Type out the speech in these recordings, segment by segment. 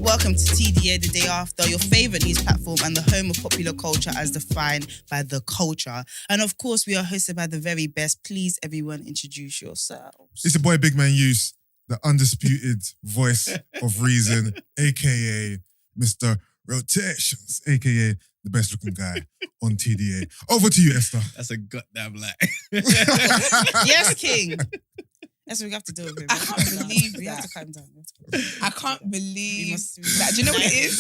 Welcome to TDA, the day after, your favourite news platform and the home of popular culture as defined by the culture. And of course, we are hosted by the very best. Please, everyone, introduce yourselves. It's your boy Big Man Use, the undisputed voice of reason, aka Mr. Rotations, aka the best looking guy on TDA. Over to you, Esther. That's a goddamn lie. Yes, King. That's what we have to do with him. I can't believe we have that. to calm down. I can't believe must- that. Do you know what it is?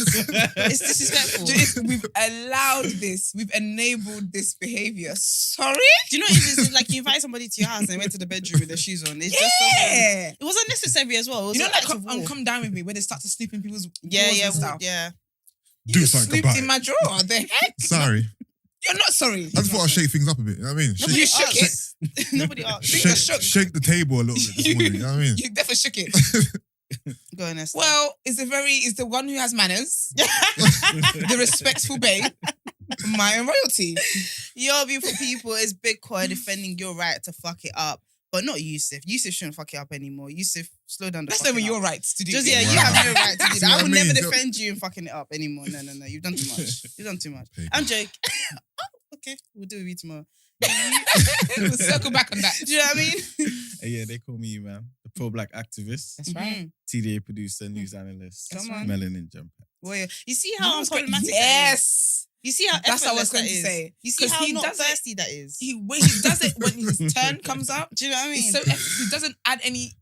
It's disrespectful. We've allowed this. We've enabled this behaviour. Sorry? Do you know what it is? It's like you invite somebody to your house and they went to the bedroom with their shoes on. It's just Yeah. it was unnecessary as well. It was You know, an like act of war. Come Down With Me, where they start to sleep in people's yeah, drawers yeah, and stuff. yeah. Do You something slept about in it. my drawer. The heck? Sorry. You're not sorry. I just thought I'd shake things up a bit. You know what I mean? Nobody You shook it. asked. Nobody asked. Shake the table a little bit this morning. You know what I mean? You definitely shook it. Go on, Esther. Well, it's the one who has manners, the respectful babe, my own royalty. Your beautiful people is Bitcoin defending your right to fuck it up. But not Yusuf. Yusuf shouldn't fuck it up anymore. Yusuf, slow down the That's fucking never up. your rights to do. Just, things. yeah, you Wow. have no right to do See that. what I I will mean? never defend you in fucking it up anymore. No. You've done too much. You've done too much. I'm joking. Oh, okay. We'll do it with you tomorrow. We'll circle back on that. Do you know what I mean? Yeah, they call me, man, the pro-black activist, That's right. Mhm. TDA producer, news analyst, Come on. melanin jumper. Well, you see how unproblematic that is? Yes. You see how That's what I was effortless going that to is? say. You see 'Cause how he not does it- thirsty that is? He does it when his turn comes up. Do you know what I mean? He's so he doesn't add any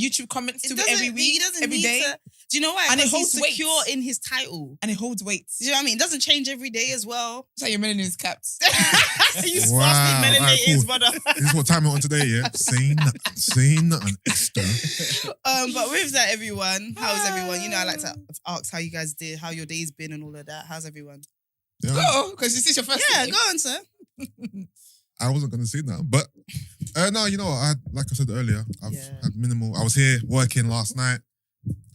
YouTube comments to it every week, He doesn't every need day, to. Do you know why? And it Because holds he's weight. secure in his title. and it holds weight. Do you know what I mean? It doesn't change every day as well. That's how your melanin is kept. You Wow. sparsely melanated Alright, his cool. brother. This is what time we're on today, yeah? Saying nothing, Esther. But with that, everyone, how's everyone? You know, I like to ask how you guys did, how your day's been, and all of that. How's everyone? Yeah, Go, because this is your first Yeah, day. go on, sir. I wasn't going to say that, but no, you know, like I said earlier, I've Yeah. had minimal. I was here working last night.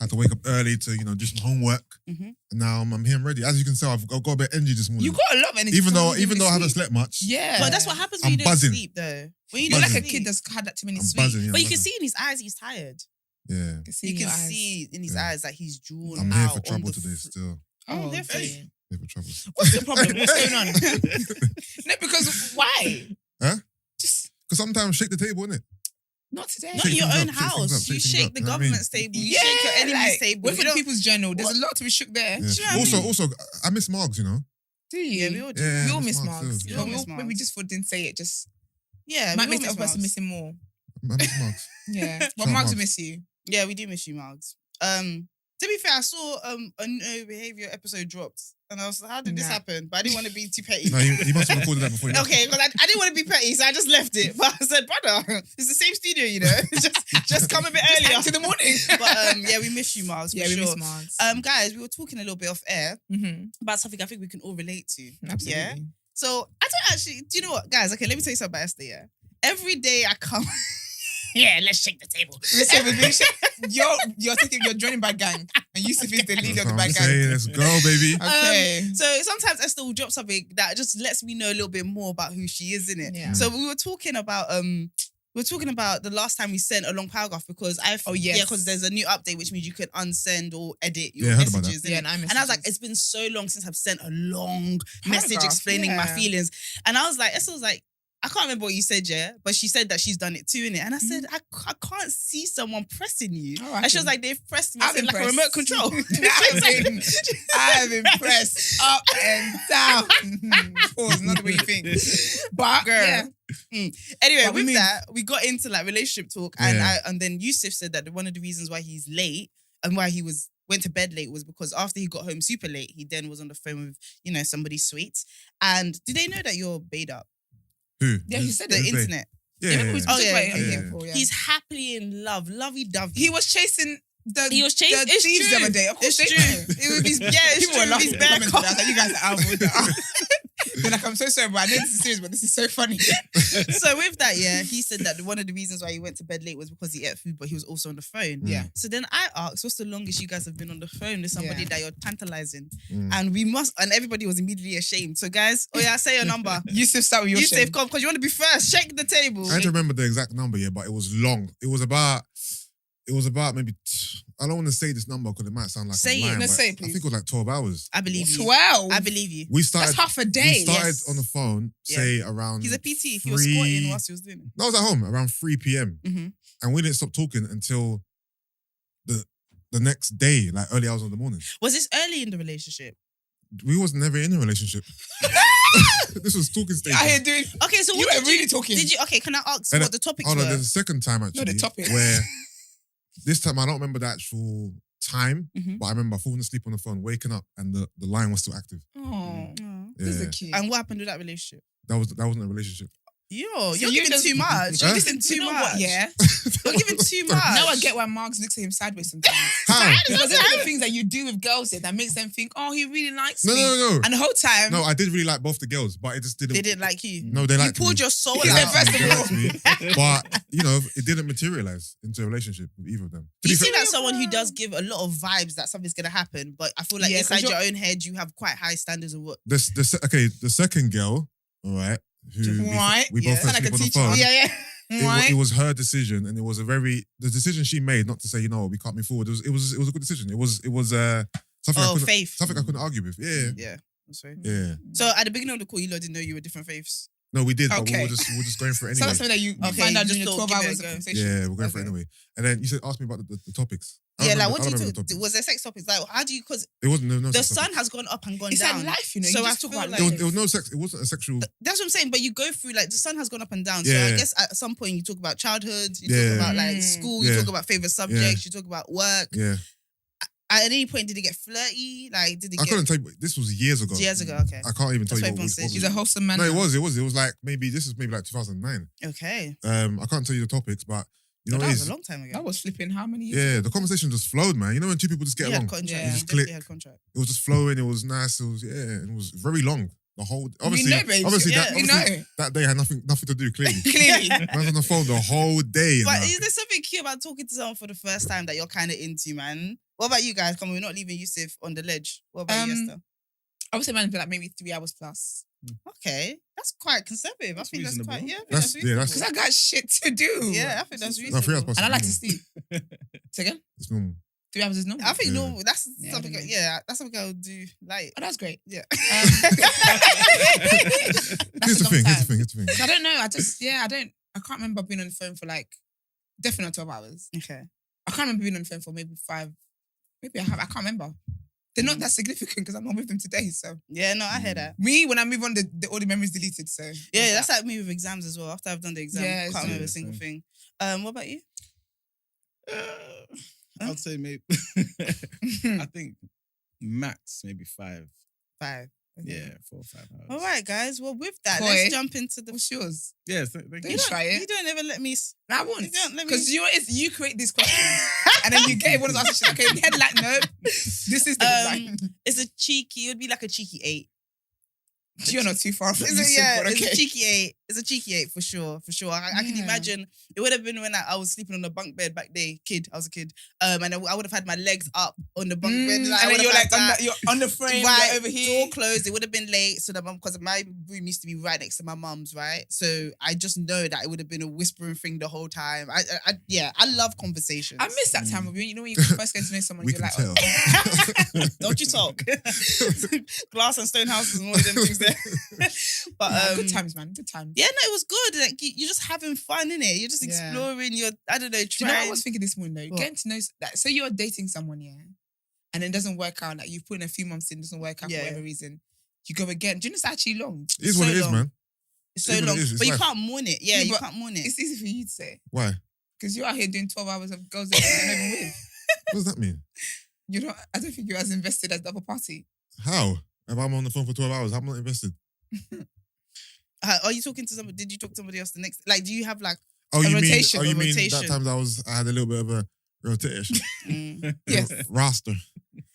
Had to wake up early to, do some homework. Mhm. And now I'm here and ready. As you can tell, I've got a bit of energy this morning. You got a lot of energy. even though from I haven't slept much. Yeah. But that's what happens when I'm you don't buzzing. sleep, though. When you You're don't like a sleep. kid that's had that too many I'm sweets. buzzing. Yeah, But I'm you can buzzing. see in his eyes he's tired. Yeah. You can see in his Yeah. eyes that he's drawn I'm out here for on trouble the today still. Oh, they're dear. free. Here for trouble. What's the problem? What's going on? No, because why? Huh? Just Because sometimes shake the table, innit? not today. Not Shake in your things own up, shake things house. up, You shake things shake up, the you know what I mean? government's table. You shake your enemy's like, table. We're You from don't- people's journal. There's What? a lot to be shook there. Yeah. Do you know what I Also, I miss Margs, Do you? Yeah, we all do. Yeah, We all miss Margs marks. too. We all But miss maybe marks. just didn't say it. Just Yeah, might we make all the other miss person Margs. missing more. I miss Margs. Yeah. Well, Shout out Marks will Marks. miss you. Yeah, we do miss you, Margs. To be fair, I saw a no behavior episode dropped, and I was like, "How did this Nah. happen?" But I didn't want to be too petty. No, he must have recorded that before. Okay, because I didn't want to be petty, so I just left it. But I said, "Brother, it's the same studio, you know. just come a bit earlier." To the morning. But yeah, we miss you, Margs. Yeah, for we sure. miss Marks. Guys, we were talking a little bit off air about something I think we can all relate to. Absolutely. Yeah. So I don't actually. Do you know what, guys? Okay, let me tell you something about Esther. Yeah. Every day I come. Yeah, let's shake the table. Listen, you're joining by gang, and Yusuf is the leader of the That's what by I'm gang. saying. Let's go, baby. Okay. So sometimes Esther will drop something that just lets me know a little bit more about who she is, innit? Yeah. So we were talking about the last time we sent a long paragraph because Oh, yes. because there's a new update which means you can unsend or edit your Yeah, I heard about messages. that. Yeah, innit? and and I was like, iMessages. it's been so long since I've sent a long message Paragraph, explaining my yeah. feelings. And I was like, Esther was like, I can't remember what you said, yeah, but she said that she's done it too, innit? And I said, I can't see someone pressing you. Oh, I and she was can. like, they've pressed me. I'm I said, like a impressed. remote control. I've been pressed up and down. Pause, not the way you think. But Girl. yeah. Anyway, But we with moved. that, we got into like relationship talk, and Yeah. and then Yusuf said that one of the reasons why he's late and why he went to bed late was because after he got home super late, he then was on the phone with somebody's sweets. And do they know that you're baied up? Who? Yeah, he said The it. Who's they? internet. Yeah. Yeah, yeah, we yeah. Oh, talked yeah, about it on yeah, here yeah. before, yeah. He's happily in love, lovey-dovey. He was chasing the thieves It's the true. other day. Of course It's they true. know. It would be it's People true. were It would laughing be in the bare comments. I was like, you guys are out with that. They're like, I'm so sorry, but I know this is serious, but this is so funny. So with that, yeah, he said that one of the reasons why he went to bed late was because he ate food, but he was also on the phone. Yeah. So then I asked, what's the longest you guys have been on the phone with somebody Yeah. that you're tantalizing? Mm. And everybody was immediately ashamed. So guys, say your number. Yusuf, start with your Yusuf, shame. come, because you want to be first. Shake the table. I don't remember the exact number, yeah, but it was long. It was about It was about maybe, I don't want to say this number because it might sound like Say I'm it. lying, No, but say it, I please. think it was like 12 hours. I believe you. 12. I believe you. We started. That's half a day. We started Yes. on the phone, Yeah. say around. He's a PT. He 3 was squatting whilst he was doing it. No, I was at home around 3 p.m. Mm-hmm. and we didn't stop talking until the next day, like early hours of the morning. Was this early in the relationship? We was never in a relationship. This was talking stage. I hear doing. Okay, so You what were did really you talking. Did you? Okay, can I ask And what the topics Oh no, were? there's a second time actually. topics. Where this time I don't remember the actual time, Mhm. but I remember falling asleep on the phone, waking up, and the line was still active. Oh, Oh. this is Yeah. cute. And what happened with that relationship? That wasn't a relationship. You're So giving you just- too much. You're Huh? giving too You know much. what? Yeah. You're giving too much. Now I get why Marks looks at him sideways sometimes. How? Because there are the things that you do with girls that makes them think, oh, he really likes No, me. no. And the whole time, No, I did really like both the girls, but it just didn't. They didn't like you. No, they You liked me. pulled your soul He out. said They first liked of me, all. they liked me. But, you know, it didn't materialize into a relationship with either of them. To You be fair- seem like someone who does give a lot of vibes that something's gonna happen, but I feel like Yeah, 'cause inside you're- your own head you have quite high standards of what. the second girl, all right, who Right, we yeah. both fell Sound like asleep a on the teacher. phone. Yeah. It was her decision, and it was the decision she made. Not to say, you know, we can't move forward. It was a good decision. It was something I couldn't faith. something I couldn't argue with. Yeah, Yeah. That's right. yeah. So at the beginning of the call, you lot didn't know you were different faiths. No, we did, but we Okay. were just going for it So anyway. that's something that you Okay, find you out just during your thought, 12 give it a hours of go. conversation. Yeah, we're going for it Okay. anyway. And then you said, ask me about the topics. I Yeah, don't like remember- what I do don't you remember talk? the topics. Was there sex topics? Like how do you? Because It wasn't no the sex sun topics. has gone up and gone It's down. like life, you know. So you I just talk feel about like- It was no sex. It wasn't a sexual. That's what I'm saying. But you go through like the sun has gone up and down. So Yeah. I guess at some point you talk about childhood, you Yeah. talk about like Mm. school, you Yeah. talk about favorite subjects, you talk about work. Yeah, At any point, did it get flirty? Like did it I get couldn't tell you. This was years ago. years ago? Okay, I can't even tell That's you what everyone says. He's a wholesome man. No, it now. was. It was like this is maybe like 2009. okay. I can't tell you the topics, but you know But what that it was is. a long time ago. That was flipping how many years? Yeah, the conversation just flowed, man. You know when two people just get You along. had contract. Yeah. You Just definitely click. had contract. It was just flowing. It was nice. It was and it was very long. The whole obviously, know, babe. obviously, Yeah, that, You obviously know. that day had nothing to do. Clearly, Clearly. I was on the phone the whole day. But and is there something cute about talking to someone for the first time that you're kind of into, man? What about you guys? Come on, we're not leaving Yusuf on the ledge. What about you, Esther? I would say man for like maybe 3 hours plus. Okay, that's quite conservative. That's I think that's reasonable. quite. Yeah, I think That's- that's yeah, that's- Because reasonable. I got shit to do. Yeah, I think that's No, reasonable. 3 hours past And I is like to normal. sleep. Say again? It's normal. 3 hours is normal. I think Yeah. normal. That's Yeah, something. I don't know. Yeah, that's something I would do. Like, Oh, that's great. yeah. Here's the thing. I don't know. I can't remember being on the phone for like, definitely not 12 hours. Okay. I can't remember being on the phone for maybe 5. Maybe I have. I can't remember. They're not that significant because I'm not with them today. So Yeah, no, I hear that. me, when I move on, all the memories deleted. So Yeah, there's that's that. like me with exams as well. After I've done the exam, Yeah, can't same, remember a single thing. What about you? I'd say maybe. I think max maybe 5. 5. Okay. Yeah, 4 or 5 hours. All right, guys. Well, with that, Koi. let's jump into the. What's yours? Yeah, thank You you. try it. You don't ever let me. I won't. You don't let me- Because you create these questions and then you get everyone's answer. Okay, headline, no. This is the headline. It's a cheeky. It would be like a cheeky 8. You're not too far from It's this. a, yeah, but it's okay. a cheeky 8. It's a cheeky 8 for sure. For sure. I can Yeah. imagine it would have been when I was sleeping on the bunk bed back day. I was a kid. And I would have had my legs up on the bunk bed. Like, I and would then you're have like had that. you're on the frame, Right, you're over here. door closed. It would have been late, so that because my room used to be right next to my mum's, right? So I just know that it would have been a whispering thing the whole time. I love conversations. I miss that time of you. You know when you first get to know someone, We you're can like, tell. Don't you talk? Glass and stone houses and all of them things there. But yeah, good times, man. Good times. yeah, no, it was good. Like you're just having fun in it. You're just Yeah. exploring. You're I don't know. Do you know what I Trying. was thinking this morning though? What? Getting to know that. So you're dating someone, yeah, and it doesn't work out. Like you've put in a few months in, doesn't work out Yeah, for whatever reason. You go again. Do you know it's actually long? It is what So it is, long. man. It's so Even long, it is, it's but you life. can't mourn it. Yeah, Yeah, you but can't mourn it. It's easy for you to say Why? because you're out here doing 12 hours of girls that you're not even with. What does that mean? You know, I don't think you're as invested as the other party. How? If I'm on the phone for 12 hours, I'm not invested. Are you talking to somebody? Did you talk to somebody else the next? Like, do you have like? Oh, you rotation, mean? Oh, a you mean rotation. that times I had a little bit of a rotation, Yes. roster.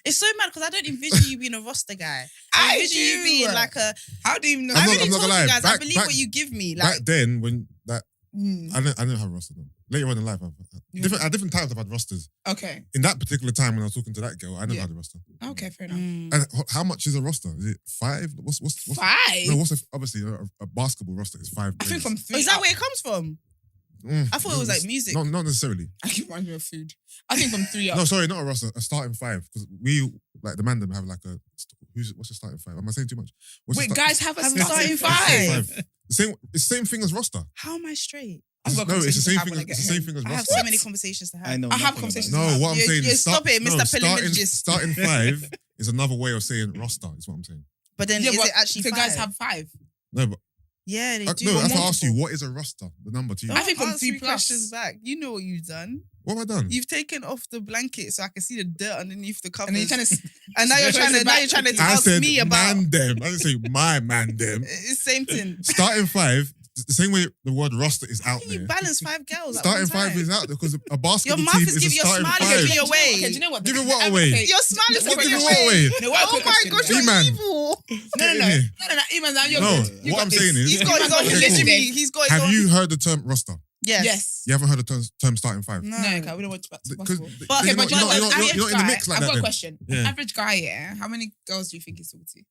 It's so mad because I don't envision you being a roster guy. I envision you do. being like a. How do you even know? I I'm not- really I'm not told gonna you lie. guys. I Back- believe back- what you give me. Like, Back then, when that Mm, I didn't have a roster though. Later on in life, at different times I've had rosters. okay. In that particular time when I was talking to that girl, I never Yeah. had a roster. Okay, fair enough. mm. And how much is a roster? Is it 5? What's 5? no? What's obviously a basketball roster is 5. I think grades. from 3. Oh, is that where it comes from? I thought it was like music. Not necessarily. I keep reminding me of food. I think from 3 up. No, sorry, not a roster. A starting five because we like the man them have like a what's the starting five? Am I saying too much? Wait, guys have a Have a starting starting five. It's the same thing as roster. How am I straight? I've got No, it's the conversations to same have thing. when I It's get the same home. thing as I have roster. so many conversations to have. I know. I have nothing conversations about No, that. what I'm You- saying you is stop it, Mr. Polygyny. starting five is another way of saying roster. Is what I'm saying. But then Yeah, is but it actually the five? guys have 5. No, but Yeah, they do. no. That's why I multiple. asked you. What is a roster? The number to you. Don't I think from ask 3 me plus. questions back. You know what you've done. What have I done? You've taken off the blanket so I can see the dirt underneath the covers. And then you're trying to... And now you're trying to I I ask said me about man them. I didn't say my man them. it's same thing. Starting five, the same way the word roster is How out can you there. balance 5 girls? at Starting one time? five is out there because a Your basketball mouth team is is a giving your starting smile five. is giving your way. Okay, do you know what? Give it what away? Your smile is What giving give your it what way. away? No, what Oh my gosh, you're E-man. evil. No, Eman, you're No, good. You what got I'm this. saying is- He's got his Eman's own Okay, cool. history. He's got his Have own. you heard the term roster? Yes. You haven't heard the term starting five? No. No, okay, we don't watch Because basketball. But- you're okay, not- but you're not- an you're not in the mix like I've that got a then. question. Yeah. An average guy, yeah, how many girls do you think he's talking to?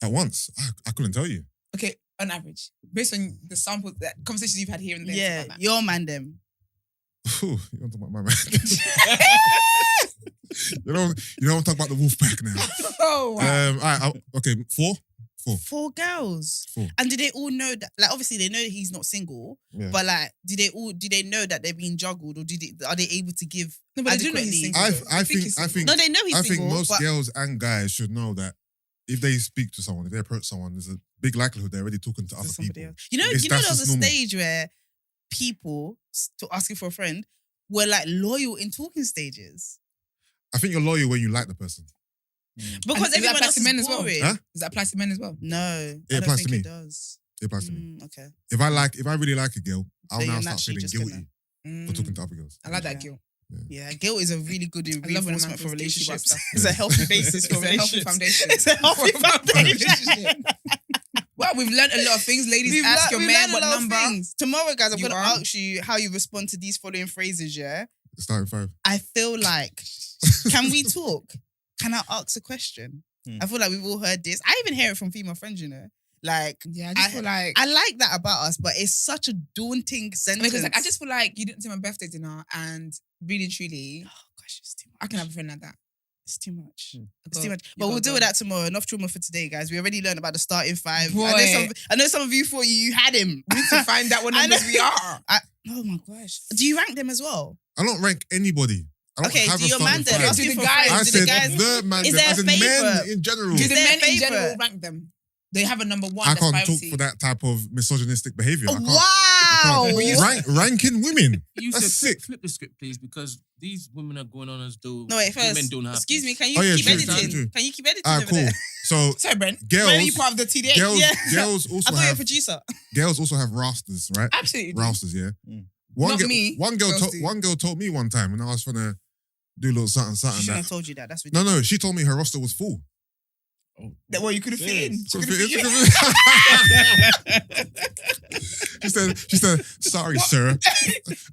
At once. I couldn't tell you. Okay, on average. Based on the samples, the conversations you've had here and there. Yeah, and stuff like your man them. Ooh, you don't talk about my man. you don't talk about the wolf pack now. that. Oh, wow. All right, okay, four. 4 girls. 4. And do they all know that? Like, obviously, they know that he's not single. Yeah. But like, do they know that they're being juggled, or are they able to give? No, but they do know he's adequately? single. I he's think single. No, they know he's I think single. most but girls and guys should know that if they speak to someone, if they approach someone, there's a big likelihood they're already talking to to other somebody people. else. You know, It's- there that's was just a normal. stage where people asking for a friend were like loyal in talking stages I think you're loyal when you like the person. because And does that everyone apply else to is men as well? boring. Huh? Does that apply to men as well? No, It I don't applies think to me. it does. It applies to me. Okay. If I really like a girl, I'll Then now you're start naturally feeling just guilty gonna- for talking to other girls. I like that Okay. guilt. Yeah, guilt is a really good I love when a man reinforcement for feels guilty about relationships. stuff. It's a healthy basis for It's a healthy relationships. foundation. It's a healthy For a foundation. relationship. Well, we've learned a lot of things. Ladies, ask your we've man learned a what lot of number. things. Tomorrow, guys, I'm you going to are. ask you how you respond to these following phrases, yeah? Starting five. I feel like, can we talk? Can I ask a question? I feel like we've all heard this. I even hear it from female friends, you know? Like, Yeah, I just feel like... I like that about us, but it's such a daunting sentence. because like, I just feel like you didn't do my birthday dinner and really, truly, oh gosh, it's too much. I can have a friend like that. It's too much. It's Go- too much. you But go, we'll deal go. with that tomorrow. Enough trauma for today, guys. We already learned about the starting five. Boy. I know some of you thought you had him. We need to find out what I numbers know. we are. Oh my gosh. Do you rank them as well? I don't rank anybody. I don't Okay, have do a your starting man them? five. Asking Do the for guys- friends, I do said the guys, the man. is them, there as a in men favourite? in general. Do the their men in favourite? general rank them? They have a number one. I that's can't privacy. talk for that type of misogynistic behavior. I can't. Wow. I can't. Ranking women. You That's said sick. flip the script, please, because these women are going on as though No, wait, women first. don't have. Excuse me, this. can you Oh, yeah, keep true, editing? true. Can you keep editing? Alright, over cool. there? So Sorry, Brent. girls, When are you part of the TDA? girls, Yeah. girls I also thought you were a have producer. girls also have rosters, right? Absolutely. Rosters, yeah. Mm. One Not girl, me. one girl, Girls do. one girl told me one time when I was trying to do a little something, She something. shouldn't That, have told you that. That's no, ridiculous. no, she told me her roster was full. Well, you could have fit in. She Couldn't could have fit fit in. in. she said, sorry, sir.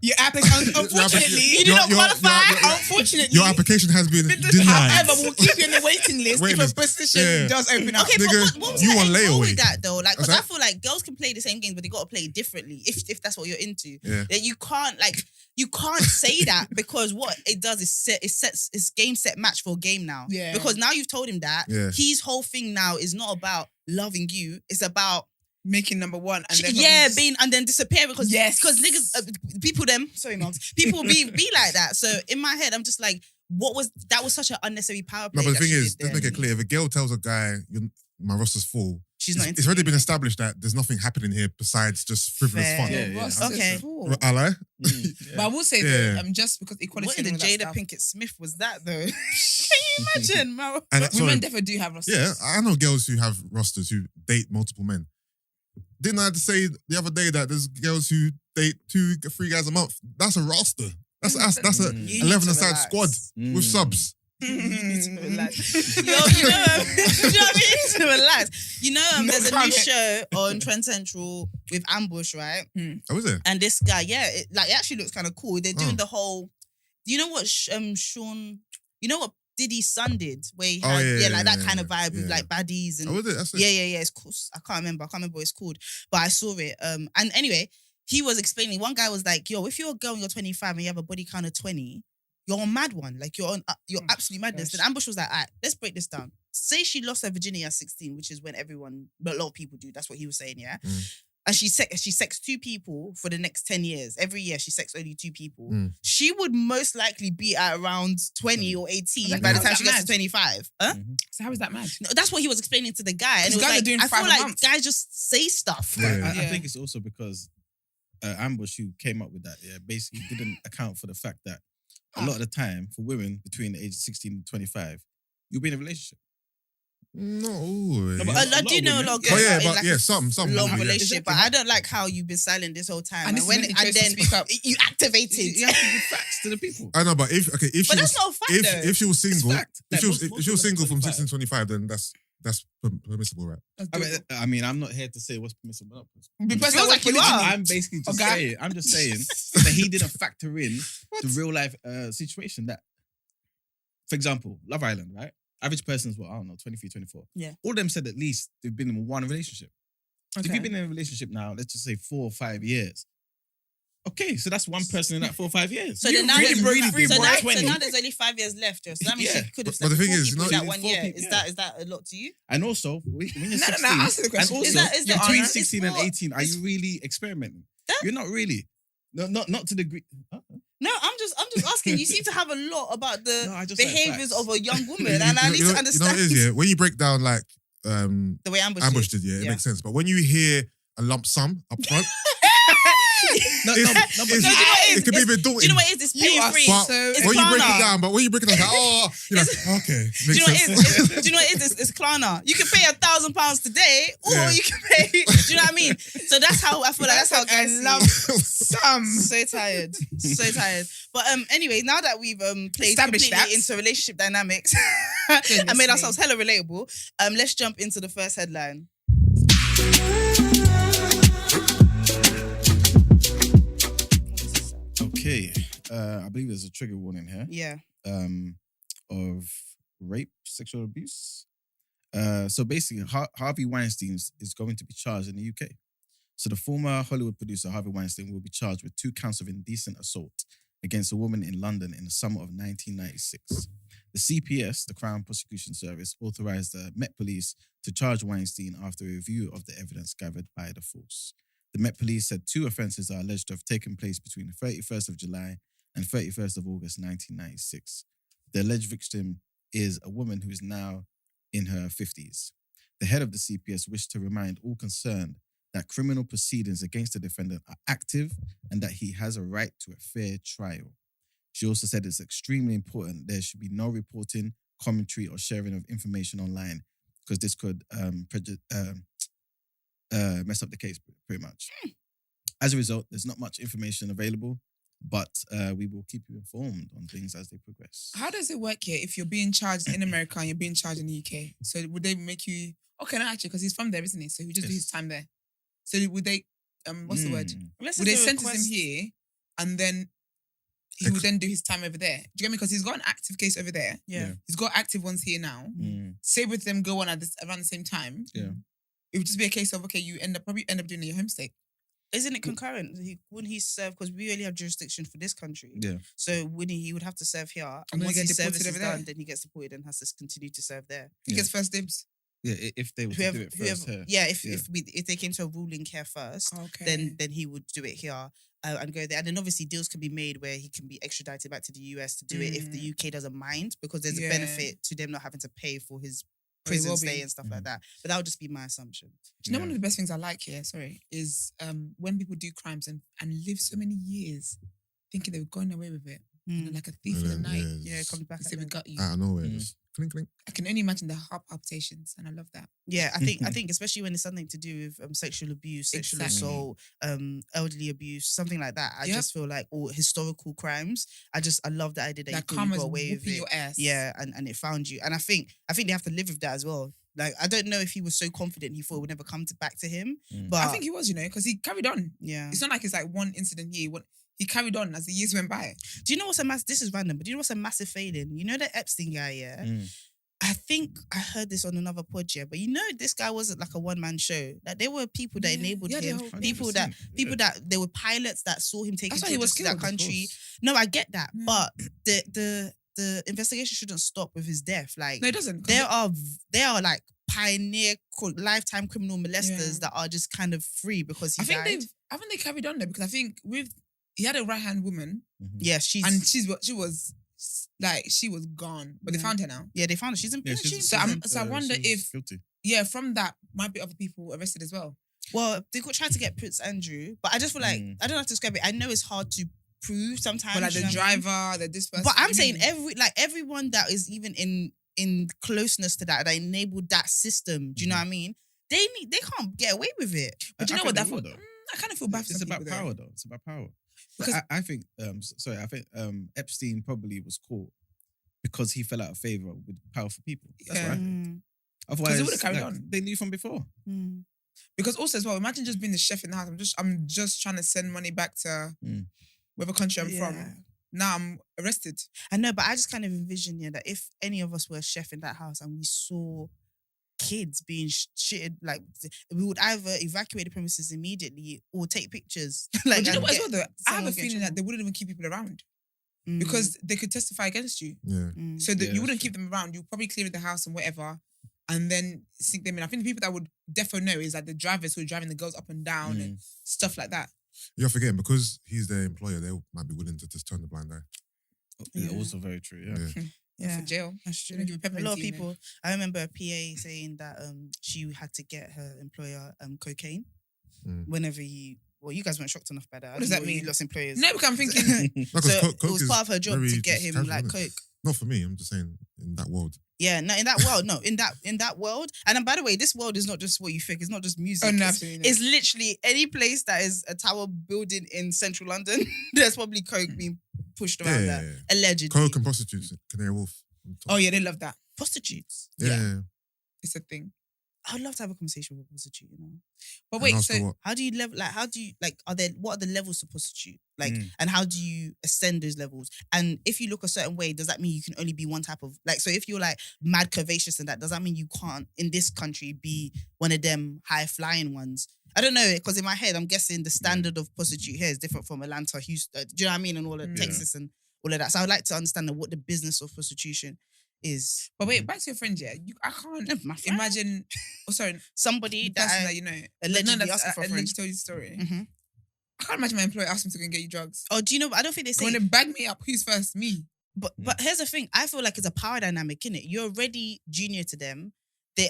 Your application, unfortunately, You did not qualify. Unfortunately, Your application has been denied. However, we'll keep you on the waiting list Wait if list. a position Yeah. does open up. Okay, Nigga, but what was you the on end goal layaway. with that though? Like, because I that? feel like girls can play the same games, but they got to play it differently. If that's what you're into, Yeah. that you can't say that because what it does is it's game set match for a game now. Yeah. Because now you've told him that Yeah. his whole thing now is not about loving you. It's about Making number one, and then being and then disappearing because Yes. because niggas people people be like that. So in my head, I'm just like, that was such an unnecessary power play. No, but the that thing she is, did let's there. make it clear. If a girl tells a guy, my roster's full, She's not. it's already been established that there's nothing happening here besides just frivolous Fair. fun. Yeah, Your yeah. roster's Okay. full. Ally? But I will say Yeah. that just because equality What in the and all that Jada stuff, Pinkett Smith was that though? Can you imagine, Mo? And women sorry, definitely do have rosters. yeah, I know girls who have rosters who date multiple men. Didn't I have to say the other day that there's girls who date 2-3 guys a month? That's a roster. That's a You need 11-a-side to relax. squad with subs. You need to relax. Yo, you know, you need to relax. You know, there's a new comment. show on Trend Central with Ambush, right? Oh, is it? And this guy, yeah, it actually looks kind of cool. They're doing Oh. the whole. Do you know what Sean? You know what Diddy's son did, where he Oh, had yeah, like that yeah, kind of vibe with yeah. like baddies and Oh, is it? That's it. yeah. It's cool. I can't remember what it's called, but I saw it. And anyway, he was explaining. One guy was like, "Yo, if you're a girl and you're 25 and you have a body count of 20, you're a mad one. Like you're absolutely madness." gosh. Then Ambush was like, "All right, let's break this down. Say she lost her virginity at 16, which is when a lot of people do. That's what he was saying, yeah." And she sexed 2 people for the next 10 years. Every year she sexed only 2 people. She would most likely be at around 20 or 18 Like, by the how's time that she gets mad? to 25. Huh? So how is that mad? No, that's what he was explaining to the guy. And it was Guys are like, doing I 5 feel a like month. guys just say stuff. Yeah. I think it's also because Ambush, who came up with that, basically didn't account for the fact that a lot of the time for women between the age of 16 and 25, you'll be in a relationship. Not always. No, but I do know a lot of girls. Oh yeah, are in but like yeah, a some long yeah. relationship, but I don't like how you've been silent this whole time. And this is when he chose to then speak up. you activated. You have to give facts to the people. I know, but if But she that's was, not a fact, though. if she was single, fact. if Like, she was most if she was women are single from 25. 16 to 25, then that's permissible, right? I mean, I'm not here to say what's permissible. Not permissible. Because Feels like you are. I'm basically just Okay. saying. I'm just saying that he didn't factor in the real life situation. That, for example, Love Island, right? Average person's what, I don't know, 23, 24. Yeah. All of them said at least they've been in one relationship. If you've been in a relationship now, let's just say 4 or 5 years. Okay, so that's one person in that 4 or 5 years. So then now, really there's, been so, now, 20. so now there's only 5 years left. So that means Yeah. she could have But slept the with thing 4 is, people in no, that 1 4 year. people, Is yeah. that a lot to you? And also, when you're No, 16, answer the question. and also Is that between honor? 16 It's and for- 18, are you really experimenting? You're not really. No, not to the degree. No, I'm just asking. You seem to have a lot about the No, I just like behaviors facts. of a young woman, and I need to You know understand what it is, yeah? When you break down like the way Ambush did, yeah, it Yeah. makes sense. But when you hear a lump sum up front, No, it's- but No, do you know what it is? it can be a bit Do daunting. you know what it is? It's pain free. But It's when you break Klarna. it down, you're like, okay, Do you makes know what sense. it is? Do you know what it is? It's Klarna. You can pay £1,000 today, or Yeah. you can pay. Do you know what I mean? So that's how I feel like that's how guys see love it. some. So tired, so tired. But anyway, now that we've played Established completely that. into relationship dynamics and Goodness made me. ourselves hella relatable, let's jump into the first headline. Okay, I believe there's a trigger warning here Yeah. of rape, sexual abuse. So basically, Harvey Weinstein is going to be charged in the UK. So the former Hollywood producer Harvey Weinstein will be charged with 2 counts of indecent assault against a woman in London in the summer of 1996. The CPS, the Crown Prosecution Service, authorized the Met Police to charge Weinstein after a review of the evidence gathered by the force. The Met Police said 2 offences are alleged to have taken place between the 31st of July and 31st of August 1996. The alleged victim is a woman who is now in her 50s. The head of the CPS wished to remind all concerned that criminal proceedings against the defendant are active and that he has a right to a fair trial. She also said it's extremely important there should be no reporting, commentary, or sharing of information online because this could mess up the case pretty much. As a result, there's not much information available, but we will keep you informed on things as they progress. How does it work here if you're being charged in America and you're being charged in the UK? So would they make you... Okay, no, actually, because he's from there, isn't he? So he just do his time there. So would they... what's the word? Would they sentence him here and then he would then do his time over there? Do you get me? Because he's got an active case over there. Yeah. He's got active ones here now. Say with them go on at around the same time. Yeah. It would just be a case of, okay, you probably end up doing it in your home state. Isn't it concurrent? Wouldn't he serve? Because we only have jurisdiction for this country. Yeah. So wouldn't he would have to serve here, and And then once get his deported service is over there. done, then he gets deported and has to continue to serve there. He gets first dibs. Yeah, if they were to do it first here. If they came to a ruling here first, Okay. then he would do it here and go there. And then obviously deals can be made where he can be extradited back to the US to do it if the UK doesn't mind, because there's a Yeah. benefit to them not having to pay for his For his prison well-being. stay and stuff like that. But that would just be my assumption. Do you know one of the best things I like here, is when people do crimes and live so many years thinking they were going away with it. And they're like a thief in the night. Yeah, it comes back. They say we got you. Out of nowhere, just clink, clink. I can only imagine the heart palpitations, and I love that. Yeah, I think especially when it's something to do with sexual abuse, sexual Exactly. assault, elderly abuse, something like that. I Yep. just feel like all historical crimes. I love the idea that That you karma's got away with whooping it. your ass. Yeah, and it found you. And I think they have to live with that as well. Like, I don't know if he was so confident he thought it would never come back to him. But I think he was, because he carried on. yeah. It's not like it's like one incident here. He carried on as the years went by. Do you know what's this is random, but do you know what's a massive failing? You know the Epstein guy, yeah? I think I heard this on another pod, yeah, but this guy wasn't like a one-man show. Like there were people that enabled Yeah, the him, whole thing. people that there were pilots that saw him taking That's why he was to that killed, of country. course. No, I get that, Yeah. but the investigation shouldn't stop with his death. Like No, it doesn't. there are like pioneer lifetime criminal molesters Yeah. that are just kind of free because he I think died. they carried on though, because I think he had a right hand woman Yeah, she was gone, but they Yeah. found her now. they found her. She's in Yeah, prison. she's- So I she's, wonder she's if guilty. from that might be other people arrested as well. Well, they could try to get Prince Andrew, but I just feel like I don't have to describe it. I know it's hard to prove sometimes. But like you the know what I mean? driver, the this person. But I'm saying Mm. everyone that is even in closeness to that enabled that system. Do you know what I mean? They can't get away with it. But do you I know what? think That they will, though. I kind of feel bad for It's some about people, though. power, though. It's about power. Because- Because I think, I think Epstein probably was caught because he fell out of favor with powerful people. That's what I think. Mm, Otherwise, it would've carried like, on. they knew from before. mm. Because also as well, imagine just being the chef in the house. I'm just trying to send money back to whatever country I'm Yeah. from. Now I'm arrested. I know, but I just kind of envision that if any of us were a chef in that house and we saw kids being shitted, like we would either evacuate the premises immediately or take pictures. But like, do you know and what as get well though? I have someone a get in feeling that trouble. they wouldn't even keep people around Mm, because they could testify against you. Yeah. mm. So that Yeah, you wouldn't that's keep them around. You probably clear the house and whatever, and then sink them in. I think the people that would defo know is like the drivers who are driving the girls up and down and stuff like that. You're forgetting because he's their employer, they might be willing to just turn the blind eye. Yeah, Yeah. also very true. Yeah. Yeah. Yeah. For jail. That's They true. don't give you A peppermint lot of tea in people. I remember a PA saying that she had to get her employer cocaine whenever you. Well, you guys weren't shocked enough by that. What does that You mean? lost employers. No, because I'm thinking. No, 'cause So coke it was is part of her job very to get just him casual, like isn't it? coke. Not for me. I'm just saying in that world. Yeah, no, in that world, no, in that world. And then, by the way, this world is not just what you think. It's not just music. Oh, no, It's- absolutely not. It's literally any place that is a tower building in central London. There's probably coke being pushed around Yeah. there, allegedly. Coke and prostitutes. Canary Wolf. on top. Oh yeah, they love that. Prostitutes. Yeah. It's a thing. I'd love to have a conversation with a prostitute. But And wait, ask her so what? How do you level? Like, what are the levels to prostitute? Like, and how do you ascend those levels? And if you look a certain way, does that mean you can only be one type of like? So if you're like mad curvaceous and that, does that mean you can't in this country be one of them high flying ones? I don't know, because in my head I'm guessing the standard of prostitute here is different from Atlanta, Houston. Do you know what I mean? And all of Yeah. Texas and all of that. So I'd like to understand what the business of prostitution is. but wait, back to your friend, yeah. I can't My friend? imagine. Oh, sorry, Somebody the person that, that you know allegedly that's asking for a friend. allegedly told you the story. Mhm. I can't imagine my employer asking to go and get you drugs. Oh, do you know? I don't think they say. When they bag me up, who's first? Me. But here's the thing. I feel like it's a power dynamic, innit? You're already junior to them.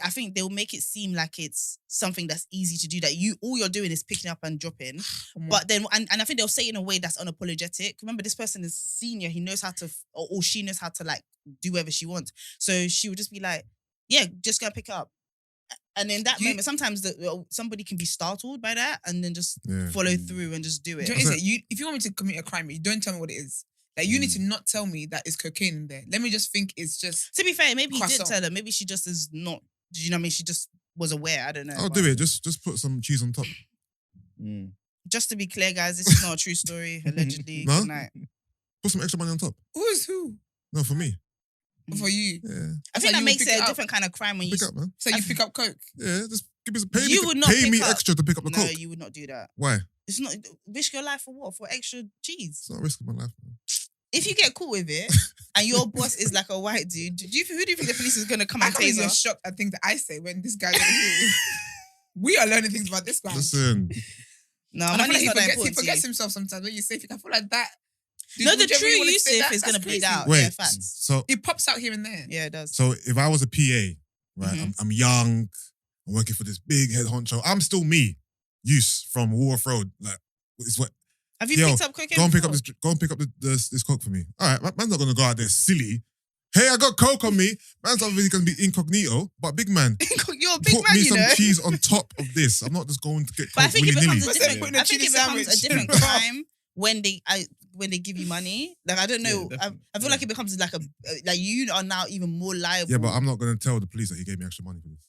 I think they'll make it seem like it's something that's easy to do. That all you're doing is picking up and dropping. But then, and I think they'll say it in a way that's unapologetic. Remember, this person is senior. He knows how to, or she knows how to like do whatever she wants. So she would just be like, "Yeah, just go pick up." And in that moment, sometimes somebody can be startled by that and then just Yeah. follow through and just do it. Do you know what it is? If you want me to commit a crime, you don't tell me what it is. Like you need to not tell me that it's cocaine in there. Let me just think it's just. To be fair, maybe he did Croissant. tell her. Maybe she just is not. Do you know what I mean? She just was aware. I don't know. I'll but- do it. Just put some cheese on top. Just to be clear, guys, this is not a true story. Allegedly, No? good night. Put some extra money on top. Who's who? No, for me. For you. Yeah. I So think that you makes pick it it a up. different kind of crime when you. Pick up, man. So you pick up coke. Yeah, just give me some pay. You me, would not pay pick me up- extra to pick up the No, coke. you would not do that. Why? It's not risk your life for what? For extra cheese. It's not risking my life. Man. If you get caught with it and your boss is like a white dude, who do you think the police is gonna come I and can't believe you're taser? shocked at things that I say when this guy's over here. We are learning things about this guy. Listen, No, And I feel money's like not that he important. forgets to you. himself sometimes when you say things. I feel like that. No, the Would you ever true wanna say Yusuf that? is gonna That's bleed crazy. out. wait. Yeah, facts. So It pops out here and there. Yeah, it does. so if I was a PA, right, Mhm. I'm young, I'm working for this big head honcho. I'm still me, Use from Wharf Road. Like, it's what. Have you Yo, picked up cocaine? Go and pick up before? this. Go and pick up this coke for me. All right, man's not gonna go out there silly. Hey, I got coke on me. Man's obviously gonna be incognito, but big man, You're a big put man, me you some know. cheese on top of this. I'm not just going to get But I coke think it willy-nilly. becomes a What's different. that putting a I think it chili becomes a sandwich? different crime when they give you money. Like I don't know. Yeah, I definitely. feel like it becomes like like you are now even more liable. Yeah, but I'm not gonna tell the police that he gave me extra money for this.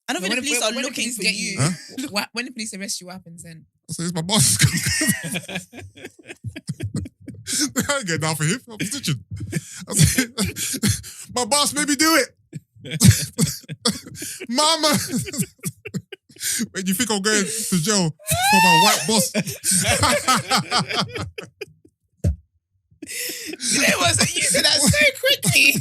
I don't think the police are looking for get you. Huh? When the police arrest you, what happens then? So it's my boss. I ain't getting down for him. I'm snitching. My boss made me do it. Mama. Wait, do you think I'm going to jail for my white boss? You know what? You said that so quickly.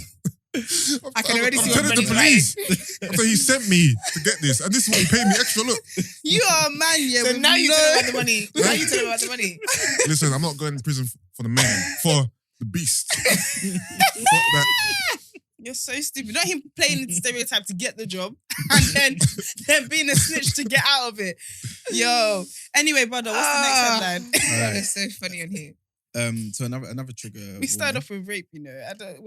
I can already see what telling the Brent's police. After he sent me to get this, and this is what he paid me extra. Look, You are a man, yeah. So with now you no- tell me about the money. Now you tell me about the money. listen, I'm not going to prison for the man, for the beast. Fuck that. You're so stupid. Not him playing the stereotype to get the job and then being a snitch to get out of it. Yo. Anyway, brother, what's the next headline? Alright. It's so funny on here. So another trigger. We started warning off with rape, you know. I don't.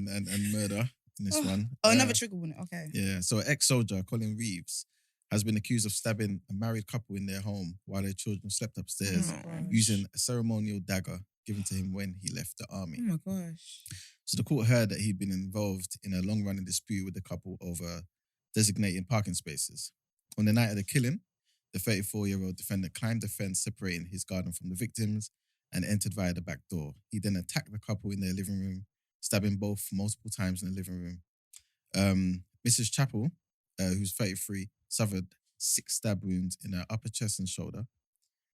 and murder in this one. Another trigger warning. Okay. Yeah. So ex-soldier Colin Reeves has been accused of stabbing a married couple in their home while their children slept upstairs using a ceremonial dagger given to him when he left the army. Oh my gosh. So the court heard that he'd been involved in a long-running dispute with the couple over designating parking spaces. On the night of the killing, the 34-year-old defendant climbed the fence separating his garden from the victims and entered via the back door. He then attacked the couple in their living room, stabbing both multiple times in the living room. Mrs. Chappell, who's 33, suffered 6 stab wounds in her upper chest and shoulder,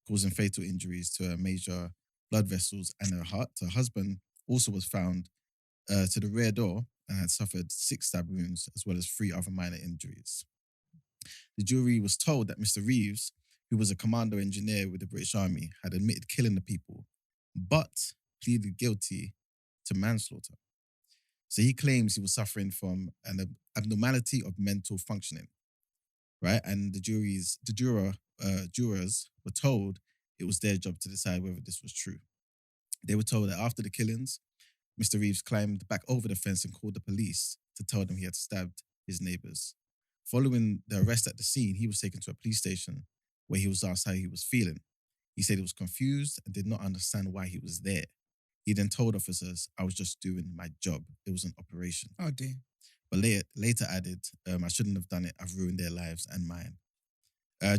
causing fatal injuries to her major blood vessels and her heart. Her husband also was found to the rear door and had suffered 6 stab wounds as well as 3 other minor injuries. The jury was told that Mr. Reeves, who was a commando engineer with the British Army, had admitted killing the people, but pleaded guilty to manslaughter. So he claims he was suffering from an abnormality of mental functioning, right? And the jurors were told it was their job to decide whether this was true. They were told that after the killings, Mr. Reeves climbed back over the fence and called the police to tell them he had stabbed his neighbours. Following the arrest at the scene, he was taken to a police station where he was asked how he was feeling. He said he was confused and did not understand why he was there. He then told officers, "I was just doing my job. It was an operation." Oh dear. But later added, "I shouldn't have done it. I've ruined their lives and mine."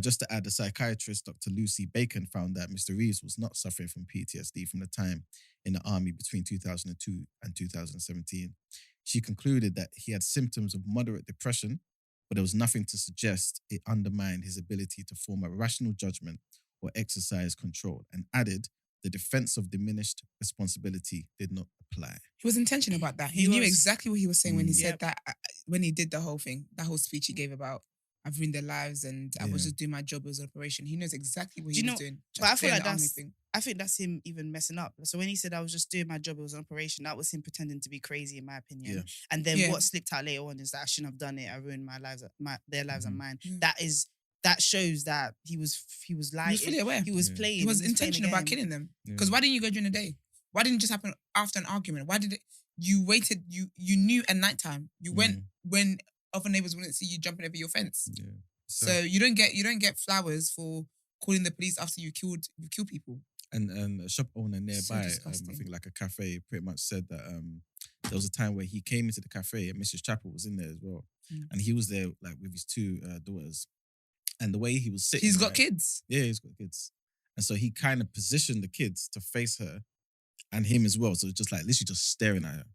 Just to add, the psychiatrist, Dr. Lucy Bacon, found that Mr. Reeves was not suffering from PTSD from the time in the army between 2002 and 2017. She concluded that he had symptoms of moderate depression, but there was nothing to suggest it undermined his ability to form a rational judgment or exercise control, and added the defense of diminished responsibility did not apply. He was intentional about that. He He knew was. exactly what he was saying when he said Yep. that, when he did the whole thing, that whole speech he gave about, I've ruined their lives and I was Yeah. just doing my job as an operation. He knows exactly what Do he you was know- doing. but I Just feel playing like the army that's- thing. I think that's him even messing up. So when he said I was just doing my job, it was an operation. That was him pretending to be crazy, in my opinion. Yeah. And then Yeah. what slipped out later on is that I shouldn't have done it. I ruined my lives, their lives and mine. Yeah. That shows that he was He was lying. fully aware. He was Yeah. playing. He was playing a intentional about game. killing them. Yeah. Because why didn't you go during the day? Why didn't it just happen after an argument? Why did it? You waited. You knew at nighttime. You went when other neighbors wouldn't see you jumping over your fence. Yeah. So you don't get flowers for calling the police after you kill people. And a shop owner nearby, I disgusting. think like a cafe, pretty much said that there was a time where he came into the cafe and Mrs. Chappell was in there as well. Mm. And he was there like with his 2 daughters. And the way he was sitting. He's got right? kids. Yeah, he's got kids. And so he kind of positioned the kids to face her and him as well. So it's just like literally just staring at her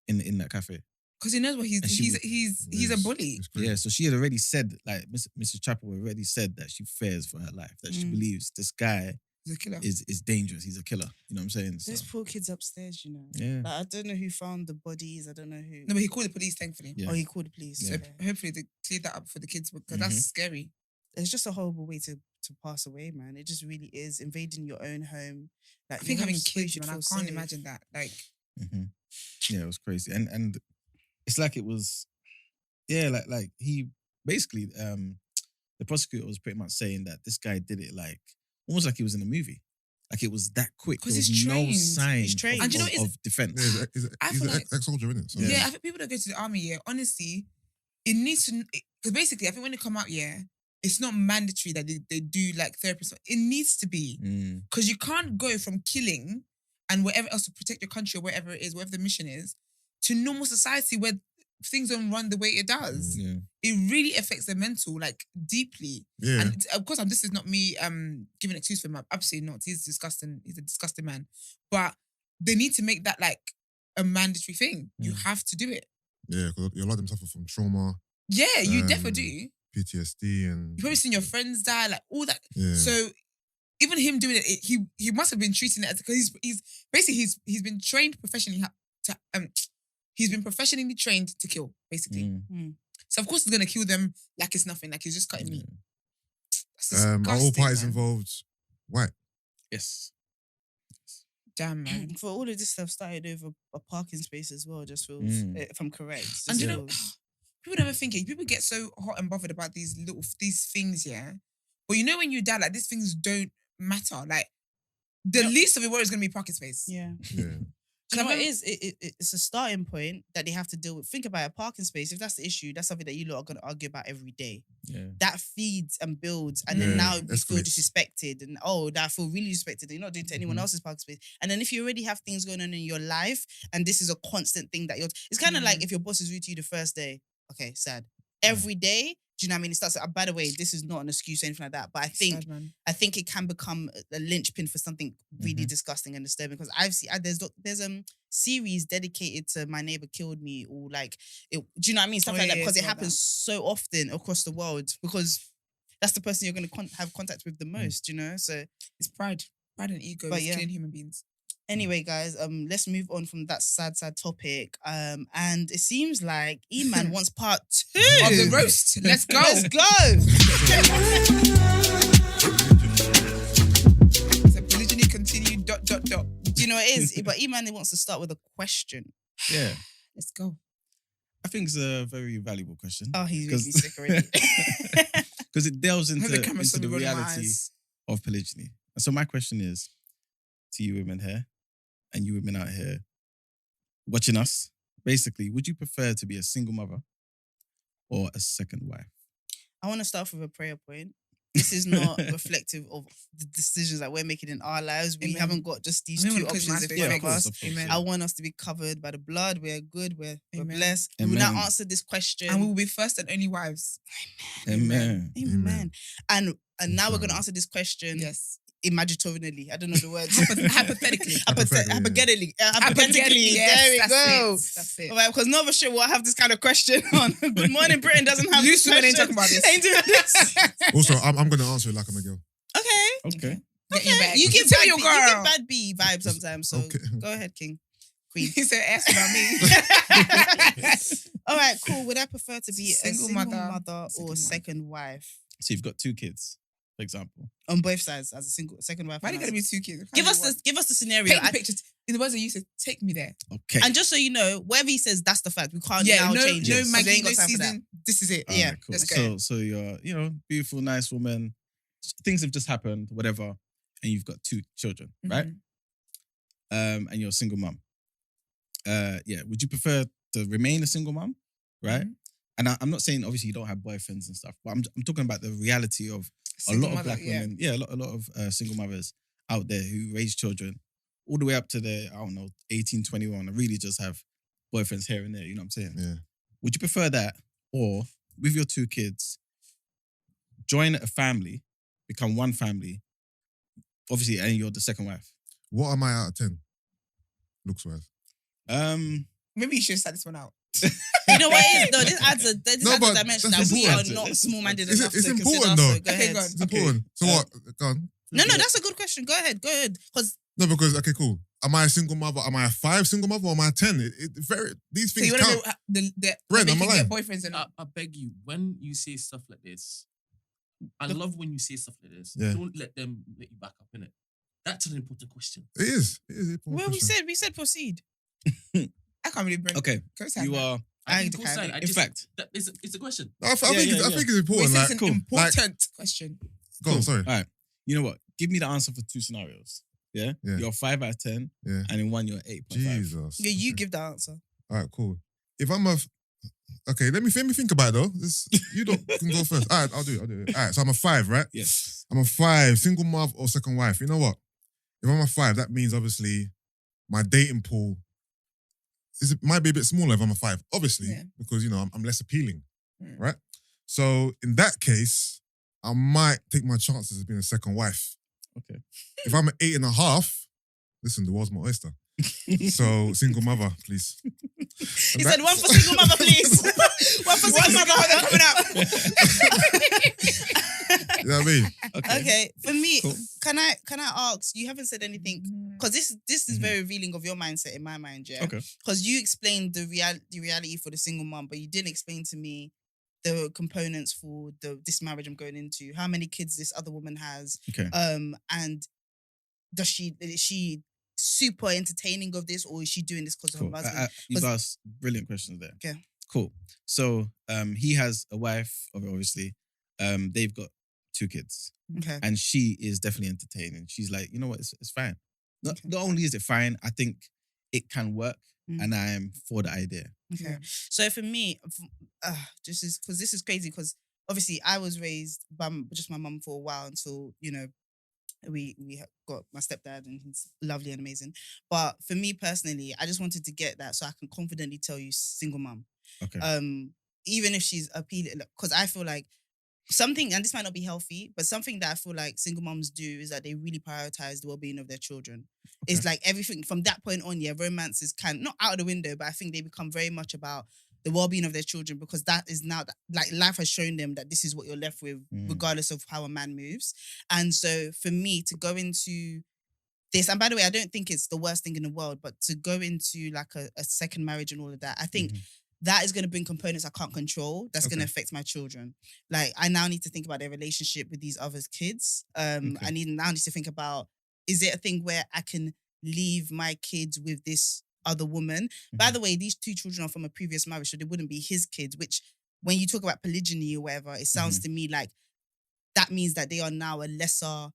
in that cafe. Because he knows what And she he's a bully. It's crazy. Yeah, so she had already said, like Mrs. Chappell already said that she fears for her life, that she believes this guy He's a killer. is dangerous. He's a killer. You know what I'm saying? So, There's poor kids upstairs, you know. yeah. Like, I don't know who found the bodies. I don't know who. No, but he called the police, thankfully. Yeah. Oh, he called the police. Yeah. So Okay. hopefully they cleared that up for the kids because that's scary. It's just a horrible way to pass away, man. It just really is invading your own home. Like, I think your having home's supposed kids, to man, I feel can't safe. imagine that. Like, Mhm. Yeah, it was crazy. And it's like it was, yeah, like he basically, the prosecutor was pretty much saying that this guy did it like, almost like he was in a movie. Like it was that quick. 'Cause There was he's no trained. sign He's trained. of, And you know, of, it's- of defense. Yeah, I he's feel an like- ex-soldier, isn't it? So, yeah, I think people that go to the army, yeah, honestly, it needs to, because basically, I think when they come out, yeah, it's not mandatory that they do like therapy. It needs to be. Mm. Because you can't go from killing and whatever else to protect your country or whatever it is, whatever the mission is, to normal society where things don't run the way it does. Yeah. It really affects the mental, like, deeply. Yeah. And of course, this is not me giving an excuse for him. Absolutely not. He's disgusting. He's a disgusting man. But they need to make that, like, a mandatory thing. You Mm. have to do it. Yeah, because a lot of them suffer from trauma, Yeah, you Um, definitely do. PTSD, and You've probably seen your friends die, like all that. yeah. So even him doing it, he must have been treating it as, because he's basically he's been trained professionally he's been professionally trained to kill, basically. Mm. So of course he's gonna kill them like it's nothing, like he's just cutting meat. That's Are all disgusting, parties man. involved white? Yes. Damn, man. For all of this stuff started over a parking space as well, just feels, Mm. if I'm correct. just And you know, feels- people never think it. People get so hot and bothered about these things, yeah. But you know when you die, like these things don't matter. Like the least of it is gonna be parking space. yeah. Yeah. Do you know what it is? It's a starting point that they have to deal with. Think about a parking space. If that's the issue, that's something that you lot are going to argue about every day. Yeah. That feeds and builds. And Yeah, then now you feel escalates. disrespected. And that I feel really respected. You're not doing it to anyone else's parking space. And then if you already have things going on in your life and this is a constant thing that it's kind of like if your boss is rude to you the first day. Okay, sad. Every day, do you know what I mean? It starts. By the way, this is not an excuse or anything like that. But I think Sad, man. it can become a linchpin for something really disgusting and disturbing. Because I've seen there's series dedicated to My Neighbor Killed Me, or like do you know what I mean? Stuff Oh, like that, yeah, because it it's like happens so often across the world. Because that's the person you're going to have contact with the most. You know, so It's pride and ego. But It's yeah. killing human beings. anyway, guys, let's move on from that sad topic. And it seems like Emman wants part 2 Of the roast. Let's go. Let's go. So polygyny continue. ... Do you know what it is? But Emman wants to start with a question. Yeah. Let's go. I think it's a very valuable question. Oh, he's Because- really sick already. Because it delves into, The camera into saw me the rolling my reality eyes. of polygyny. And so my question is to you women here and you women out here watching us, basically, would you prefer to be a single mother or a second wife? I want to start off with a prayer point. This is not reflective of the decisions that we're making in our lives. We Amen. haven't got just these I'm two gonna close my options in eyes front for of you. us. Of course. Amen. I want us to be covered by the blood. We're good. We're Amen. blessed. We will now Amen. answer this question. And we will be first and only wives. Amen. Amen. And now we're going to Inshallah. answer this question Yes. imaginatorily. I don't know the words. Hypothetically. Hypothetically. Hypothetically. There we Yes, go. That's it. All right, because none of us sure will have this kind of question on. Good morning, Britain doesn't have Loose this women ain't question. talking about this. Ain't doing this. Also, I'm going to answer it like I'm a girl. Okay. Okay. Get your bag. You give tell bad your B, girl. you give bad B vibes sometimes. So Okay. go ahead, King. Queen. He said, ask about me. All right, cool. Would I prefer to be Single a single mother, mother second or wife. second wife? So you've got 2 kids, for example. On both sides, as a second wife. Why and do you gotta as be 2 kids? give us the scenario. Paint the I- picture. In the words that you said, take me there. Okay. and just so you know, whatever he says, that's the fact. We can't Yeah, now no, change it. no, 'cause we Maggie, ain't no got time for that. season. This is it. All yeah, right, cool. let's go. So you're, beautiful, nice woman. Things have just happened, whatever, and you've got 2 children, right? Mhm. And you're a single mum. Would you prefer to remain a single mum, right? Mhm. And I'm not saying obviously you don't have boyfriends and stuff, but I'm talking about the reality of Single a lot mother, of black yeah. women, a lot of single mothers out there who raise children all the way up to their, 18, 21, and really just have boyfriends here and there, you know what I'm saying? Yeah. Would you prefer that, or with your 2 kids, join a family, become one family, obviously, and you're the second wife? What am I out of 10? Looks wise. Maybe you should start this one out. You know what it is? No, this adds a No, but dimension that's that we are important. not small-minded It's- enough it's to important, consider. though. So go Okay, ahead. go on. It's important. So what? Go on. No, that's a good question. Go ahead. Because No, because, okay, cool. Am I a single mother? Am I a 5 single mother or am I a 10? These So things you want count. to the Brent, they I'm can alive. get boyfriends and I beg you, when you say stuff like this, I love when you say stuff like this. Yeah. Don't let them let you back up in it. That's an important question. It is. It is. well, we said proceed. I can't really bring. Okay, Co-sign you that. are, I I ain't can the kind. co-sign. in fact, it's a question. I think it's We important. said Like, it's cool. an important question. go on, Cool. sorry. All right. You know what? Give me the answer for 2 scenarios. Yeah? Yeah. You're 5 out of 10, Yeah. and in one you're 8.5. Jesus. Yeah, you Okay. give the answer. All right, cool. If I'm a... Okay, let me think about it, though. You don't can go first. All right, I'll do it. All right, so I'm a 5, right? Yes. I'm a 5, single mother or second wife. You know what? If I'm a 5, that means obviously my dating pool might be a bit smaller if I'm a 5, obviously, Yeah. because, I'm less appealing, Mm. right? So in that case, I might take my chances of being a second wife. Okay. If I'm an 8.5, listen, the world's my oyster. So single mother, please. He said one for single mother, please. One for single mother coming up. You know what I mean? Okay, for me, Cool. can I ask? You haven't said anything because this is very revealing of your mindset in my mind, yeah. Okay. Because you explained the reality for the single mom, but you didn't explain to me the components for this marriage I'm going into. How many kids this other woman has? Okay. And is she super entertaining of this, or is she doing this because of Cool. her husband? You've asked brilliant questions there. Okay. Cool. So he has a wife, obviously. They've got 2 kids. Okay. And she is definitely entertaining. She's like, you know what, it's fine. Not only is it fine, I think it can work, and I am for the idea. Okay. So for me, this is crazy because obviously I was raised by just my mum for a while until, you know, we got my stepdad and he's lovely and amazing. But for me personally, I just wanted to get that so I can confidently tell you single mum. Okay. Even if she's appealing, because I feel like something, and this might not be healthy, but something that I feel like single mums do is that they really prioritize the well-being of their children. Okay. It's like everything from that point on, romance is not out of the window, but I think they become very much about the well-being of their children because that is now, like, life has shown them that this is what you're left with, regardless of how a man moves. And so for me to go into this, and by the way, I don't think it's the worst thing in the world, but to go into like a second marriage and all of that, I think that is going to bring components I can't control. That's going to affect my children. Like, I now need to think about their relationship with these other kids. I now need to think about, is it a thing where I can leave my kids with this other woman? By the way, these 2 children are from a previous marriage, so they wouldn't be his kids, which when you talk about polygyny or whatever, it sounds to me like that means that they are now a lesser,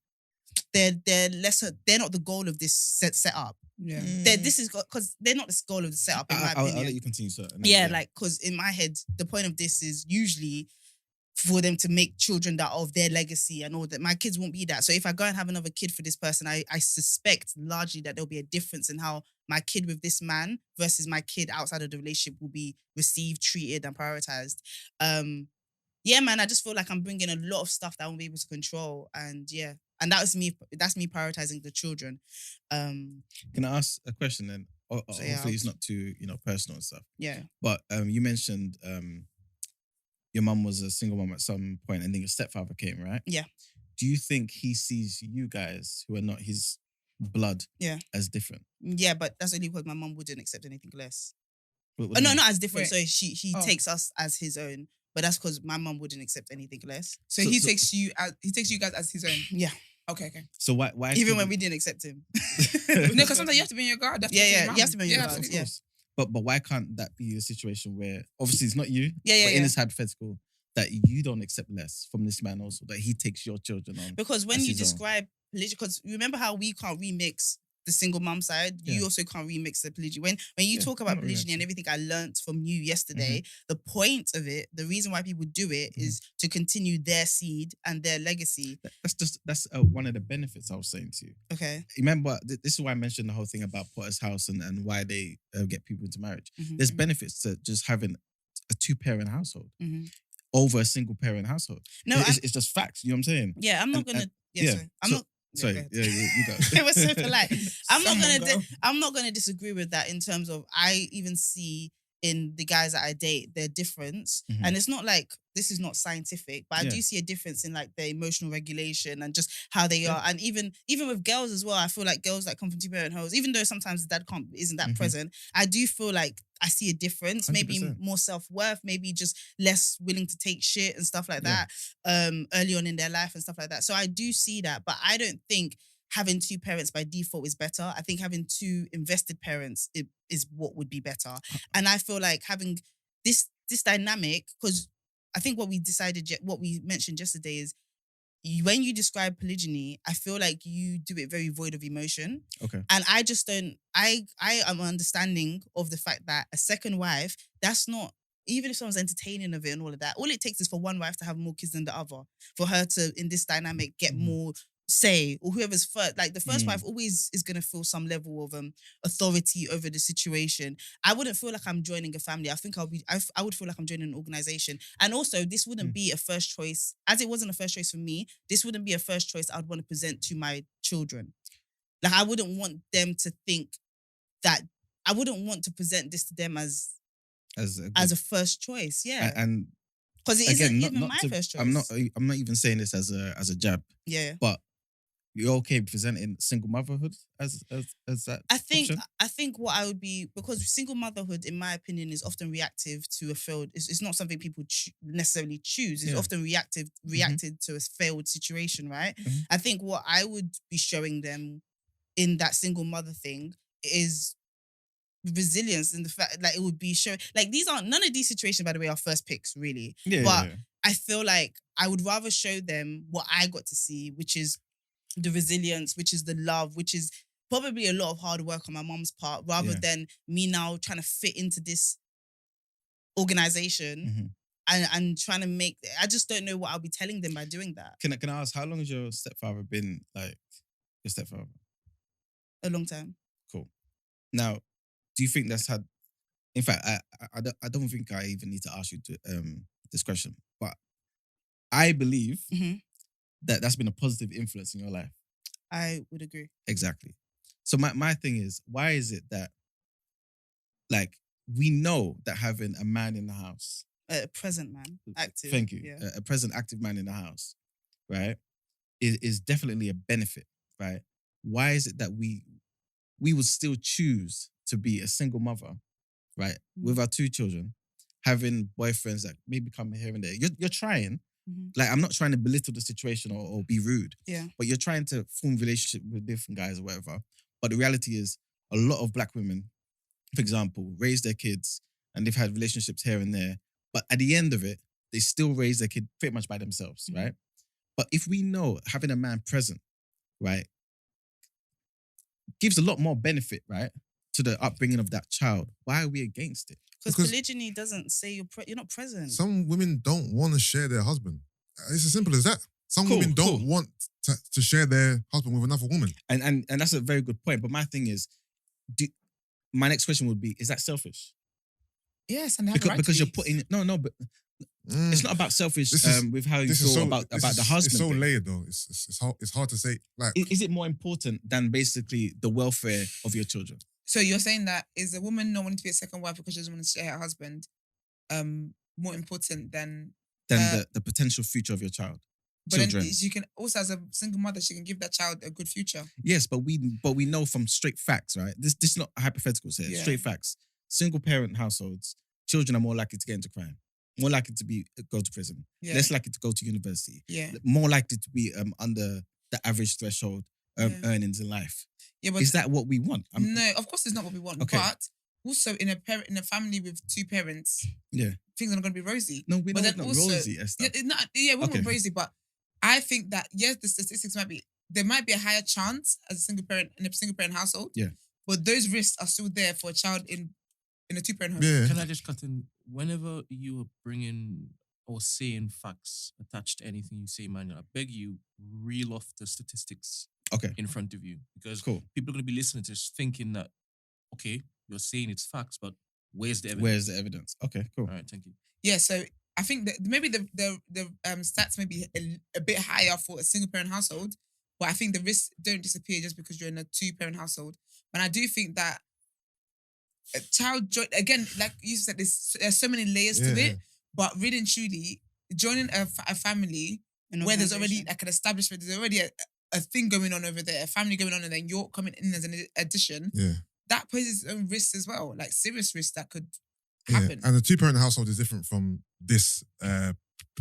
they're lesser, they're not the goal of this setup. Yeah. This is because they're not the goal of the setup, in my opinion. I'll let you continue, sir. Like, because in my head, the point of this is usually for them to make children that are of their legacy and all that. My kids won't be that. So if I go and have another kid for this person, I suspect largely that there'll be a difference in how my kid with this man versus my kid outside of the relationship will be received, treated, and prioritized. Yeah, man, I just feel like I'm bringing a lot of stuff that I won't be able to control. And yeah, and that's me prioritizing the children. Can I ask a question then? Hopefully it's not too, personal and stuff. Yeah. But you mentioned your mum was a single mum at some point and then your stepfather came, right? Yeah. Do you think he sees you guys who are not his blood as different? Yeah, but that's only because my mum wouldn't accept anything less. What No, not as different. Wait. So he takes us as his own, but that's because my mum wouldn't accept anything less. So he takes you guys as his own. Yeah. Okay. So why even when we didn't accept him? No, because sometimes you have to be on your guard. You have to be on your guard. Of course. But why can't that be a situation where obviously it's not you? But in this hypothetical, that you don't accept less from this man also, that he takes your children on. Because when you describe polygyny, because remember how we can't remix the single mum side, you also can't remix the polygyny. When you talk about polygyny and everything I learnt from you yesterday, the point of it, the reason why people do it is to continue their seed and their legacy. That's one of the benefits I was saying to you. Okay. Remember, this is why I mentioned the whole thing about Potter's house and why they get people into marriage. There's benefits to just having a 2-parent household over a single parent household. No, it's just facts. You know what I'm saying? Yeah, I'm not gonna. Sorry, you go. It was so polite. I'm not gonna disagree with that in terms of I even see in the guys that I date their difference, and it's not like this is not scientific, but I do see a difference in like their emotional regulation and just how they are, and even with girls as well. I feel like girls that come from 2-parent homes, even though sometimes the dad isn't that present, I do feel like I see a difference. 100%. Maybe more self-worth, maybe just less willing to take shit and stuff like that early on in their life and stuff like that. So I do see that, but I don't think having 2 parents by default is better. I think having 2 invested parents is what would be better. And I feel like having this dynamic, because I think what we mentioned yesterday is when you describe polygyny, I feel like you do it very void of emotion. Okay. And I just don't, I am understanding of the fact that a second wife, that's not, even if someone's entertaining of it and all of that, all it takes is for one wife to have more kids than the other, for her to, in this dynamic, get more say, or whoever's first. Like the first wife always is going to feel some level of authority over the situation. I wouldn't feel like I'm joining a family. I think I would feel like I'm joining an organization. And also, this wouldn't be a first choice, as it wasn't a first choice for me. This wouldn't be a first choice I'd want to present to my children. Like I wouldn't want them to think that I wouldn't want to present this to them as a first choice. Yeah. And because it again, isn't even my first choice. I'm not even saying this as a jab. Yeah. But you're okay presenting single motherhood as that option? I think what I would be, because single motherhood, in my opinion, is often reactive to a failed. It's not something people necessarily choose. It's often reacted to a failed situation, right? Mhm. I think what I would be showing them in that single mother thing is resilience, in the fact like it would be showing like none of these situations, by the way, are first picks, really. Yeah. But I feel like I would rather show them what I got to see, which is the resilience, which is the love, which is probably a lot of hard work on my mom's part, rather than me now trying to fit into this organization and trying to make. I just don't know what I'll be telling them by doing that. Can I ask, how long has your stepfather been like your stepfather? A long time. Cool. Now, do you think that's had? In fact, I don't think I even need to ask you this question, but I believe that that's been a positive influence in your life. I would agree. Exactly. So my thing is, why is it that, like, we know that having a man in the house, a present man, active. Thank you. Yeah. A present active man in the house, right, is definitely a benefit, right? Why is it that we would still choose to be a single mother, right, with our 2 children, having boyfriends that maybe come here and there? You're trying. Like, I'm not trying to belittle the situation or be rude. Yeah. But you're trying to form relationship with different guys or whatever. But the reality is, a lot of black women, for example, raise their kids and they've had relationships here and there. But at the end of it, they still raise their kid pretty much by themselves, right? But if we know having a man present, right, gives a lot more benefit, right, to the upbringing of that child, why are we against it? Because polygyny doesn't say you're not present. Some women don't want to share their husband. It's as simple as that. Some women don't want to share their husband with another woman. And that's a very good point. But my thing is, my next question would be, is that selfish? Yes, and they have the right because to you're putting but it's not about selfish with how you feel about the husband. It's so thing. layered though. It's hard to say. Like, is it more important than basically the welfare of your children? So you're saying that is a woman not wanting to be a second wife because she doesn't want to share her husband more important than the potential future of your child? But children. Then she can also, as a single mother, she can give that child a good future. Yes, but we know from straight facts, right? This is not hypotheticals here. Yeah. Straight facts. Single parent households, children are more likely to get into crime, more likely to go to prison, less likely to go to university, more likely to be under the average threshold earnings in life. Yeah, but is that what we want? No, of course it's not what we want. Okay. But also in a family with 2 parents, things are not going to be rosy. No, we know it's not rosy, Esther. We won't be rosy, but I think that yes, the statistics there might be a higher chance as a single parent in a single parent household. Yeah. But those risks are still there for a child in a 2-parent home. Yeah. Can I just cut in? Whenever you are bringing or saying facts attached to anything you say, Manuel, I beg you, reel off the statistics in front of you. Because people are going to be listening to this thinking that, okay, you're saying it's facts, but where's the evidence? Where's the evidence? Okay, cool. All right, thank you. Yeah, so I think that maybe the stats may be a bit higher for a single parent household, but I think the risks don't disappear just because you're in a 2-parent household. But I do think that a child again, like you said, there's so many layers to it. But really and truly, joining a family where there's already like an establishment, there's already a thing going on over there, a family going on, and then you're coming in as an addition. Yeah. That poses its own risks as well, like serious risks that could happen. And a 2-parent household is different from this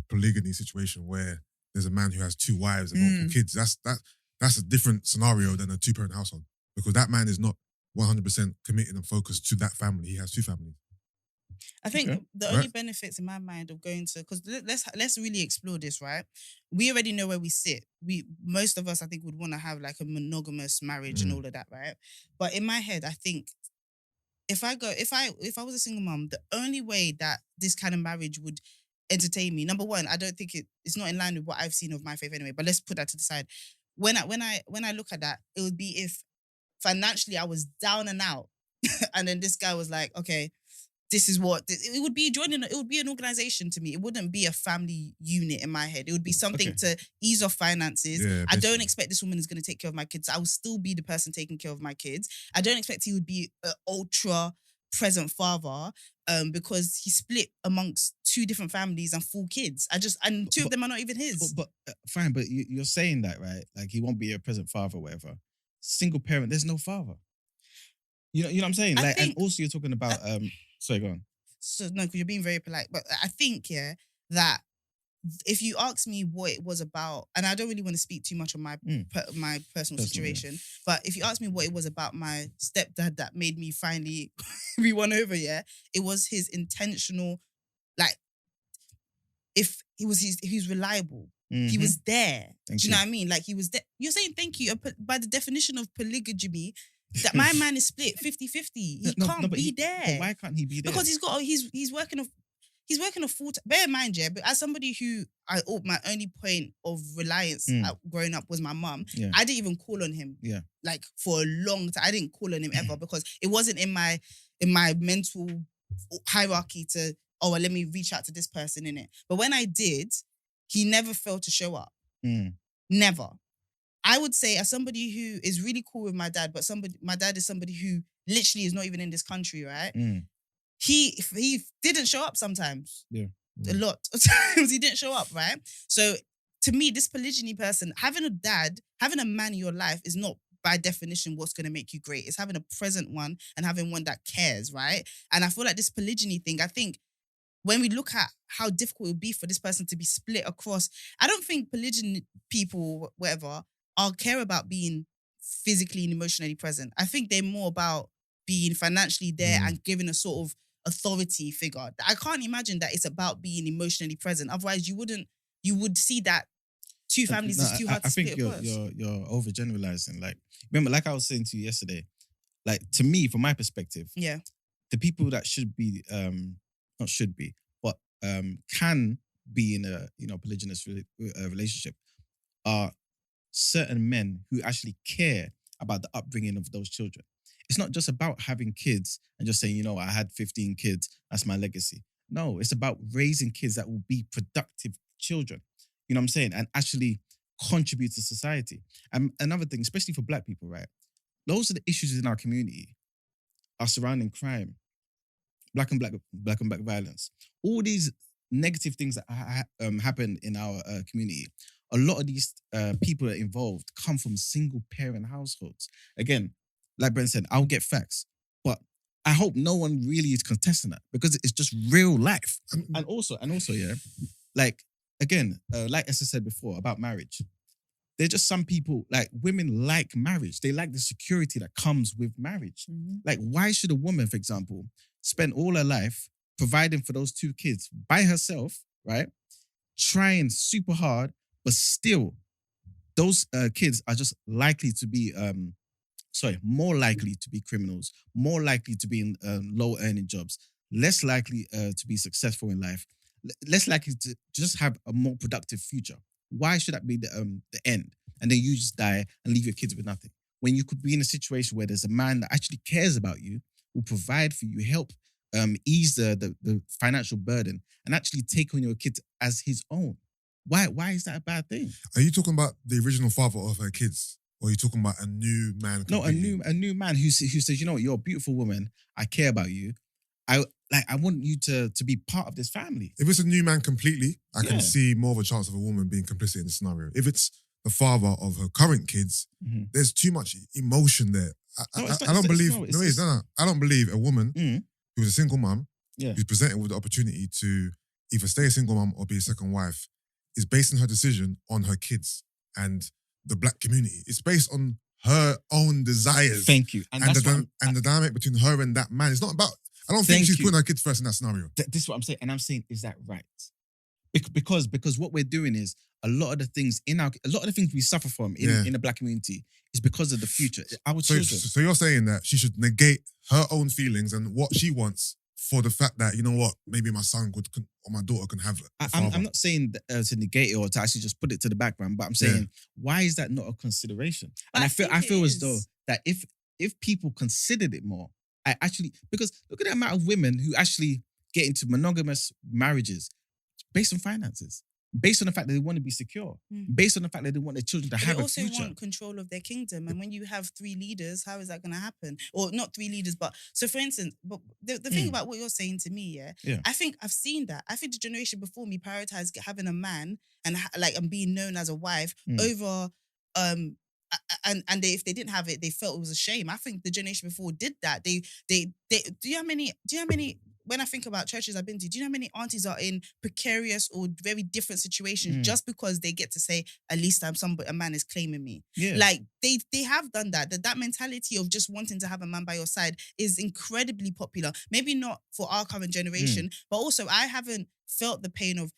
polygyny situation where there's a man who has 2 wives and multiple kids. That's a different scenario than a 2-parent household, because that man is not 100% committed and focused to that family. He has 2 families. I think the only benefits in my mind of going to, because let's really explore this, right? We already know where we sit. Most of us, I think, would want to have like a monogamous marriage and all of that, right? But in my head, I think if I was a single mom, the only way that this kind of marriage would entertain me, number one, I don't think it's not in line with what I've seen of my faith anyway. But let's put that to the side. When I look at that, it would be if financially I was down and out, and then this guy was like, okay, this is what it would be joining. It would be an organization to me. It wouldn't be a family unit in my head. It would be something to ease off finances. Yeah, I don't expect this woman is going to take care of my kids. I will still be the person taking care of my kids. I don't expect he would be an ultra present father because he split amongst 2 different families and 4 kids. And 2 of them are not even his. But fine, but you're saying that, right? Like he won't be a present father or whatever. Single parent, there's no father. You know what I'm saying? Like, and also you're talking about sorry, go on. So no, because you're being very polite. But I think, that if you ask me what it was about, and I don't really want to speak too much on my my personal situation, but if you ask me what it was about my stepdad that made me finally be won over, it was his intentional, like, if he's reliable. Mm-hmm. He was there. Do you know what I mean? Like, he was there. You're saying thank you. By the definition of polygamy, that my man is split 50-50. He can't be there. But why can't he be there? Because he's working a full time. Bear in mind, but as somebody who my only point of reliance growing up was my mum. Yeah. I didn't even call on him. Yeah. Like, for a long time, I didn't call on him ever because it wasn't in my mental hierarchy to let me reach out to this person in it. But when I did, he never failed to show up. Never. I would say, as somebody who is really cool with my dad, but my dad is somebody who literally is not even in this country, right? He didn't show up sometimes. Yeah. A lot of times he didn't show up, right? So to me, this polygyny person, having a man in your life is not by definition what's going to make you great. It's having a present one and having one that cares, right? And I feel like this polygyny thing, I think when we look at how difficult it would be for this person to be split across, I don't think polygyny people, whatever, care about being physically and emotionally present. I think they're more about being financially there and giving a sort of authority figure. I can't imagine that it's about being emotionally present. Otherwise, you would see that 2 families is too hard to split across. I think you're overgeneralizing. Like, remember, like I was saying to you yesterday, like, to me, from my perspective, the people that should be, not should be, but can be in a polygynous relationship are certain men who actually care about the upbringing of those children. It's not just about having kids and just saying, I had 15 kids, that's my legacy. No, it's about raising kids that will be productive children. You know what I'm saying? And actually contribute to society. And another thing, especially for Black people, right? Those are the issues in our community are surrounding crime, black and black violence. All these negative things that happen in our community. A lot of these people that are involved come from single parent households. Again, like Brent said, I'll get facts, but I hope no one really is contesting that because it's just real life. And also, like, again, like Esther said before about marriage, there's just some people, like, women like marriage. They like the security that comes with marriage. Mm-hmm. Like, why should a woman, for example, spend all her life providing for those 2 kids by herself, right? Trying super hard, but still, those kids are just likely to be, more likely to be criminals, more likely to be in low-earning jobs, less likely to be successful in life, less likely to just have a more productive future. Why should that be the end? And then you just die and leave your kids with nothing. When you could be in a situation where there's a man that actually cares about you, will provide for you, help ease the financial burden, and actually take on your kids as his own. Why is that a bad thing? Are you talking about the original father of her kids? Or are you talking about a new man? Completely? No, a new man who says, you're a beautiful woman. I care about you. I want you to be part of this family. If it's a new man completely, I can see more of a chance of a woman being complicit in the scenario. If it's the father of her current kids, there's too much emotion there. I don't believe. I don't believe a woman who's a single mum, who's presented with the opportunity to either stay a single mum or be a second wife, is basing her decision on her kids and the Black community. It's based on her own desires. Thank you. And the dynamic between her and that man. It's not about, I don't think she's putting her kids first in that scenario. This is what I'm saying. And I'm saying, is that right? Because what we're doing is a lot of the things we suffer from in the Black community is because of the future. Our children. So you're saying that she should negate her own feelings and what she wants for the fact that, maybe my son or my daughter can have a father. I'm not saying to negate it or to actually just put it to the background, but I'm saying, why is that not a consideration? And I feel as though that if people considered it more because look at the amount of women who actually get into monogamous marriages based on finances, based on the fact that they want to be secure, based on the fact that they want their children to have a future. They also want control of their kingdom. And when you have 3 leaders, how is that going to happen? Or not 3 leaders, but so for instance, but the thing about what you're saying to me, I think I've seen that. I think the generation before me prioritized having a man and being known as a wife over and if they didn't have it, they felt it was a shame. I think the generation before did that. They do you know how many when I think about churches I've been to, do you know how many aunties are in precarious or very different situations just because they get to say, at least a man is claiming me? Yeah. Like they have done that. That mentality of just wanting to have a man by your side is incredibly popular. Maybe not for our current generation, but also I haven't felt the pain of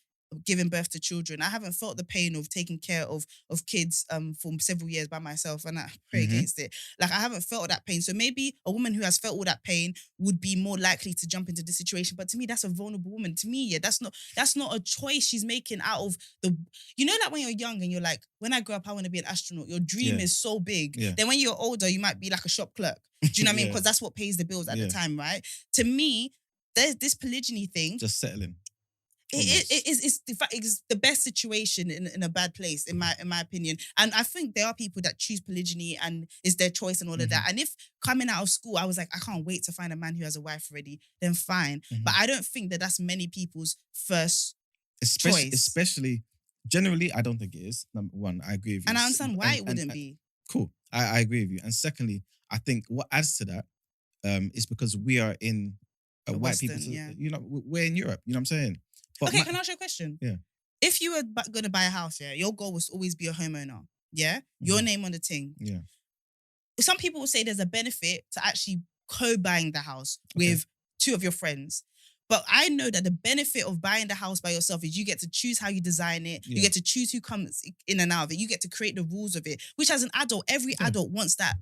giving birth to children. I haven't felt the pain of taking care of kids for several years by myself, and I pray against it. Like I haven't felt that pain. So maybe a woman who has felt all that pain would be more likely to jump into this situation. But to me, that's a vulnerable woman. To me, that's not a choice she's making out of the. You know, like when you're young and you're like, when I grow up, I want to be an astronaut. Your dream is so big. Yeah. Then when you're older, you might be like a shop clerk. Do you know what I mean? Because that's what pays the bills at the time, right? To me, there's this polygyny thing. Just settling. It's the best situation in a bad place, in my opinion. And I think there are people that choose polygyny and it's their choice and all of that. And if coming out of school, I was like, I can't wait to find a man who has a wife already, then fine. But I don't think that that's many people's first choice. Especially, generally, I don't think it is. Number one, I agree with you. And I understand why it wouldn't be. Cool. I agree with you. And secondly, I think what adds to that is because we are in white people. You know, we're in Europe. You know what I'm saying? But can I ask you a question? Yeah. If you were going to buy a house, your goal was always be a homeowner. Yeah? Your name on the thing. Yeah. Some people will say there's a benefit to actually co-buying the house with 2 of your friends. But I know that the benefit of buying the house by yourself is you get to choose how you design it. You get to choose who comes in and out of it. You get to create the rules of it, which as an adult, every adult wants that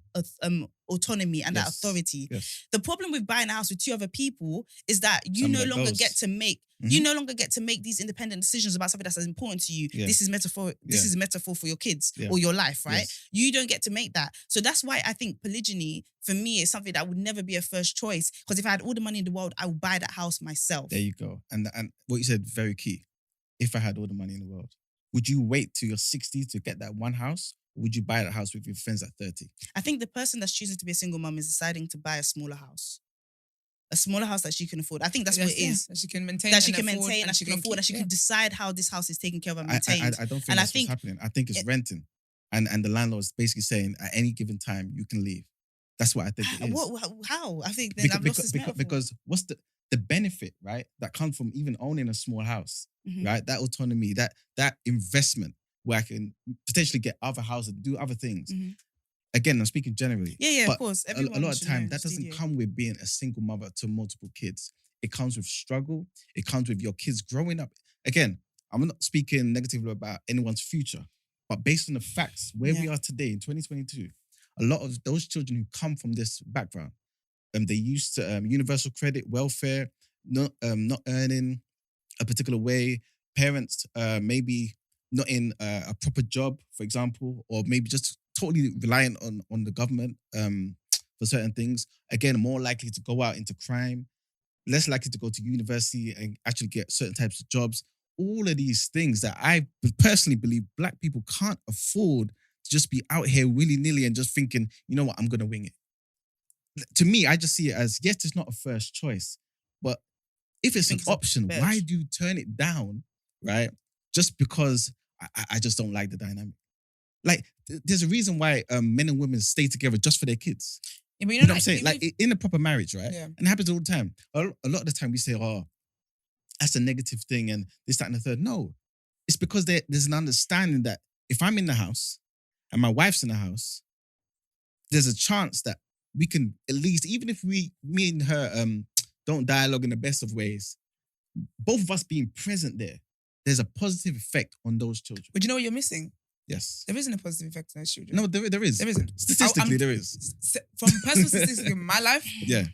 autonomy and that authority. Yes. The problem with buying a house with 2 other people is that you no longer get to make these independent decisions about something that's as important to you. Yeah. This is metaphor. This is a metaphor for your kids or your life, right? Yes. You don't get to make that. So that's why I think polygyny for me is something that would never be a first choice. Because if I had all the money in the world, I would buy that house myself. There you go. And what you said, very key. If I had all the money in the world, would you wait till you're 60 to get that one house? Or would you buy that house with your friends at 30? I think the person that's choosing to be a single mom is deciding to buy a smaller house. A smaller house that she can afford. I think that's what it is. That she can maintain. That she can maintain and she can afford. And she can decide how this house is taken care of and maintained. I don't think that's what's happening. I think it's renting. And the landlord's basically saying at any given time, you can leave. That's what I think it is. How? I think then I've lost this metaphor. Because what's the benefit, right? That comes from even owning a small house, right? That autonomy, that investment where I can potentially get other houses, do other things. Again, I'm speaking generally. Yeah, but of course. A lot of time, that doesn't come with being a single mother to multiple kids. It comes with struggle. It comes with your kids growing up. Again, I'm not speaking negatively about anyone's future, but based on the facts, where we are today in 2022, a lot of those children who come from this background, they used to universal credit, welfare, not earning a particular way, parents maybe not in a proper job, for example, or maybe just totally reliant on the government for certain things. Again, more likely to go out into crime, less likely to go to university and actually get certain types of jobs. All of these things that I personally believe Black people can't afford to just be out here willy-nilly and just thinking, you know what, I'm going to wing it. To me, I just see it as, yes, it's not a first choice, but if it's an option, why do you turn it down, right? Just because I just don't like the dynamic. Like, there's a reason why men and women stay together just for their kids. Yeah, but you know what I'm saying? Like, in a proper marriage, right? Yeah. And it happens all the time. A lot of the time we say, oh, that's a negative thing and this, that, and the third. No. It's because there's an understanding that if I'm in the house and my wife's in the house, there's a chance that we can at least, even if me and her don't dialogue in the best of ways, both of us being present there's a positive effect on those children. But you know what you're missing? Yes. There isn't a positive effect on those children. No, there is. There isn't. Statistically, there is. From personal statistics in my life,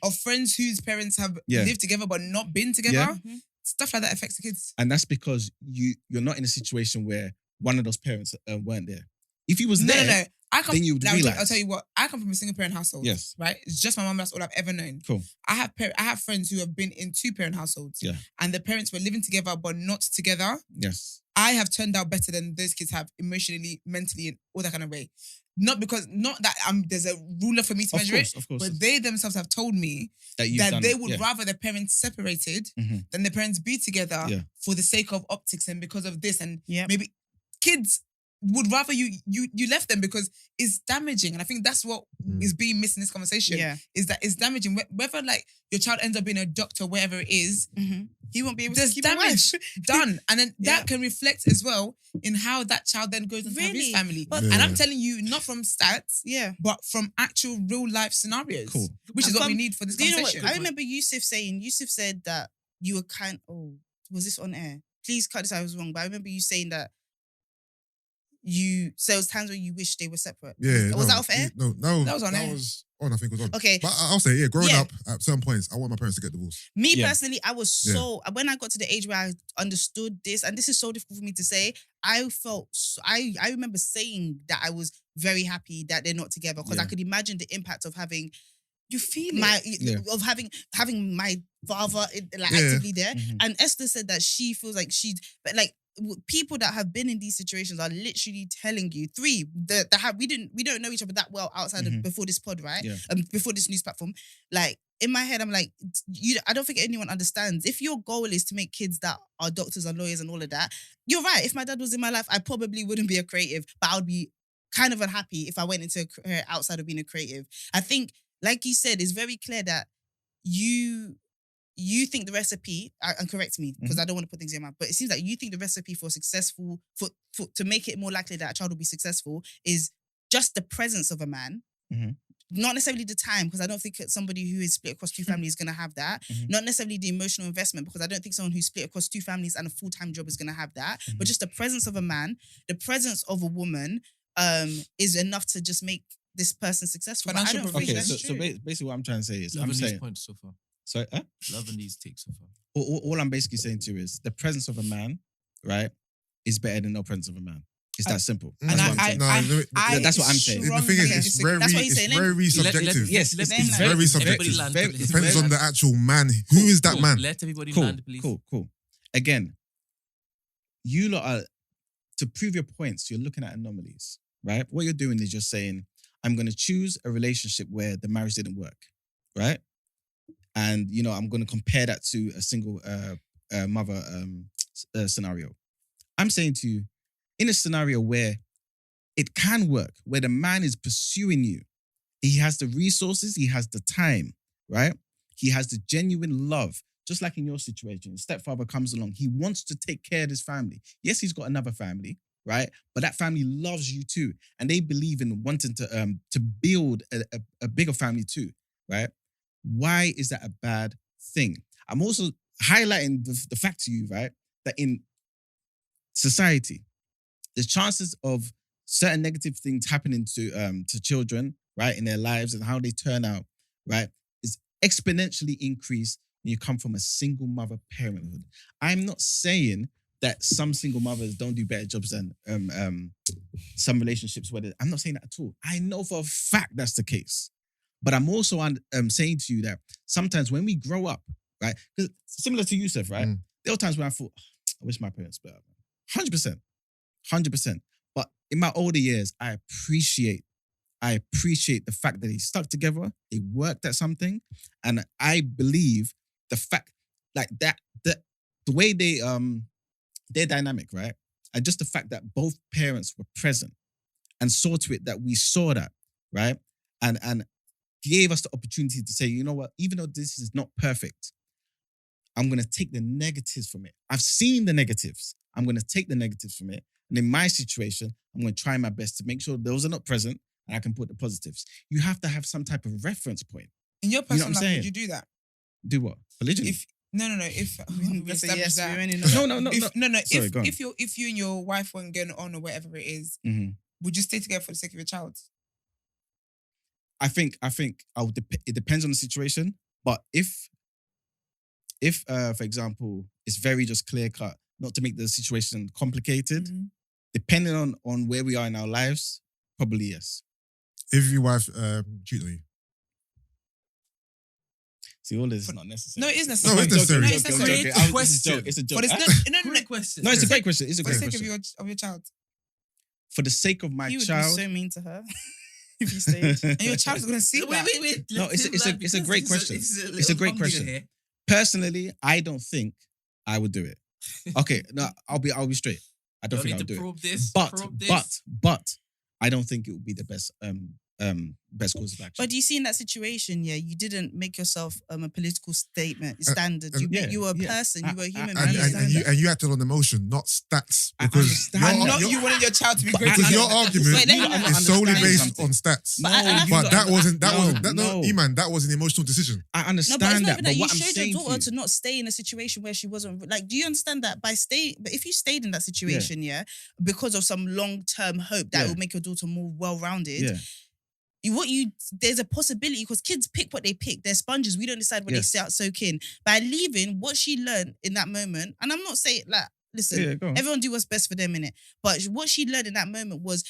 of friends whose parents have lived together but not been together, stuff like that affects the kids. And that's because you're not in a situation where one of those parents weren't there. If he was there... No. then you would realize. I'll tell you what. I come from a single parent household. Yes. Right. It's just my mum. That's all I've ever known. Cool. I have friends who have been in 2-parent households. Yeah. And the parents were living together but not together. Yes. I have turned out better than those kids have emotionally, mentally, and all that kind of way. Not that there's a ruler for me to measure it, but they themselves have told me that they would rather their parents separated than their parents be together for the sake of optics and because of this. And maybe kids would rather you left them because it's damaging. And I think that's what is being missed in this conversation. Yeah. Is that it's damaging. Whether like your child ends up being a doctor, wherever it is, he won't be able to keep damage done. And then that can reflect as well in how that child then goes into his family. And I'm telling you, not from stats, but from actual real life scenarios. Cool. Which is what we need for this conversation. You know what? I remember Yusuf said that you were was this on air? Please cut this out, I was wrong. But I remember you saying that so it was times where you wish they were separate. Yeah. Was that off air? No. That was on air. That was on, I think it was on. Okay. But I'll say, growing up, at certain points, I want my parents to get divorced. Me personally, I was when I got to the age where I understood this, and this is so difficult for me to say, I felt, I remember saying that I was very happy that they're not together because I could imagine the impact of having, you feel of having my father actively there. And Esther said that she feels like people that have been in these situations are literally telling you we don't know each other that well outside of before this pod, right? Before this news platform. Like in my head, I'm like, I don't think anyone understands. If your goal is to make kids that are doctors and lawyers and all of that, you're right. If my dad was in my life, I probably wouldn't be a creative, but I would be kind of unhappy if I went into a career outside of being a creative. I think, like you said, it's very clear that you think the recipe, and correct me because I don't want to put things in your mouth, but it seems like you think the recipe for successful, for to make it more likely that a child will be successful is just the presence of a man, not necessarily the time, because I don't think somebody who is split across 2 families is going to have that. Not necessarily the emotional investment, because I don't think someone who's split across 2 families and a full-time job is going to have that. But just the presence of a man, the presence of a woman is enough to just make this person successful. But I don't think that's true. So basically what I'm trying to say is, I'm saying points so far. Sorry, Loving these takes so far. All I'm basically saying to you is the presence of a man, right, is better than no presence of a man. It's that simple. That's what I'm saying. The thing is, it's very subjective. Yes, it's very subjective. It depends on the actual man. Who is that man? Let everybody land, please. Cool. Again, you lot are, to prove your points, you're looking at anomalies, right? What you're doing is you're saying, I'm going to choose a relationship where the marriage didn't work, right? And, I'm going to compare that to a single mother scenario. I'm saying to you, in a scenario where it can work, where the man is pursuing you, he has the resources, he has the time, right? He has the genuine love, just like in your situation. His stepfather comes along. He wants to take care of his family. Yes, he's got another family, right? But that family loves you too. And they believe in wanting to build a bigger family too, right? Why is that a bad thing? I'm also highlighting the fact to you, right, that in society, the chances of certain negative things happening to children, right, in their lives and how they turn out, right, is exponentially increased when you come from a single mother parenthood. I'm not saying that some single mothers don't do better jobs than some relationships where I'm not saying that at all. I know for a fact that's the case. But I'm also saying to you that sometimes when we grow up, right, because similar to Yusuf, right, there were times when I thought, I wish my parents were better. 100%. But in my older years, I appreciate the fact that they stuck together, they worked at something, and I believe the fact like that the way they're dynamic, right, and just the fact that both parents were present and saw to it that we saw that, right, and gave us the opportunity to say, you know what, even though this is not perfect, I'm going to take the negatives from it. I've seen the negatives. I'm going to take the negatives from it. And in my situation, I'm going to try my best to make sure those are not present and I can put the positives. You have to have some type of reference point. In your personal life, would you do that? Do what? Polygyny? No. If if you and your wife weren't getting on or whatever it is, would you stay together for the sake of your child? I think it depends on the situation. But if for example, it's very just clear cut, not to make the situation complicated, depending on where we are in our lives, probably yes. If your wife cheated on you. See, all this is not necessary. No, it is necessary. No, it's necessary. No, it's necessary. It's a joke. It's a joke. But it's no, Great question. No, it's a great question. It's a For the great sake question. of your child. For the sake of my You would child. be so mean to her if you stayed. And your child is going to see that. Wait. No, it's a great question. It's a great question. Personally, I don't think I would do it. Okay, no, I'll be straight. I don't think I would do it. But I don't think it would be the best best course of action. But do you see in that situation, you didn't make yourself a political standard. You were a person. You were a human being. And you acted on emotion, not stats. I Because understand. You wanted your child to be great. because your argument Wait, let me is solely understand based something. on stats. But That wasn't No. Iman, that was an emotional decision. I No, understand but it's not that. even But that. You what I'm showed saying your to daughter you, to not stay in a situation where she wasn't like. Do you understand that by stay? But if you stayed in that situation, because of some long-term hope that it will make your daughter more well-rounded. There's a possibility because kids pick what they pick. They're sponges. We don't decide what they soak in. By leaving, what she learned in that moment, and I'm not saying like, listen, everyone do what's best for them in it. But what she learned in that moment was,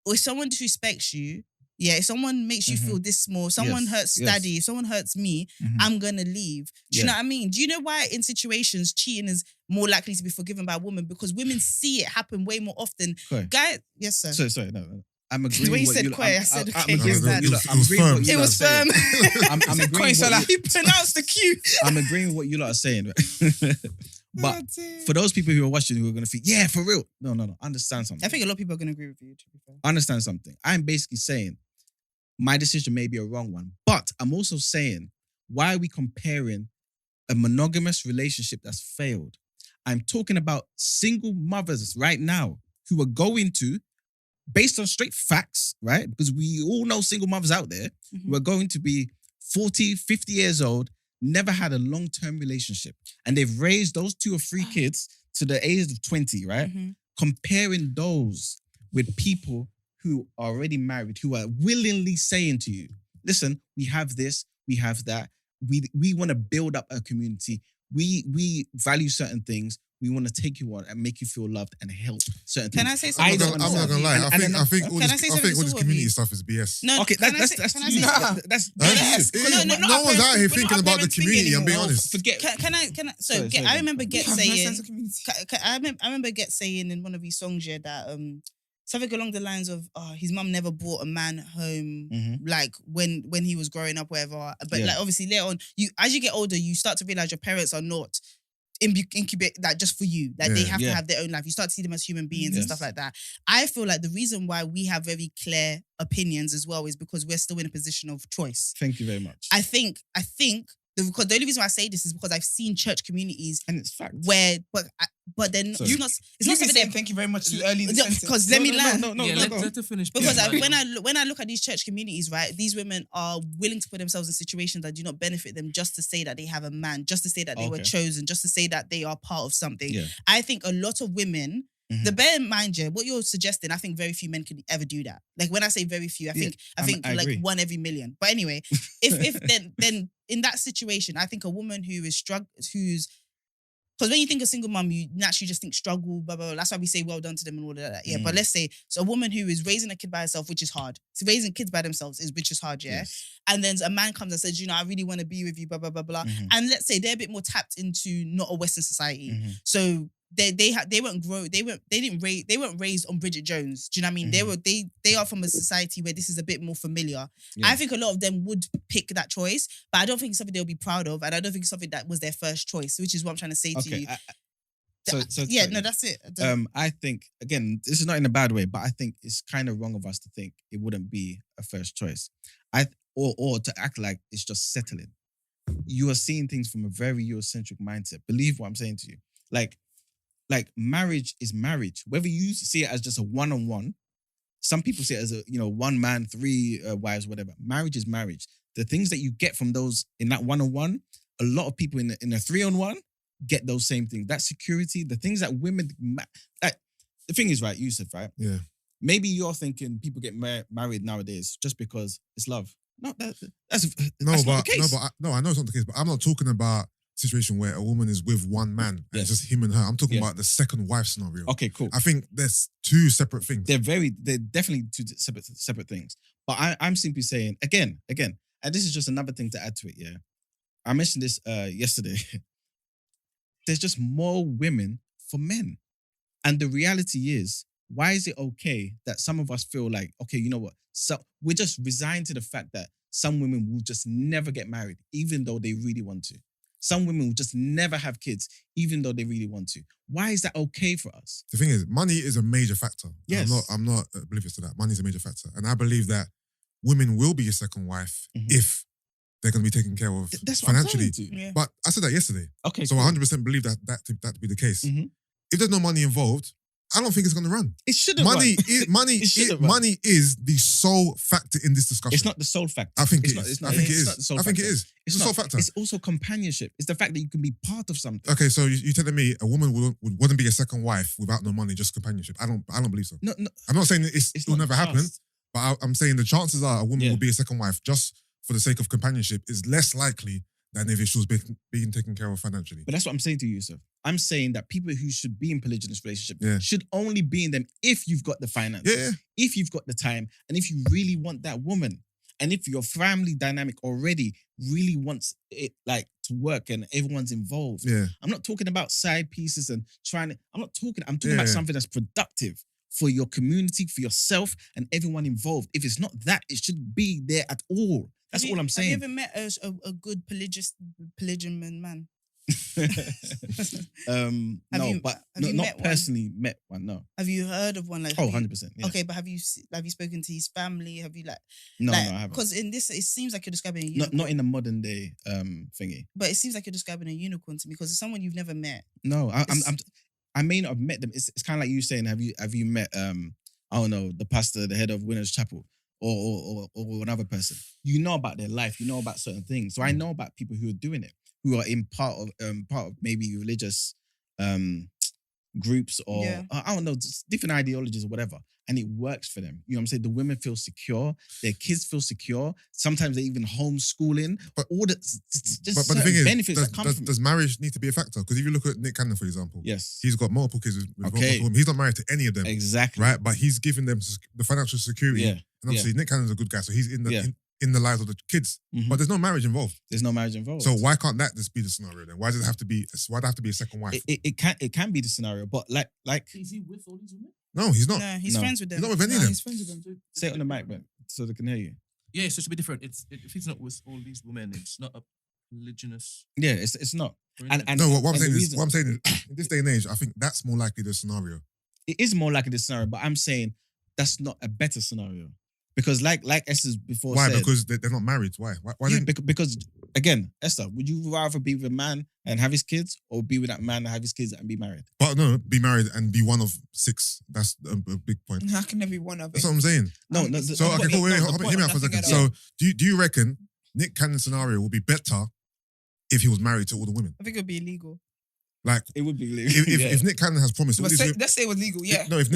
if someone disrespects you, if someone makes you feel this small, someone hurts Daddy, if someone hurts me, I'm gonna leave. Do you know what I mean? Do you know why in situations cheating is more likely to be forgiven by a woman? Because women see it happen way more often. Guys, yes, sir. Sorry, no. I'm agreeing. When you with said you. Quay, I said, okay, I'm agreeing yes, with Dad. I'm agreeing with what you It lot was are saying. firm. I'm agreeing with what He pronounced the Q. I'm agreeing with what you lot are saying. But Oh, dear. for those people who are watching who are going to think, yeah, for real. No. Understand something. I think a lot of people are going to agree with you, to be fair. Understand something. I'm basically saying my decision may be a wrong one. But I'm also saying, why are we comparing a monogamous relationship that's failed? I'm talking about single mothers right now who are going to, based on straight facts, right? Because we all know single mothers out there who are going to be 40, 50 years old, never had a long-term relationship. And they've raised those 2 or 3 kids to the age of 20, right? Comparing those with people who are already married, who are willingly saying to you, listen, we have this, we have that. We want to build up a community. We value certain things. We want to take you on and make you feel loved and help certain things. Can I say something? I'm not gonna lie. I think all this community stuff is BS. No, Okay, can I say- No one's out here thinking about the community. I'm being honest. Forget. I remember Get You have no saying, sense of community. I remember Get saying in one of his songs that something along the lines of his mum never brought a man home like when he was growing up, whatever. But like obviously later on, as you get older, you start to realize your parents are not incubate that just for you. Like they have to have their own life. You start to see them as human beings and stuff like that. I feel like the reason why we have very clear opinions as well is because we're still in a position of choice. Thank you very much. I think because the only reason why I say this is because I've seen church communities And it's fact. where, but then Sorry. it's not You something saying that. thank you very much too early in the sentence. Because let me land. No, Let her finish. Because please. when I look at these church communities, right, these women are willing to put themselves in situations that do not benefit them just to say that they have a man, just to say that they were chosen, just to say that they are part of something. Yeah. I think a lot of women, bear in mind, what you're suggesting, I think very few men could ever do that. Like when I say very few, I think I like agree. 1 every million. But anyway, if then in that situation, I think a woman who is who's because when you think of single mum, you naturally just think struggle, blah, blah, blah. That's why we say well done to them and all of that. Yeah. But let's say, so a woman who is raising a kid by herself, which is hard. So raising kids by themselves which is hard, yeah? Yes. And then a man comes and says, I really want to be with you, blah, blah, blah, blah. And let's say they're a bit more tapped into not a Western society. So they weren't raised on Bridget Jones. Do you know what I mean? They are from a society where this is a bit more familiar. Yeah. I think a lot of them would pick that choice, but I don't think it's something they'll be proud of, and I don't think it's something that was their first choice, which is what I'm trying to say to you. That's it. I think again, this is not in a bad way, but I think it's kind of wrong of us to think it wouldn't be a first choice. Or to act like it's just settling. You are seeing things from a very Eurocentric mindset. Believe what I'm saying to you. Like marriage is marriage. Whether you see it as just a one-on-one, some people see it as a one man, 3 wives, whatever. Marriage is marriage. The things that you get from those in that one-on-one, a lot of people in a 3-on-1 get those same things. That security, the things that women like. The thing is, right, Yusuf, right? Yeah. Maybe you're thinking people get married nowadays just because it's love. No, that's No, not but the case. I know it's not the case. But I'm not talking about situation where a woman is with one man and it's just him and her. I'm talking about the second wife scenario. Okay, cool. I think there's two separate things. They're definitely two separate things. But I'm simply saying, again, and this is just another thing to add to it, yeah. I mentioned this yesterday. There's just more women for men. And the reality is, why is it okay that some of us feel like, okay, you know what? So we're just resigned to the fact that some women will just never get married, even though they really want to. Some women will just never have kids, even though they really want to. Why is that okay for us? The thing is, money is a major factor. Yes. I'm not oblivious to that. Money is a major factor. And I believe that women will be a second wife if they're going to be taken care of That's financially. What I'm saying to you. Yeah. But I said that yesterday. Okay, So cool. 100% believe that to be the case. If there's no money involved, I don't think it's going to run. It shouldn't Money run. money is the sole factor in this discussion. It's not the sole factor. I think it It's is. not- I think it it's is. not the sole I think it factor. is. It's the sole factor. It's also companionship. It's the fact that you can be part of something. Okay, so you're telling me a woman wouldn't be a second wife without no money, just companionship? I don't believe so. No, I'm not saying it will not never happen, just. but I'm saying the chances are a woman Yeah. will be a second wife just for the sake of companionship is less likely than if she was being taken care of financially. But that's what I'm saying to you, sir. I'm saying that people who should be in polygynous relationships Yeah. should only be in them if you've got the finances, Yeah. if you've got the time, and if you really want that woman. And if your family dynamic already really wants it like to work and everyone's involved. Yeah. I'm not talking about side pieces and I'm talking Yeah. about something that's productive for your community, for yourself, and everyone involved. If it's not that, it shouldn't be there at all. That's all I'm saying. Have you ever met a good polygamous man? No, but you not met one? personally met one. No. Have you heard of one? Like, 100%. Yeah. Okay, but have you spoken to his family? Have you No, like, no, I haven't. Because in this, it seems like you're describing a unicorn. Not in the modern day thingy. But it seems like you're describing a unicorn to me because it's someone you've never met. No, I may not have met them. It's kind of like you saying, have you met I don't know, the pastor, the head of Winners Chapel, or another person? You know about their life. You know about certain things. So I know about people who are doing it, who are in part of maybe religious groups or I don't know, just different ideologies or whatever, and it works for them. You know what I'm saying? The women feel secure, their kids feel secure. Sometimes they're even homeschooling. But all the but the thing is, benefits that come from does marriage need to be a factor? Because if you look at Nick Cannon, for example, yes, he's got multiple kids with multiple Okay. women. He's not married to any of them, exactly, right? But he's giving them the financial security. Yeah, And obviously, Nick Cannon's a good guy, so he's in the Yeah. in the lives of the kids. Mhm. But there's no marriage involved. There's no marriage involved. So why can't that just be the scenario then? Why does it have to be? Why does it have to be a second wife? it can be the scenario, but like Is he with all these women? No, he's not. No, he's No. friends with them. He's not with any of them. He's friends with them. say it on the mic, man, so they can hear you. Yeah, so it should be different. If he's not with all these women, it's not a polygynous. Yeah, it's not. And No, what I'm and saying the is, reason- what I'm saying is, in this day and age, I think that's more likely the scenario. it is more likely the scenario, but I'm saying that's not a better scenario. Because like Esther's before Why? said, Because they're not married. Why? Why yeah, didn't? because again, Esther, would you rather be with a man and have his kids, or be with that man and have his kids and be married? But no, be married and be one of 6. That's a big point. I can never be one of it. That's what I'm saying. No. So okay, cool. Wait, hear me out for a second. So do you reckon Nick Cannon's scenario will be better if he was married to all the women? I think it would be illegal. Like it would be if Nick Cannon has promised all But these women, let's say it was legal, yeah. if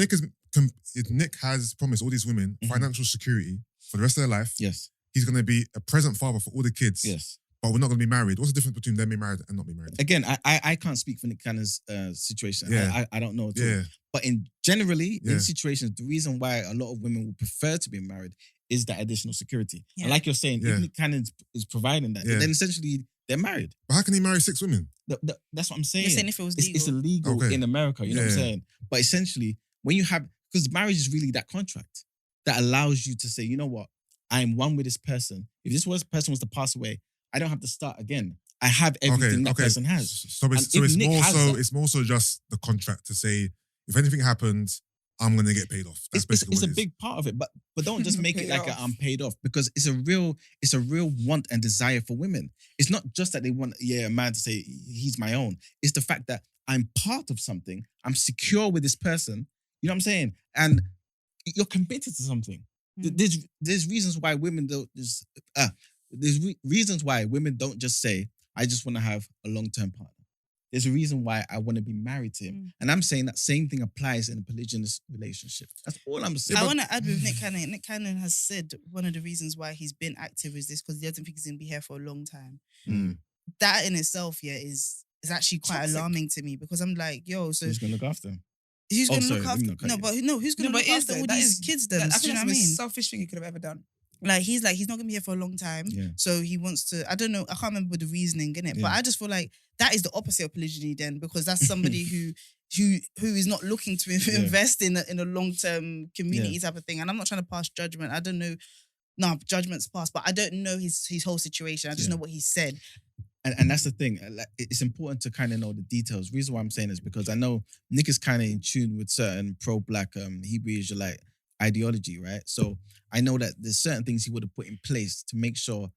Nick has promised all these women financial security for the rest of their life, yes, he's going to be a present father for all the kids. yes. But we're not going to be married. What's the difference between them being married and not being married? Again, I can't speak for Nick Cannon's situation. Yeah. I don't know at all. Yeah. But Yeah. in situations, the reason why a lot of women would prefer to be married is that additional security. Yeah. And like you're saying, Yeah. if Nick Cannon is providing that, Yeah. then essentially they're married. But how can he marry 6 women? That's what I'm saying. You're saying if it was It's legal. illegal Okay. in America, you know what I'm Yeah. saying? But essentially, when you have, because marriage is really that contract that allows you to say, you know what, I'm one with this person. If this person was to pass away, I don't have to start again. I have everything that person has. So And it's if Nick more has so that- it's more so just the contract to say if anything happens, I'm gonna get paid off. That's basically It's what a it is. big part of it, but don't just make it Paid like off. I'm paid off, because it's a real want and desire for women. It's not just that they want a man to say he's my own. It's the fact that I'm part of something. I'm secure with this person. You know what I'm saying? And you're committed to something. There's reasons why women don't just reasons why women don't just say I just want to have a long-term partner. There's a reason why I want to be married to him. And I'm saying that same thing applies in a polygynous relationship. That's all I'm saying. I want to add with Nick Cannon. Nick Cannon has said one of the reasons why he's been active is this because he doesn't think he's going to be here for a long time. that in itself, is actually quite alarming to me because I'm like, yo, so who's gonna look after him? Who's gonna look after? Who's gonna look after all these kids then? I Do you think know that's what I the most mean? selfish thing he could have ever done. He's not gonna be here for a long time. Yeah. So he wants to. I don't know. I can't remember the reasoning in it, but I just feel like that is the opposite of polygyny then, because that's somebody who is not looking to invest in a long term community type of thing. And I'm not trying to pass judgment. I don't know. No, judgment's passed, but I don't know his whole situation. I just know what he said. And that's the thing. Like, it's important to kind of know the details. The reason why I'm saying is because I know Nick is kind of in tune with certain pro-black Hebrew Israelite ideology, right? So I know that there's certain things he would have put in place to make sure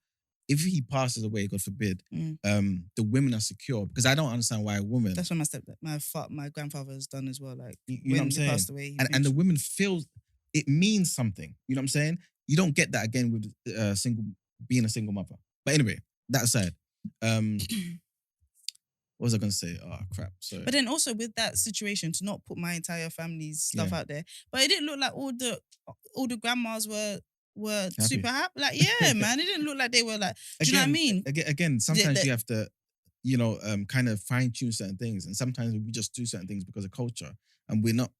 if he passes away, God forbid, the women are secure. Because I don't understand why a woman. That's what my grandfather has done as well. Like you know what I'm saying? Passed away, and the women feel it means something. You know what I'm saying? You don't get that again with being a single mother. But anyway, that aside. What was I going to say? Oh, crap. Sorry. But then also with that situation, to not put my entire family's stuff out there, but it didn't look like all the grandmas were happy. Super happy. Like, yeah, man, it didn't look like they were like. Do you know what I mean? Again, sometimes you have to, kind of fine tune certain things, and sometimes we just do certain things because of culture, and we're not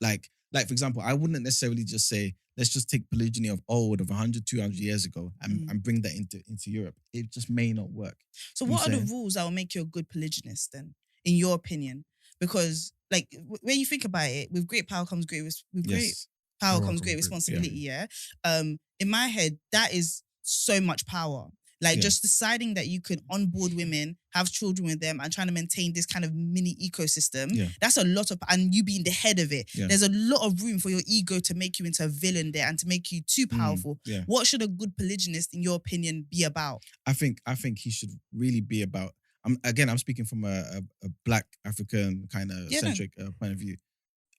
like for example, I wouldn't necessarily just say, let's just take polygyny of 100, 200 years ago and bring that into Europe. It just may not work. So what are the rules that will make you a good polygynist then, in your opinion? Because like when you think about it, with great power comes great responsibility, yeah? In my head, that is so much power. Like just deciding that you can onboard women, have children with them, and trying to maintain this kind of mini ecosystem. Yeah. That's a lot of, and you being the head of it. Yeah. There's a lot of room for your ego to make you into a villain there and to make you too powerful. Yeah. What should a good polygynist, in your opinion, be about? I think he should really be about. I'm speaking from a Black African kind of centric point of view.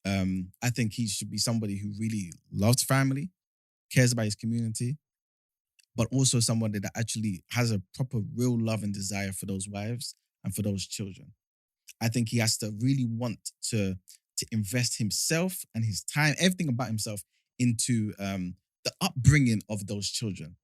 I think he should be somebody who really loves family, cares about his community, but also somebody that actually has a proper real love and desire for those wives and for those children. I think he has to really want to invest himself and his time, everything about himself, into the upbringing of those children.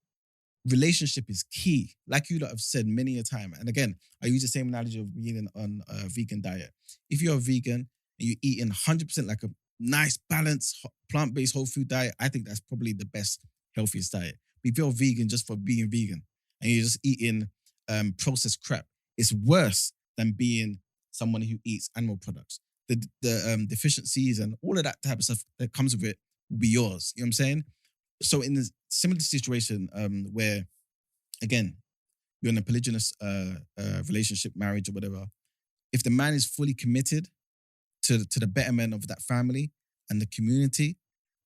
Relationship is key, like you lot have said many a time. And again, I use the same analogy of being on a vegan diet. If you're a vegan and you're eating 100% like a nice, balanced, plant-based whole food diet, I think that's probably the best, healthiest diet. If you're vegan just for being vegan and you're just eating processed crap, it's worse than being someone who eats animal products. The deficiencies and all of that type of stuff that comes with it will be yours. You know what I'm saying? So in this similar situation where, again, you're in a polygynous relationship, marriage or whatever, if the man is fully committed to the betterment of that family and the community,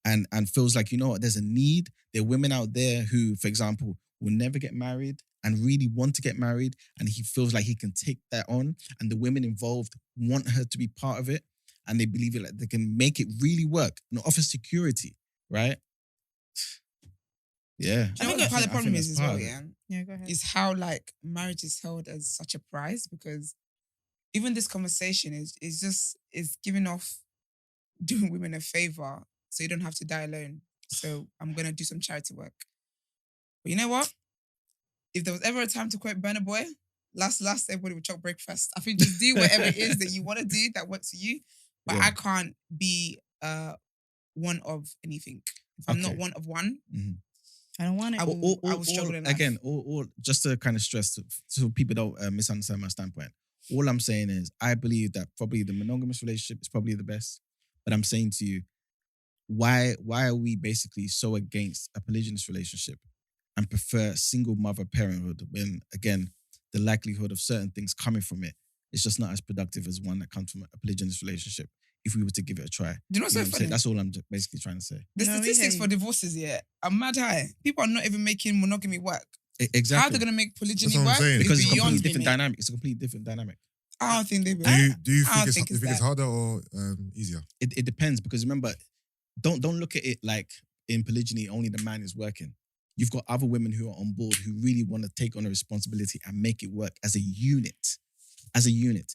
and feels like, you know what, there's a need. There are women out there who, for example, will never get married and really want to get married, and he feels like he can take that on, and the women involved want her to be part of it, and they believe it, like they can make it really work and offer security, right? Yeah. I think part of the problem is as well, Yeah, go ahead. is how like marriage is held as such a prize, because even this conversation is giving off doing women a favor so you don't have to die alone. So I'm going to do some charity work. But you know what? If there was ever a time to quote Burna Boy, last everybody would chop breakfast. I think just do whatever it is that you want to do that works for you. But I can't be one of anything. If I'm not one of one, I don't want it. I will struggle in life. Again, just to kind of stress so people don't misunderstand my standpoint. All I'm saying is I believe that probably the monogamous relationship is probably the best. But I'm saying to you, why are we basically so against a polygynous relationship and prefer single mother parenthood when, again, the likelihood of certain things coming from it is just not as productive as one that comes from a polygynous relationship if we were to give it a try. Do you know what's so funny? That's all I'm basically trying to say. The statistics for divorces are mad high. People are not even making monogamy work. Exactly. How are they going to make polygyny work? Because it's a completely different dynamic. It's a completely different dynamic. I don't think they will. Do you think it's harder or easier? It depends, because remember, don't look at it like in polygyny only the man is working. You've got other women who are on board who really want to take on a responsibility and make it work as a unit. As a unit.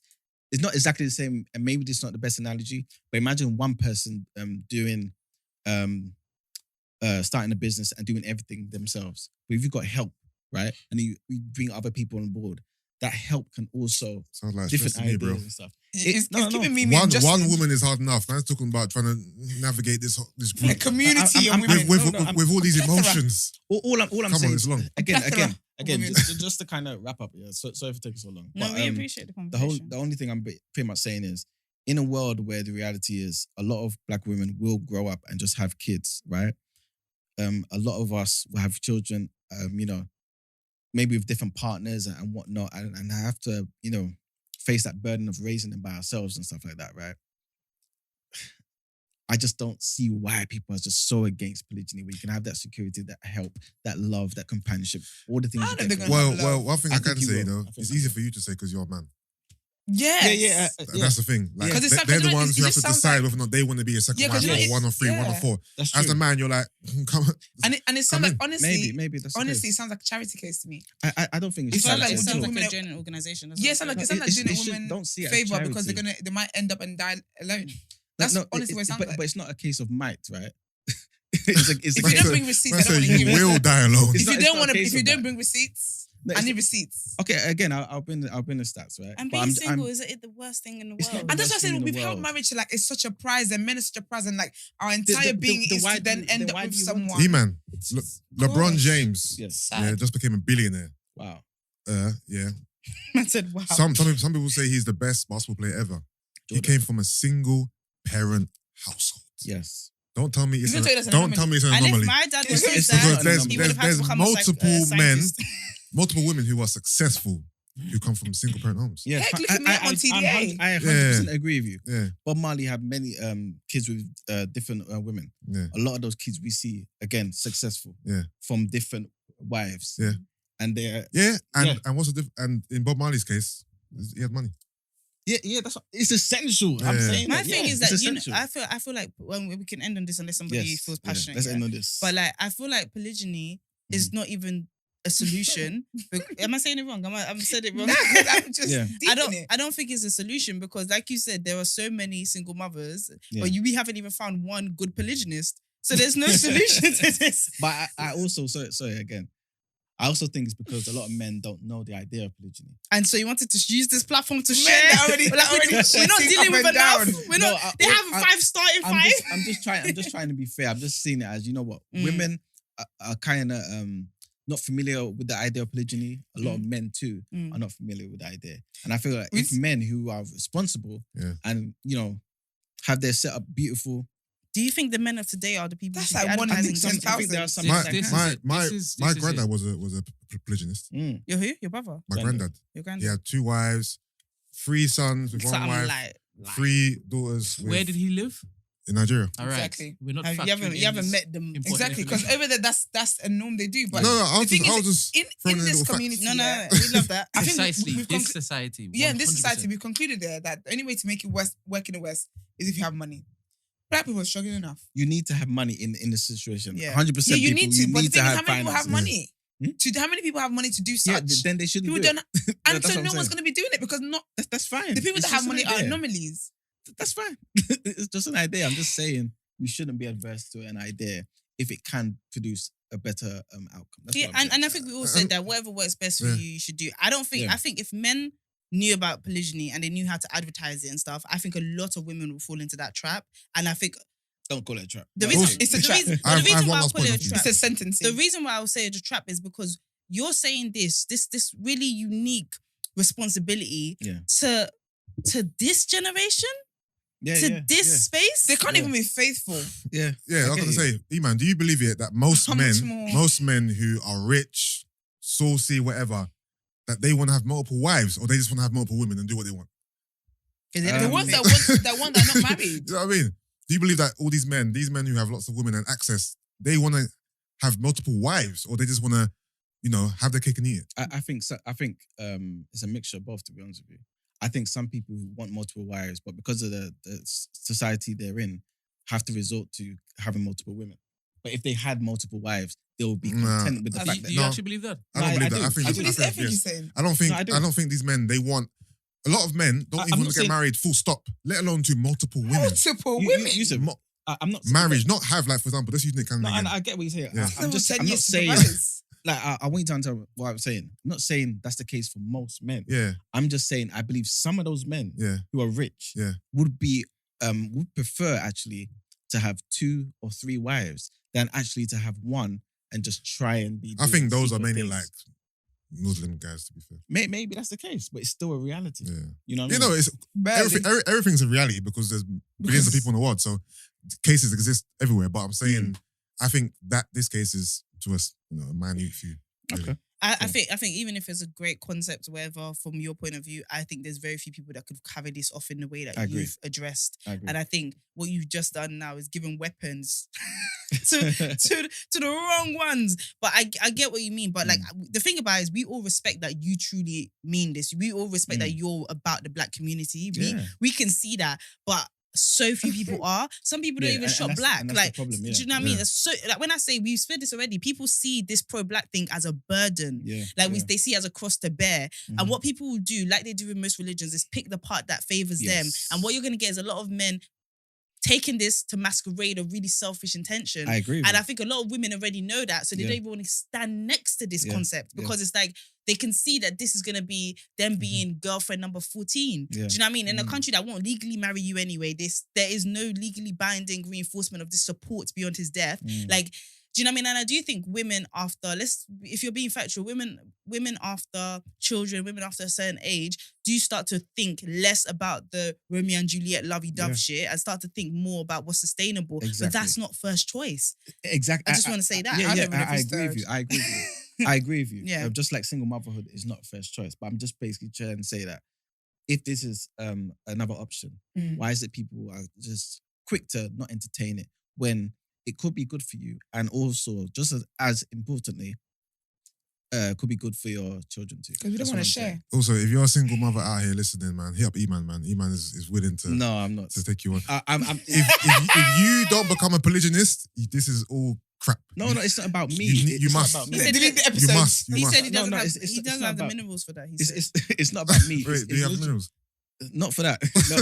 It's not exactly the same, and maybe this is not the best analogy, but imagine one person doing starting a business and doing everything themselves. But if you've got help right? And you bring other people on board. That help can also Sounds like different stress to me, ideas bro. and stuff. It's no. keeping me One woman is hard enough. Man's talking about trying to navigate this a group community of women. with all these emotions. All I'm Come saying on, it's long. again, Women. just to kind of wrap up. Yeah, sorry for taking so long. No, But, we appreciate the conversation. the only thing I'm pretty much saying is, in a world where the reality is a lot of black women will grow up and just have kids, right? A lot of us will have children, maybe with different partners and whatnot, and have to, face that burden of raising them by ourselves and stuff like that, right? I just don't see why people are just so against polygyny, where you can have that security, that help, that love, that companionship, all the things I you don't get. think from- Well, one thing I can think you say, will. it's easier for you to say because you're a man. Yes. That's the thing. Like, 'Cause it's like- they're you the know, ones it who have just to sounds decide like- whether or not they want to be a second Yeah, 'cause wife you know, or one or three, one or yeah. four. That's true. As a man, you're like, come on. And it sounds like, honestly, Maybe that's the honestly, it case. sounds like a charity case to me. I don't think It it's sounds like It would sounds you like women a are- genuine organisation. Yeah, it sounds like doing a woman don't see it as favor because charity. they might end up and die alone. That's honestly what it sounds like. But it's not a case of might, right? it's If you don't bring receipts, I don't want to you hear it. will die alone. It's If not- you it's don't not want a to, case if you of don't that. bring receipts, No, I it's need not- receipts. Okay, again, I'll bring the stats, right? And But being I'm- single is it the worst thing in the It's world? not And that's why I worst thing said in the we've held world. marriage like it's such a prize and men is such a prize and like our entire the- being the is why to do then you- end then up why with do you want someone. E-man, LeBron Gosh. James, Yes. just became a billionaire. Wow. Yeah. I said, wow. Some people say he's the best basketball player ever. He Jordan. came from a single parent household. Yes. Don't tell me it's You can say that's an don't tell me it's an And if anomaly. my dad was It's his not dad, an Because anomaly. he would have had to there's become multiple men, scientist. multiple women who are successful who come from single parent homes. Yeah. Heck, look at me, I'm on TDA. I 100% agree with you. Yeah, Bob Marley had many kids with different women. yeah. A lot of those kids we see, again, successful. Yeah. From different wives. Yeah. And they're... Yeah, and Yeah. and what's the and in Bob Marley's case, he had money. Yeah, that's it's essential. I'm Yeah. saying My that. thing Yeah, is it's that essential. I feel like when we can end on this unless somebody Yes, feels yeah. passionate. Let's yeah? end on this. But like I feel like polygyny is not even a solution. Am I saying it wrong? I'm said it wrong. I'm just Yeah. deep in it. I don't think it's a solution because, like you said, there are so many single mothers, Yeah. but we haven't even found one good polygynist. So there's no solution to this. But I also, sorry again. I also think it's because a lot of men don't know the idea of polygyny. And so you wanted to use this platform to Men share. that already- Like, we're not shitting dealing up with and enough. down. We're No, not. They have five starting five. I'm just trying to be fair. I'm just seeing it as, you know what, women are kind of not familiar with the idea of polygyny. A lot of men too are not familiar with the idea. And I feel like if men who are responsible and, have their setup beautiful. Do you think the men of today are the people? That's who should be like one in advertising 10,000. I think there are some. My granddad was a polygynist. You're who? Your brother? My granddad. Your He granddad? had 2 wives, 3 sons with 1 Something wife, like 3 daughters. Where did he live? In Nigeria? All right. Exactly. We're not. You haven't met them. important Exactly, because information. over there, that's a norm they do. But No, I was the thing just is, in throwing in this little facts. community, No, yeah, we love that. I think Precisely. we've This society. yeah, in this 100%. society, we've concluded there that the only way to make it work in the West is if you have money. Black people are struggling enough. You need to have money in this situation. Yeah. 100%. Yeah, you people, need to. But the thing is, how have many people have finances. money? Hmm? How many people have money to do Yeah, such? then they shouldn't People do don't, it. and That's so what no I'm one's saying. going to be doing it because That's fine. the people It's that have just an money are idea. anomalies. That's fine. It's just an idea. I'm just saying we shouldn't be adverse to an idea if it can produce a better outcome. That's Yeah, what I'm saying. and I think we all said that whatever works best for Yeah. you should do. I don't think. Yeah. I think if men knew about polygyny and they knew how to advertise it and stuff, I think a lot of women will fall into that trap. And I think Don't call it a trap. the No, reason, okay. It's a the trap. reason, I have the reason one why I'll last call it point a of view. trap. It's a sentencing. The reason why I will say it's a trap is because you're saying this really unique responsibility Yeah. to this generation, Yeah, to yeah, this yeah. space. They can't even be faithful. Yeah. Yeah, I was get going to say, E-man, do you believe it that most How much more? men who are rich, saucy, that they want to have multiple wives or they just want to have multiple women and do what they want? The ones that are not married. You know what I mean? Do you believe that all these men who have lots of women and access, they want to have multiple wives or they just want to, have their cake and eat it? I think it's a mixture of both, to be honest with you. I think some people who want multiple wives, but because of the society they're in, have to resort to having multiple women. But if they had multiple wives, they will be content with the Do fact you, that do you No. actually believe that? I don't No, believe I that. do. I think I it's- do. But it's I think, everything yes. you're saying. I don't think No, I do. I don't think these men they want. A lot of men don't I'm even not want to get saying- married. Full stop. Let alone to multiple women. Multiple You- women. you said, I'm not Marriage, not have, like, for example, let's use Nick No, again. I get what you're saying. Yeah. I'm Someone said not yes to the saying. brothers. like I want you to understand what I'm saying. I'm not saying that's the case for most men. Yeah. I'm just saying I believe some of those men who are rich would prefer actually to have 2 or 3 wives than actually to have one and just try and be. I think those are mainly like Muslim guys, to be fair. Maybe that's the case, but it's still a reality. Yeah. You know what I mean? It's everything's a reality because there's billions of people in the world, so cases exist everywhere. But I'm saying, I think that this case is to us, a minute few. Really. Okay. I think even if it's a great concept, whatever, from your point of view, I think there's very few people that could carry this off in the way that you've addressed. And I think what you've just done now is giving weapons to the wrong ones. But I get what you mean. But like the thing about it is we all respect that you truly mean this. We all respect that you're about the black community. We can see that. But so few people are. Some people don't even shop black. Like, problem, do you know what I mean? That's so, like, when I say we've said this already, people see this pro-black thing as a burden. They see it as a cross to bear. And what people will do, like they do in most religions, is pick the part that favors them. And what you're going to get is a lot of men taking this to masquerade a really selfish intention. I agree. And I think a lot of women already know that, so they don't even want to stand next to this concept because it's like they can see that this is going to be them being girlfriend number 14. Do you know what I mean? In a country that won't legally marry you anyway, there is no legally binding reinforcement of this support beyond his death. Like, do you know what I mean? And I do think women after, if you're being factual, women after children, women after a certain age, do start to think less about the Romeo and Juliet lovey-dove shit and start to think more about what's sustainable. But that's not first choice. Exactly. I just want to say that. I agree with you. I agree with you. Yeah. Just like single motherhood is not first choice. But I'm just basically trying to say that if this is another option, why is it people are just quick to not entertain it when it could be good for you, and also just as importantly, could be good for your children too. Because we don't want to share. Also, if you're a single mother out here listening, man, hit up Emman, man. Emman is willing to. No, I'm not. To take you on. If you don't become a polygynist, this is all crap. No, it's not about me. You must. He said delete the episode. You must. He said he doesn't he doesn't have the minerals for that. It's not about me. Wait, do you have minerals? Not for that. No,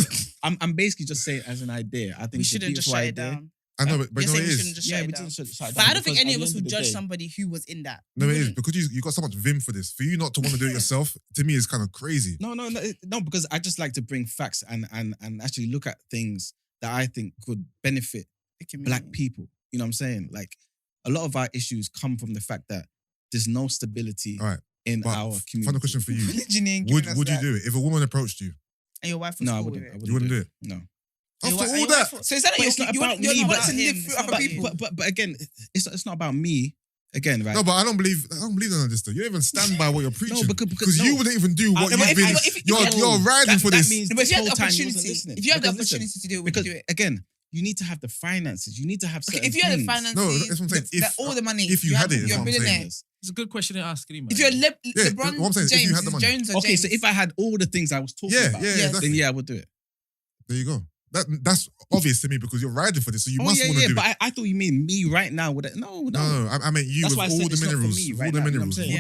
I'm basically just saying as an idea. I think we shouldn't just shut it down. I know, but no, it is. We didn't shut it down. But I don't think any of us would judge somebody who was in that. No, it is because you got so much vim for this. For you not to want to do it yourself, to me, is kind of crazy. No, because I just like to bring facts and actually look at things that I think could benefit black people. You know what I'm saying? Like a lot of our issues come from the fact that there's no stability in our community. Final question for you: Would you do it if a woman approached you? And your wife was cool with it? You wouldn't do it? No. After all that, so is that it's not about me? But again, it's not about me. Again, right? No, but I don't believe none of this though. You don't even stand by what you're preaching. No, because you wouldn't even do what you've been. You're riding for this. Means if you have the opportunity to do it, would you do it? Again, you need to have the finances. You need to have certain if you have the finances, no, that's what I'm saying. All the money, if you had it, you're a billionaire. It's a good question to ask, man. If you're LeBron James, Jones or okay, so if I had all the things I was talking about, then I would do it. There you go. That's obvious to me because you're riding for this, so you must want to do it. But I thought you mean me right now. No. I mean you with all the minerals. All the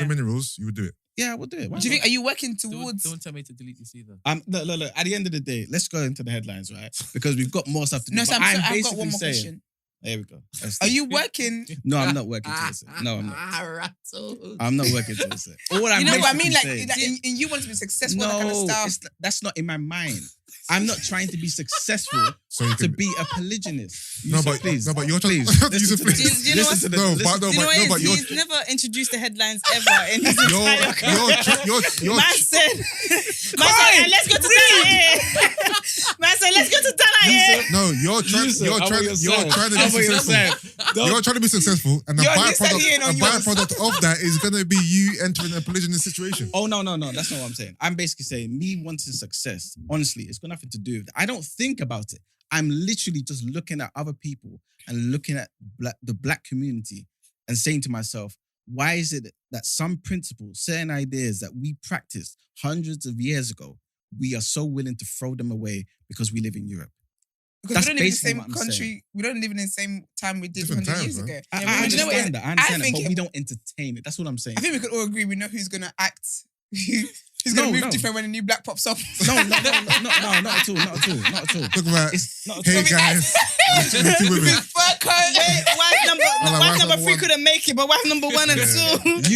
minerals, you would do it. Yeah, I would do it. Do you think? Are you working towards? Don't tell me to delete this either. Look. At the end of the day, let's go into the headlines, right? Because we've got more stuff to do. No, so I've got one more question. There we go. Are you working? No, I'm not working towards it. No, I'm not. I'm not working towards it. All I'm but I mean, like you want to be successful, that kind of stuff. That's not in my mind. I'm not trying to be successful to be a polygynist. But you're trying to use a please. You know what? He's never introduced the headlines ever in his entire career. Man said, let's go to Dana. Man said, let's go to Dana. No, you're trying to be successful. You're trying to be successful, and the byproduct of that is going to be you entering a polygynous situation. Oh no, that's not what I'm saying. I'm basically saying me wanting success. Honestly, it's got nothing to do with it. I don't think about it. I'm literally just looking at other people and looking at the black community and saying to myself, why is it that some principles, certain ideas that we practiced hundreds of years ago, we are so willing to throw them away because we live in Europe? Because we don't live in the same country. We don't live in the same time we did 100 years ago. I understand that, but we don't entertain it. That's what I'm saying. I think we could all agree we know who's going to act. He's going to move different when a new black pops up. No, not at all. Talk about, hey guys. Wife wife number 3 couldn't make it, but wife number 1 and 2.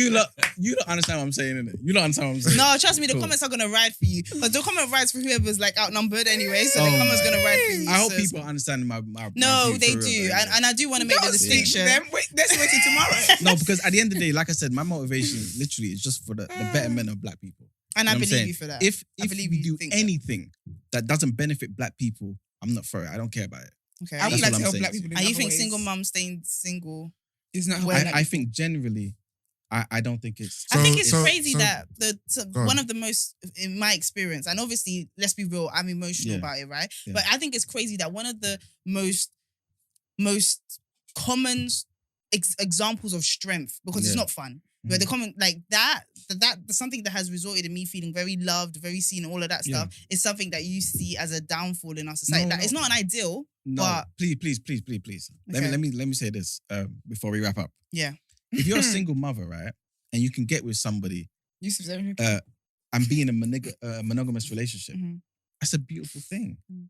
You don't understand what I'm saying, innit? You don't understand what I'm saying. No, trust me, the comments are gonna ride for you. Because the comment rides for whoever's like outnumbered anyway. So the comments gonna ride for you. I hope people understand my no, view they for real, do. though, And I do want to make the distinction. Let's wait till tomorrow. No, because at the end of the day, like I said, my motivation literally is just for the betterment of black people. And I You know what I'm believe saying? you for that. If believe we you do think that. anything that doesn't benefit black people, I'm not for it. I don't care about it. Okay. I would That's like what to I'm help saying. black people. And you think single mum staying single? Is not I think generally, I don't think it's. I think it's So- crazy so- that Go on. one of the most, in my experience, and obviously, let's be real, I'm emotional Yeah. about it, right? Yeah. But I think it's crazy that one of the most common examples of strength, because it's Yeah. not fun. But the common like that's something that has resulted in me feeling very loved, very seen, all of that stuff. Is something that you see as a downfall in our society. It's not an ideal. No, but please. Okay. Let me say this before we wrap up. Yeah. If you're a single mother, right, and you can get with somebody Yusuf's everything. and be in a monogamous relationship, Mhm. that's a beautiful thing. Mm.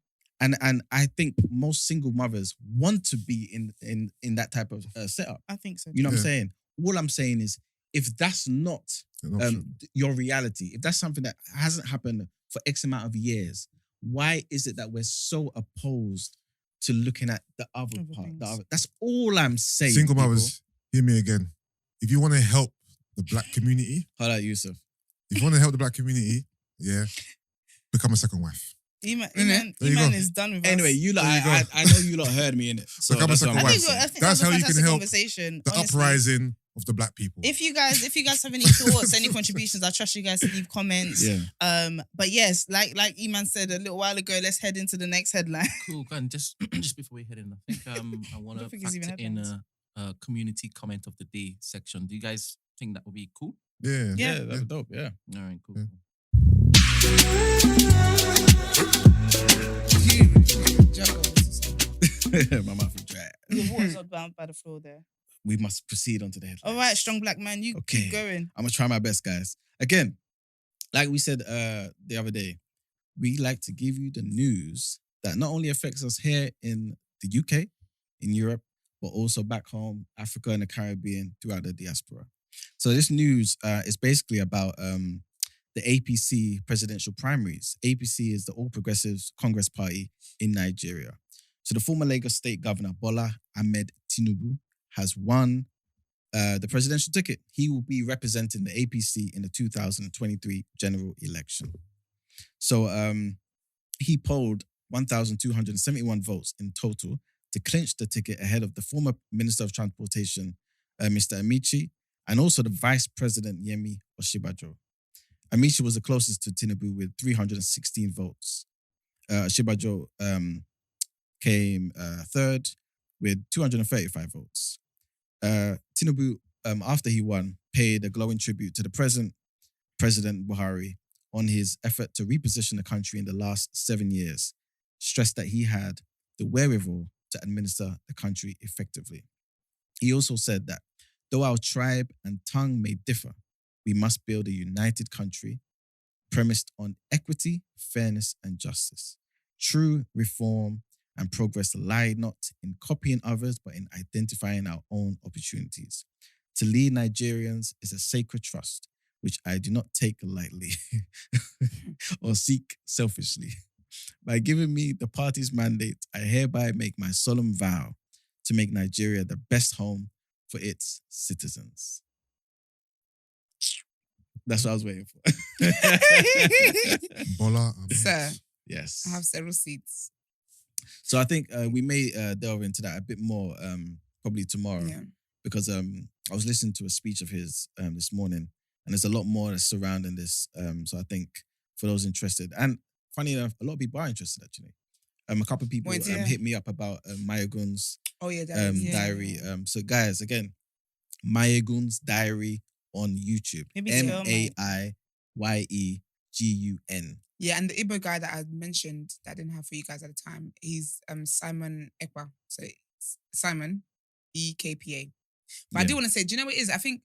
And I think most single mothers want to be in that type of setup. I think so. You know what I'm Yeah. saying? All I'm saying is, if that's not your reality, if that's something that hasn't happened for X amount of years, why is it that we're so opposed to looking at the other Other part? things. That's all I'm saying. Single people. mothers, hear me again. If you want to help the black community, Hold on, Yusuf. if you want to help the black community, become a second wife. Iman There you go. is done with Anyway, us. you lot, There you go. I know you lot heard me in it. So Become a that's what second I'm wife. saying. I think That's that was how a you can fantastic help conversation. The honestly. uprising of the black people. If you guys have any thoughts, any contributions, I trust you guys to leave comments. Yeah. But yes, like Iman said a little while ago, let's head into the next headline. Cool. And just before we head in, I think I want I to don't think it's even factor in headlines. a community comment of the day section. Do you guys think that would be cool? Yeah. Yeah, that was dope. Yeah. All right, cool. Yeah. My mouth is dry. The water's not bound by the floor there. We must proceed on to the headline. All right, strong black man, you Okay. keep going. I'm gonna try my best, guys. Again, like we said the other day, we like to give you the news that not only affects us here in the UK, in Europe, but also back home, Africa and the Caribbean, throughout the diaspora. So this news is basically about the APC presidential primaries. APC is the All Progressives Congress Party in Nigeria. So the former Lagos State Governor Bola Ahmed Tinubu has won the presidential ticket. He will be representing the APC in the 2023 general election. So he polled 1,271 votes in total to clinch the ticket ahead of the former Minister of Transportation, Mr. Amici, and also the Vice President Yemi Osinbajo. Amici was the closest to Tinubu with 316 votes. Osinbajo came third with 235 votes. Tinubu, after he won, paid a glowing tribute to the present President Buhari on his effort to reposition the country in the last 7 years, stressed that he had the wherewithal to administer the country effectively. He also said that though our tribe and tongue may differ, we must build a united country premised on equity, fairness, and justice. True reform and progress lie not in copying others, but in identifying our own opportunities. To lead Nigerians is a sacred trust, which I do not take lightly or seek selfishly. By giving me the party's mandate, I hereby make my solemn vow to make Nigeria the best home for its citizens. That's what I was waiting for. Bola. Sir, Yes. I have several seats. So I think we may delve into that a bit more probably tomorrow. Yeah. Because I was listening to a speech of his this morning, and there's a lot more that's surrounding this. So I think for those interested, and funny enough, a lot of people are interested actually. A couple of people Wait, yeah. hit me up about Mayegun's Oh yeah, that is, yeah. diary. So guys, again, Mayegun's diary on YouTube. Maybe spell Mayyegun. Yeah, and the Igbo guy that I mentioned that I didn't have for you guys at the time, he's Simon Ekpa. So it's Simon EKPA. But I do want to say, do you know what it is? I think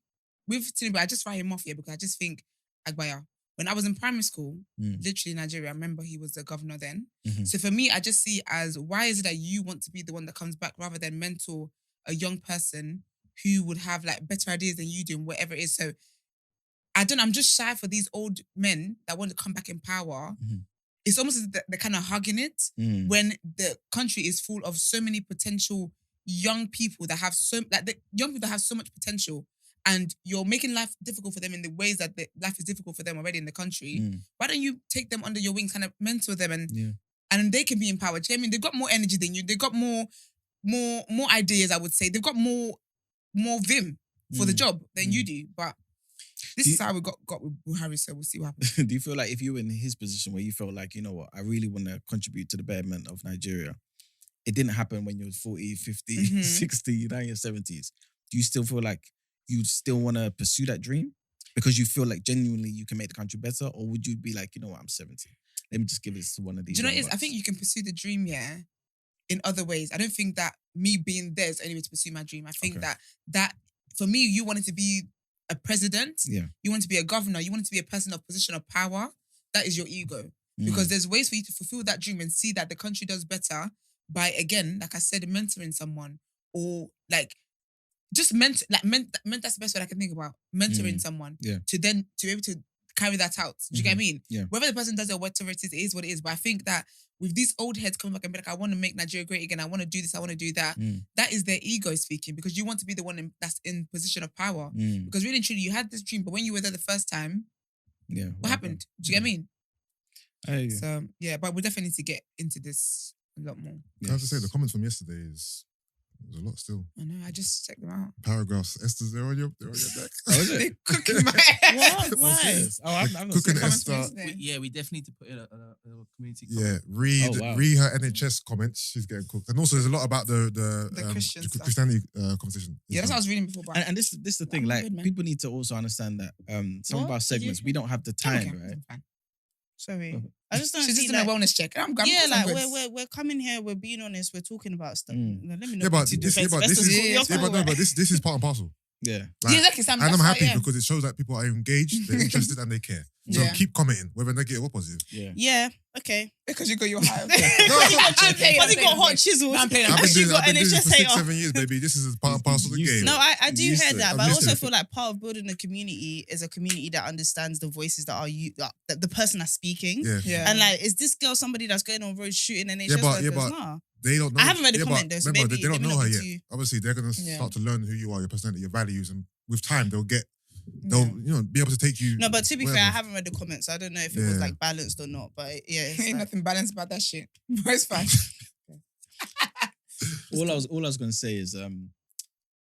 with Tinubu, I just write him off here because I just think Agbaya. When I was in primary school, literally in Nigeria, I remember he was the governor then. Mhm. So for me, I just see as why is it that you want to be the one that comes back rather than mentor a young person who would have like better ideas than you do and whatever it is. So I'm just shy for these old men that want to come back in power. Mm-hmm. It's almost as if they're kind of hugging it when the country is full of so many potential young people that have young people that have so much potential, and you're making life difficult for them in the ways that life is difficult for them already in the country. Why don't you take them under your wing, kind of mentor them, and they can be empowered? I mean, they've got more energy than you. They've got more ideas, I would say. They've got more vim for the job than you do. But this is how we got with Buhari, so we'll see what happens. Do you feel like if you were in his position where you felt like, you know what, I really want to contribute to the betterment of Nigeria, it didn't happen when you were 40, 50, 60, now your 70s. Do you still feel like you still want to pursue that dream because you feel like genuinely you can make the country better? Or would you be like, you know what, I'm 70. Let me just give this to one of these. Do you know what it is? I think you can pursue the dream, in other ways. I don't think that me being there is the only way to pursue my dream. I think that for me, you wanted to be a president. Yeah. You want to be a governor. You want to be a person of position of power. That is your ego. Because there's ways for you to fulfill that dream and see that the country does better by, again, like I said, mentoring someone, or like just that's the best word I can think about. Mentoring someone to be able to carry that out. Do you get what I mean? Yeah. Whether the person does it or whatever it is what it is. But I think that with these old heads coming back and be like, I want to make Nigeria great again. I want to do this. I want to do that. That is their ego speaking, because you want to be the one that's in position of power. Because really and truly, you had this dream, but when you were there the first time, what happened? Do you get what I mean? So, but we definitely need to get into this a lot more. I have to say, the comments from yesterday there's a lot still. I know, I just checked them out. Paragraphs. Esther's there on your neck. Oh, is it? They're cooking my ass. What? Why? Oh, I'm not Cooking seen Esther. We definitely need to put in a community Yeah, comment. read her NHS comments. She's getting cooked. And also there's a lot about the Christian stuff. Christianity conversation. Yeah, that's what I was reading before. And this is the thing, like, people need to also understand that some of our segments, we don't have the time, right? Sorry. I just don't She's see, just in a wellness check. I'm we're coming here, we're being honest, we're talking about stuff. Let me know. Yeah, but this is part and parcel. Yeah. Like, exactly. And I'm happy because it shows that people are engaged, they're interested, and they care. So keep commenting, whether negative or positive. Yeah. Okay. Because you got your high. What's he got hot chisels? I've been doing this for 6-7 years, baby. This is part and parcel of the game. No, I do hear that, but I also feel like part of building a community is a community that understands the voices that are the person that's speaking. Yeah. And like, is this girl somebody that's going on road shooting NHS workers? Nah. They don't know. I haven't read the comment though, so remember, maybe they don't know her yet. too. Obviously, they're going to start to learn who you are, your personality, your values, and with time, they'll be able to take you. No, but to be fair, I haven't read the comments. I don't know if it was like balanced or not. But ain't nothing balanced about that shit. But it's fine. All I was gonna say is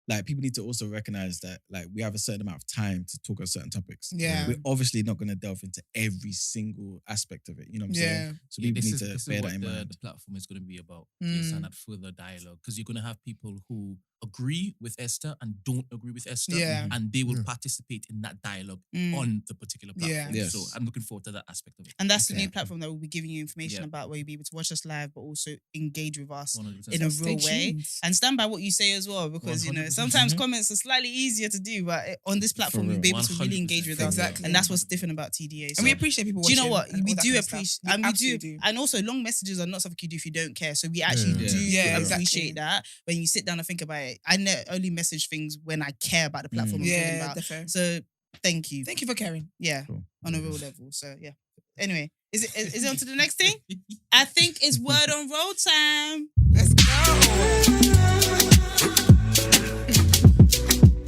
like, people need to also recognize that, like, we have a certain amount of time to talk about certain topics. Yeah. We're obviously not going to delve into every single aspect of it. You know what I'm saying? So people need to bear that in mind. The platform is going to be about. And that further dialogue. Because you're going to have people who agree with Esther and don't agree with Esther. Yeah. And they will participate in that dialogue on the particular platform. Yes. So I'm looking forward to that aspect of it. And that's the new platform that we'll be giving you information about, where you'll be able to watch us live, but also engage with us 100%. in a real way. And stand by what you say as well, because, 100%. sometimes comments are slightly easier to do, but on this platform, you'll be able to really engage with us. Exactly. And that's what's different about TDA. So. And we appreciate people Do watching. you know what? We do appreciate. appreciate, and we do. And also, long messages are not something you do if you don't care. So we actually do appreciate that when you sit down and think about it. I only message things when I care about the platform I'm talking about. Definitely. So thank you. Thank you for caring. Yeah, cool. On a real level. So yeah. Anyway, is it on to the next thing? I think it's word on roll time. Let's go.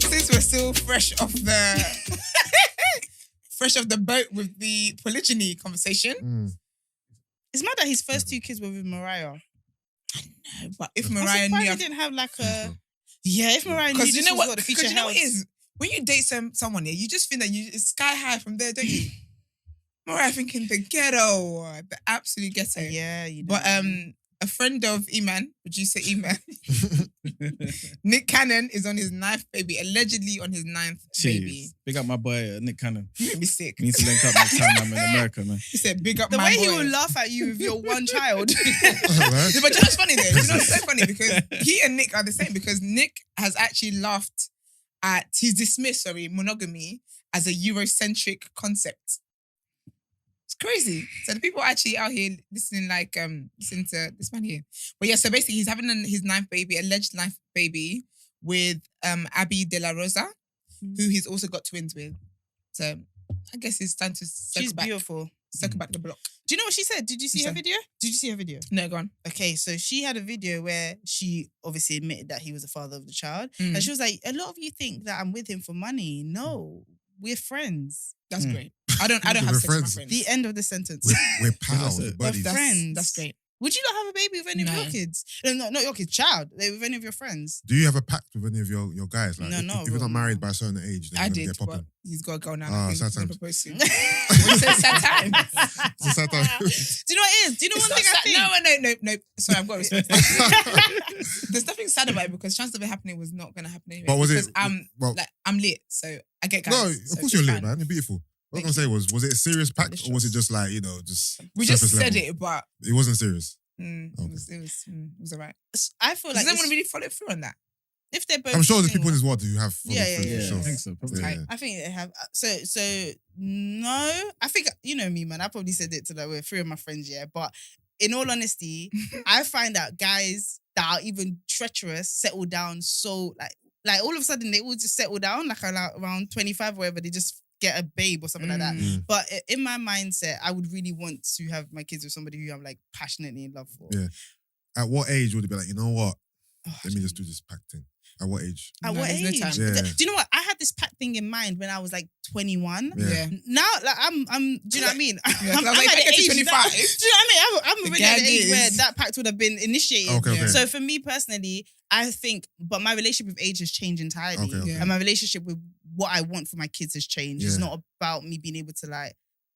Since we're still fresh off the boat with the polygyny conversation. It's mad that his first 2 kids were with Mariah. I know, but if Mariah knew, he didn't have like a. Yeah, if Mariah knew, you know what what the future because you know what held. it is, when you date someone here, you just think that it's sky high from there, don't you? Mariah thinking the ghetto, the absolute ghetto. Yeah, you know. But a friend of Emman, producer Emman, Nick Cannon is on his 9th baby, allegedly on his 9th baby. Big up my boy, Nick Cannon. You made me sick. We need to link up next time I'm in America, man. He said, big up the my way boy. he will laugh at you with your one child. But you know what's funny though? It's so funny because he and Nick are the same, because Nick has actually laughed at, he's dismissed, monogamy as a Eurocentric concept. It's crazy. So the people actually out here listening to this man here. But yeah, so basically he's having his 9th baby, alleged 9th baby, with Abby De La Rosa, who he's also got twins with. So I guess it's time to circle back. Beautiful. Circle back the block. Do you know what she said? Did you see her video? Did you see her video? No, go on. Okay, so she had a video where she obviously admitted that he was the father of the child. And she was like, a lot of you think that I'm with him for money. No, we're friends. That's great. I don't have sex with my friends. The end of the sentence. We're pals. We're buddies. friends. That's great. Would you not have a baby with any of your kids? No, not your kids, child. With any of your friends? Do you have a pact with any of your guys? Like, No, if you're not married by a certain age, then I you're did, get but popping. he's got to go now. Ah, He's sad gonna times. propose soon. When you say sad times. It's a sad time. Do you know what it is? Do you know one thing I think? No. Sorry, I've got respect. There's nothing sad about it because chance of it happening was not going to happen anyway. But was because it? I'm lit, so I get guys. No, so of course it's you're lit, fine. man. You're beautiful. What I was gonna say was it a serious pact or was it just like just? We just surface said level? it, but It wasn't serious. it was alright. I feel Does like anyone really follow through on that? if they're both I'm sure there's single- people in this world who have followed Yeah, through. yeah, for sure. I think so. Probably. Yeah. I think they have. So no. I think you know me, man. I probably said it to like three of my friends, yeah. But in all honesty, I find that guys that are even treacherous settle down so like all of a sudden they all just settle down like around 25 or whatever. They just get a babe or something like that. But in my mindset, I would really want to have my kids with somebody who I'm like passionately in love for. Yeah. At what age would it be like, you know what? Let me just do this pact thing. At what age? At No, what there's no age? time. Yeah. Do you know what? I had this pact thing in mind when I was like 21. Yeah. Now, like I'm. Do you know what I mean? Yeah, I'm I was like, at if I the get to age 25. now- Do you know what I mean? I'm The already at the gag age is- where that pact would have been initiated. Okay. So for me personally, I think, but my relationship with age has changed entirely, Okay. Yeah. and my relationship with what I want for my kids has changed. It's Yeah. not about me being able to like,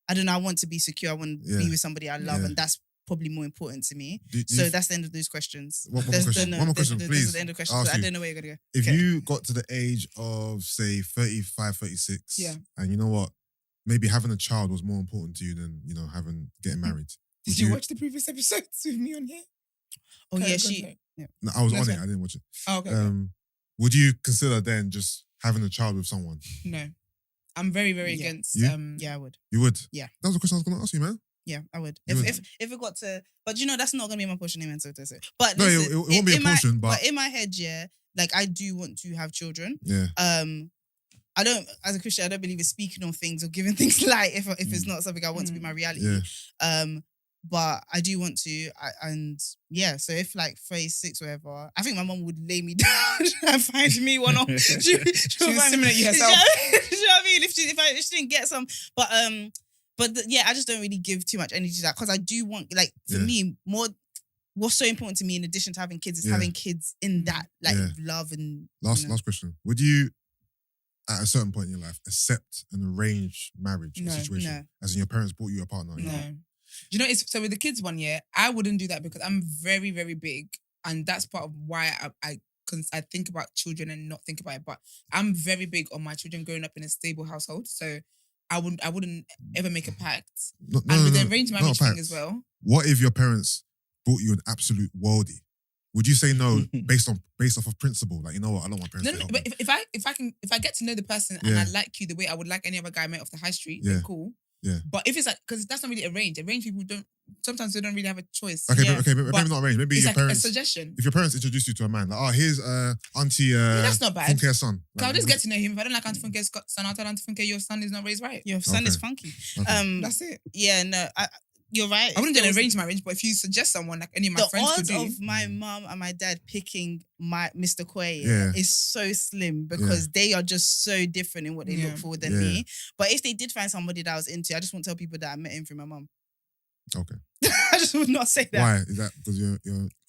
I don't know. I want to be secure. I want to Yeah. be with somebody I love, Yeah. and that's probably more important to me. Do So you- that's the end of those questions. One more There's question. the- One more there's- question, there's please. the end of questions. Ask I you. don't know where you're gonna go. If Okay. you got to the age of, say, 35, 36, Yeah. and you know what? Maybe having a child was more important to you than, getting married. Did you watch the previous episodes with me on here? Oh Okay, yeah, go she. ahead. No, I was That's on it. fine. I didn't watch it. Oh, okay. Would you consider then just having a child with someone? No. I'm very, very Yeah. against. You? Yeah, I would. You would? Yeah. That was the question I was going to ask you, man. Yeah, I would. You would? If it got to, but that's not gonna be my portion anyway. So to say, but No, listen, it won't be a in my- portion, but in my head, yeah, like I do want to have children. yeah. I don't, as a Christian, I don't believe in speaking on things or giving things light if it's not something I want to be my reality. Yeah. But I do want to, so if like 36 or whatever, I think my mom would lay me down and find me one on. She'll inseminate you herself. You know what I mean? If she didn't get some, but I just don't really give too much energy to that because I do want, like, for me, more. What's so important to me in addition to having kids is having kids in that love and Last question. Would you, at a certain point in your life, accept an arranged marriage or situation? No. As in your parents bought you a partner? No. Do you know, so with the kids one, I wouldn't do that because I'm very, very big. And that's part of why I think about children and not think about it. But I'm very big on my children growing up in a stable household. So I wouldn't ever make a pact. No, And with the no, arranged not marriage a pact. thing as well. What if your parents bought you an absolute worldie? Would you say no based off of principle? Like, you know what, I don't want parents No, to help but me. if I get to know the person and I like you the way I would like any other guy I met off the high street, then cool. Yeah. But if it's like, because that's not really arranged. Arranged people sometimes they don't really have a choice. Okay, Yeah. but maybe not arranged. Maybe It's your like a parents. suggestion. If your parents introduce you to a man, like, here's auntie that's not bad. Funke's son. So I'll Like, just get to know him. If I don't like Auntie Funke's son, I'll tell Auntie Funke your son is not raised right. your son is Okay. funky. okay. That's it. Yeah, no, you're right. I wouldn't do There an was- arranged marriage, but if you suggest someone like any of my the friends could odds do, of my mum and my dad picking my Mr. Quay Yeah. is so slim because they are just so different in what they look for than me. But if they did find somebody that I was into, I just won't tell people that I met him through my mum. Okay. I just would not say that. Why? Is that because you're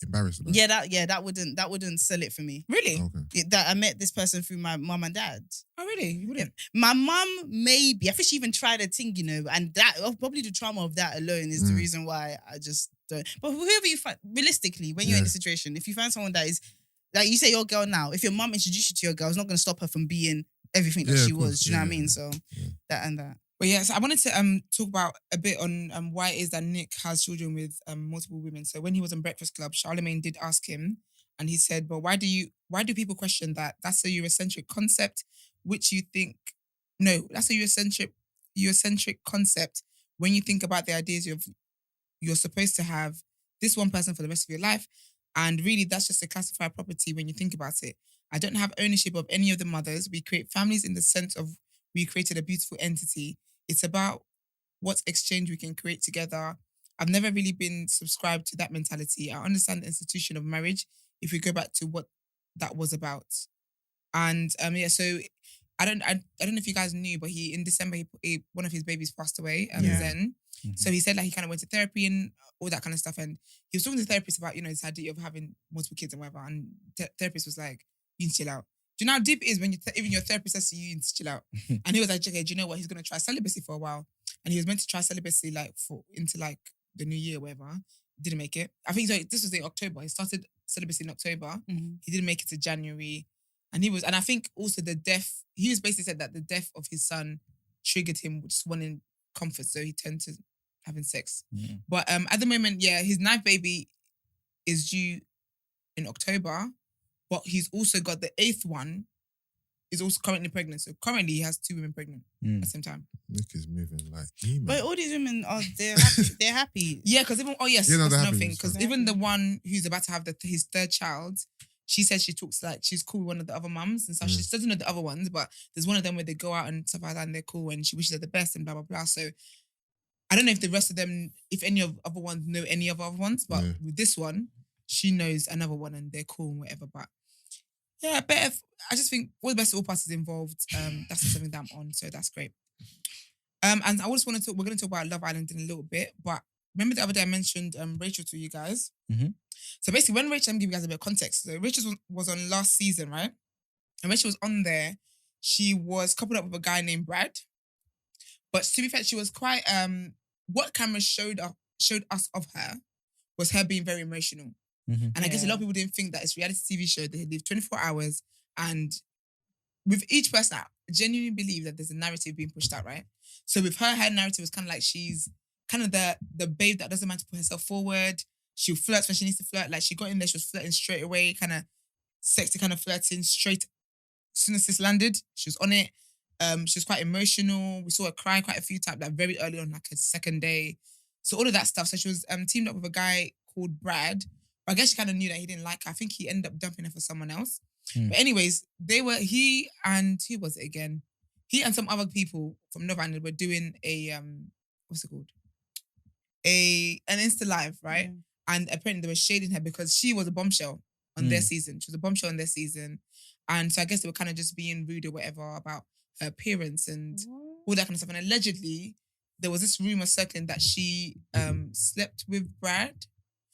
embarrassed about it? That wouldn't sell it for me. really? Okay. That I met this person through my mum and dad. Oh, really? You wouldn't? My mum, maybe. I think she even tried a thing, and that probably the trauma of that alone is the reason why I just don't. But whoever you find, realistically, when you're in a situation, if you find someone that is, like you say, your girl now, if your mum introduced you to your girl, it's not going to stop her from being everything that Yeah, she of was. course. Do you know what I Yeah, mean? yeah, So that and that. But yeah, so I wanted to talk about a bit on why it is that Nick has children with multiple women. So when he was on Breakfast Club, Charlemagne did ask him, and he said, "But why do people question that? That's a Eurocentric concept, which you think that's a Eurocentric concept when you think about the ideas you're supposed to have this one person for the rest of your life, And really, that's just a classified property when you think about it. I don't have ownership of any of the mothers. We create families in the sense of we created a beautiful entity. It's about what exchange we can create together. I've never really been subscribed to that mentality. I understand the institution of marriage if we go back to what that was about. And so I don't know if you guys knew, but in December one of his babies passed away, Zen. Mm-hmm. So he said like he kind of went to therapy and all that kind of stuff, and he was talking to the therapist about this idea of having multiple kids and whatever, and therapist was like, you need to chill out. Do you know how deep it is when even your therapist says to you, you need to chill out? And he was like, okay, do you know what? He's going to try celibacy for a while, and he was meant to try celibacy into the new year, or whatever. Didn't make it. I think this was in October. He started celibacy in October. Mm-hmm. He didn't make it to January. And I think also he was basically said that the death of his son triggered him just wanting comfort. So he turned to having sex. Mm-hmm. But at the moment, his 9th baby is due in October, but he's also got the 8th one is also currently pregnant. So currently he has 2 women pregnant at the same time. Nick is moving like me, man. But all these women they're happy. They're happy. Yeah, because even that's another thing. Because even the one who's about to have his 3rd child, she said she talks she's cool with one of the other mums and stuff. She doesn't know the other ones, but there's one of them where they go out and stuff like that and they're cool and she wishes her the best and blah, blah, blah. So I don't know if the rest of them, if any of the other ones know any of the other ones, but with this one, she knows another one and they're cool and whatever. But yeah, I just think all the best of all parties involved. That's something that I'm on, so that's great. And I just want to talk, we're going to talk about Love Island in a little bit, but remember the other day I mentioned Rachel to you guys? Mm-hmm. So basically when Rachel, I'm giving you guys a bit of context. So Rachel was on last season, right? And when she was on there, she was coupled up with a guy named Brad. But to be fair, she was quite, what cameras showed us of her was her being very emotional. Mm-hmm. And I guess a lot of people didn't think that it's a reality TV show. They live 24 hours. And with each person, I genuinely believe that there's a narrative being pushed out, right? So with her narrative was kind of like she's kind of the babe that doesn't mind to put herself forward. She'll flirt when she needs to flirt. Like she got in there, she was flirting straight away, kind of sexy, kind of flirting straight. As soon as this landed, she was on it. She was quite emotional. We saw her cry quite a few times, like very early on, like her 2nd day. So all of that stuff. So she was teamed up with a guy called Brad. But I guess she kind of knew that he didn't like her. I think he ended up dumping her for someone else. But anyways, he and who was it again? He and some other people from Love Island were doing a what's it called? An Insta live, right? Mm. And apparently they were shading her because she was a bombshell on their season. She was a bombshell on their season. And so I guess they were kind of just being rude or whatever about her appearance and all that kind of stuff. And allegedly, there was this rumor circling that she slept with Brad.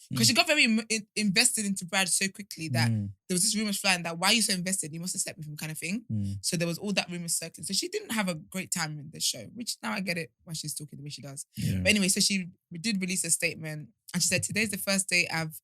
Because she got very invested into Brad so quickly that there was this rumor flying that why are you so invested? You must have slept with him kind of thing. So there was all that rumor circling. So she didn't have a great time in the show, which now I get it why she's talking the way she does. Yeah. But anyway, so she did release a statement and she said, today's the first day I've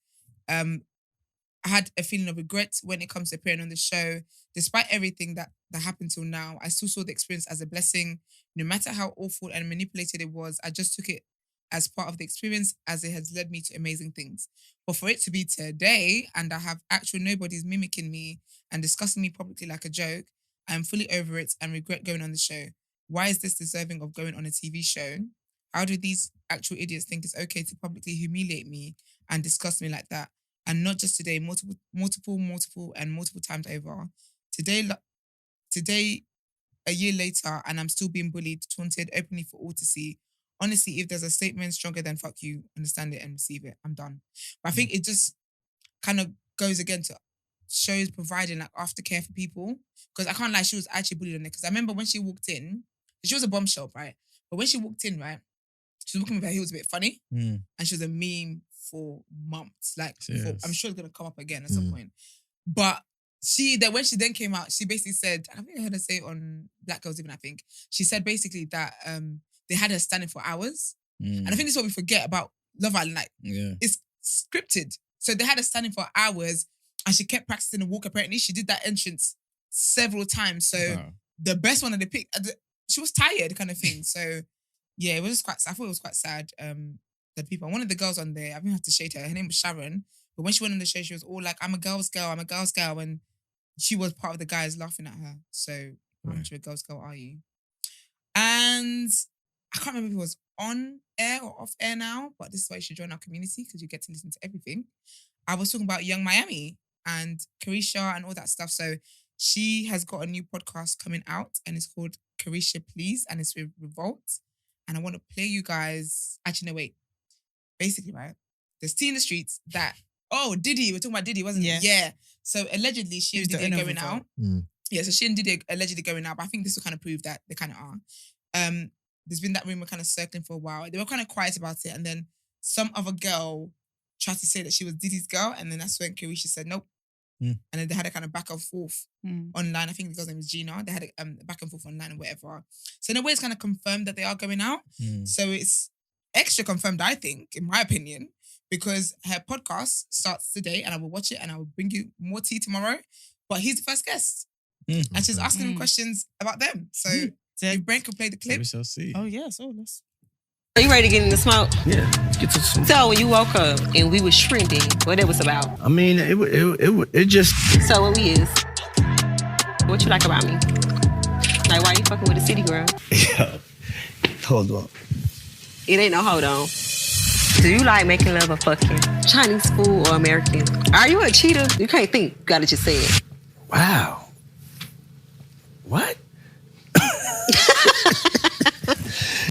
had a feeling of regret when it comes to appearing on the show. Despite everything that happened till now, I still saw the experience as a blessing. No matter how awful and manipulated it was, I just took it as part of the experience as it has led me to amazing things. But for it to be today and I have actual nobodies mimicking me and discussing me publicly like a joke, I am fully over it and regret going on the show. Why is this deserving of going on a TV show? How do these actual idiots think it's okay to publicly humiliate me and discuss me like that? And not just today, multiple times over. Today, a year later, and I'm still being bullied, taunted openly for all to see. Honestly, if there's a statement stronger than fuck you, understand it and receive it. I'm done. But I think it just kind of goes again to shows providing like aftercare for people. Because I can't lie, she was actually bullied on it. Because I remember when she walked in, she was a bombshell, right? But when she walked in, right, she was walking with her heels a bit funny. And she was a meme for months. Like, I'm sure it's going to come up again at some point. But when she then came out, she basically said, I think I heard her say on Black Girls Even, I think. She said basically that they had her standing for hours. And I think this is what we forget about Love Island. Like, it's scripted. So they had her standing for hours and she kept practicing the walk. Apparently, she did that entrance several times. So the best one that they picked, she was tired kind of thing. So yeah, it was just I thought it was quite sad that people, one of the girls on there, I think I have to shade her name was Sharon. But when she went on the show, she was all like, I'm a girl's girl. And she was part of the guys laughing at her. So how much of a girl's girl are you? And I can't remember if it was on air or off air now, but this is why you should join our community because you get to listen to everything. I was talking about Young Miami and Caresha and all that stuff. So she has got a new podcast coming out and it's called Caresha Please and it's with Revolt. And I want to play you guys. Actually, no, wait. Basically, right? There's tea in the streets that, Diddy, we're talking about Diddy, wasn't it? Yeah. So allegedly, she and Diddy are going out. Yeah, so she and Diddy are allegedly going out, but I think this will kind of prove that they kind of are. There's been that rumor kind of circling for a while. They were kind of quiet about it, and then some other girl tried to say that she was Diddy's girl, and then that's when Caresha said nope. And then they had a kind of back and forth online. I think the girl's name is Gina. They had a back and forth online and whatever. So in a way, it's kind of confirmed that they are going out. So it's extra confirmed, I think, in my opinion, because her podcast starts today and I will watch it and I will bring you more tea tomorrow. But he's the first guest. And she's asking him questions about them. So if Brent could play the clip. We shall see. Oh, yeah. So let's... Are you ready to get in the smoke? Yeah, get to the smoke. So when you woke up and we was trending, what it was about? I mean, it just... So what we is? What you like about me? Like, why you fucking with a city girl? Yeah. Hold on. It ain't no hold on. Do you like making love or fucking? Chinese food or American? Are you a cheater? You can't think. You gotta just say it. Wow. What?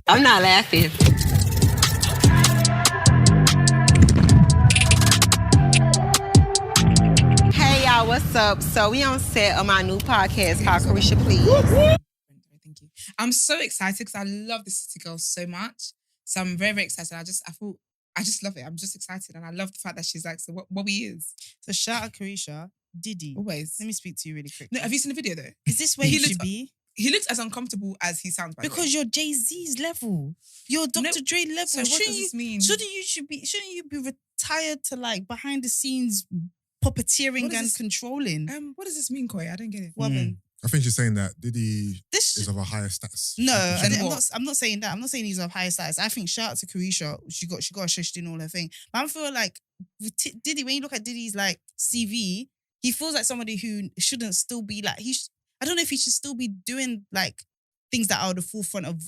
I'm not laughing. Hey y'all, what's up? So we on set of my new podcast called Caresha Please. Thank you. I'm so excited because I love the City Girls so much. So I'm very, very excited. I just love it. I'm just excited. And I love the fact that she's like, so what we is. So shout out Caresha, Diddy. Always. Let me speak to you really quick. No, have you seen the video though? Is this where he should be? He looks as uncomfortable as he sounds. Because you're Jay-Z's level. You're Dr. Dre level. So what does this mean? Shouldn't you be retired to like behind the scenes puppeteering and controlling? What does this mean, Koi? I don't get it. What happened? I think she's saying that Diddy is of a higher status. No, I'm not saying that. I'm not saying he's of higher status. I think shout out to Caresha. She got a shush in all her thing. But I feel like with Diddy, when you look at Diddy's like CV, he feels like somebody who shouldn't still be like I don't know if he should still be doing like things that are at the forefront of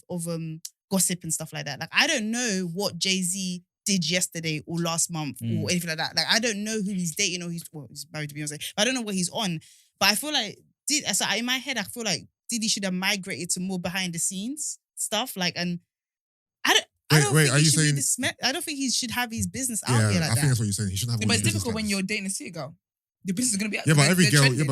gossip and stuff like that. Like I don't know what Jay-Z did yesterday or last month or anything like that. Like I don't know who he's dating or he's married to Beyonce. But I don't know what he's on. But I feel like so in my head, I feel like Diddy should have migrated to more behind the scenes stuff. Like, and I don't think he should have his business out here like that. I think that's what you're saying. He shouldn't have. But it's difficult when you're dating a city girl. Your business is gonna be out. Yeah, but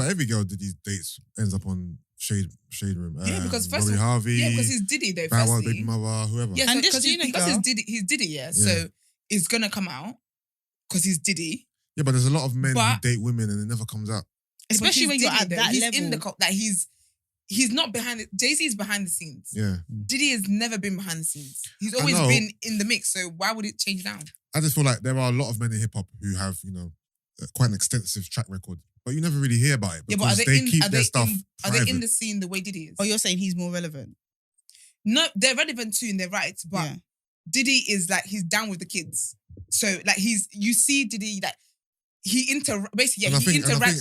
every girl Diddy's dates ends up on Shade Room. Because first Robbie Harvey. Yeah, because he's Diddy though. Bad One, Baby Mother, whoever. Yeah, and because he's Diddy. Yeah, so it's gonna come out because he's Diddy. Yeah, but there's a lot of men who date women and it never comes out. Especially when you're at that he's level. In the he's not behind it. Jay-Z is behind the scenes. Yeah. Diddy has never been behind the scenes. He's always been in the mix. So why would it change now? I just feel like there are a lot of men in hip hop who have, quite an extensive track record, but you never really hear about it because they keep their stuff private. Are they in the scene the way Diddy is? Or you're saying he's more relevant? No, they're relevant too, and they're right. But Diddy is like he's down with the kids. So like you see Diddy like. He interacts with society.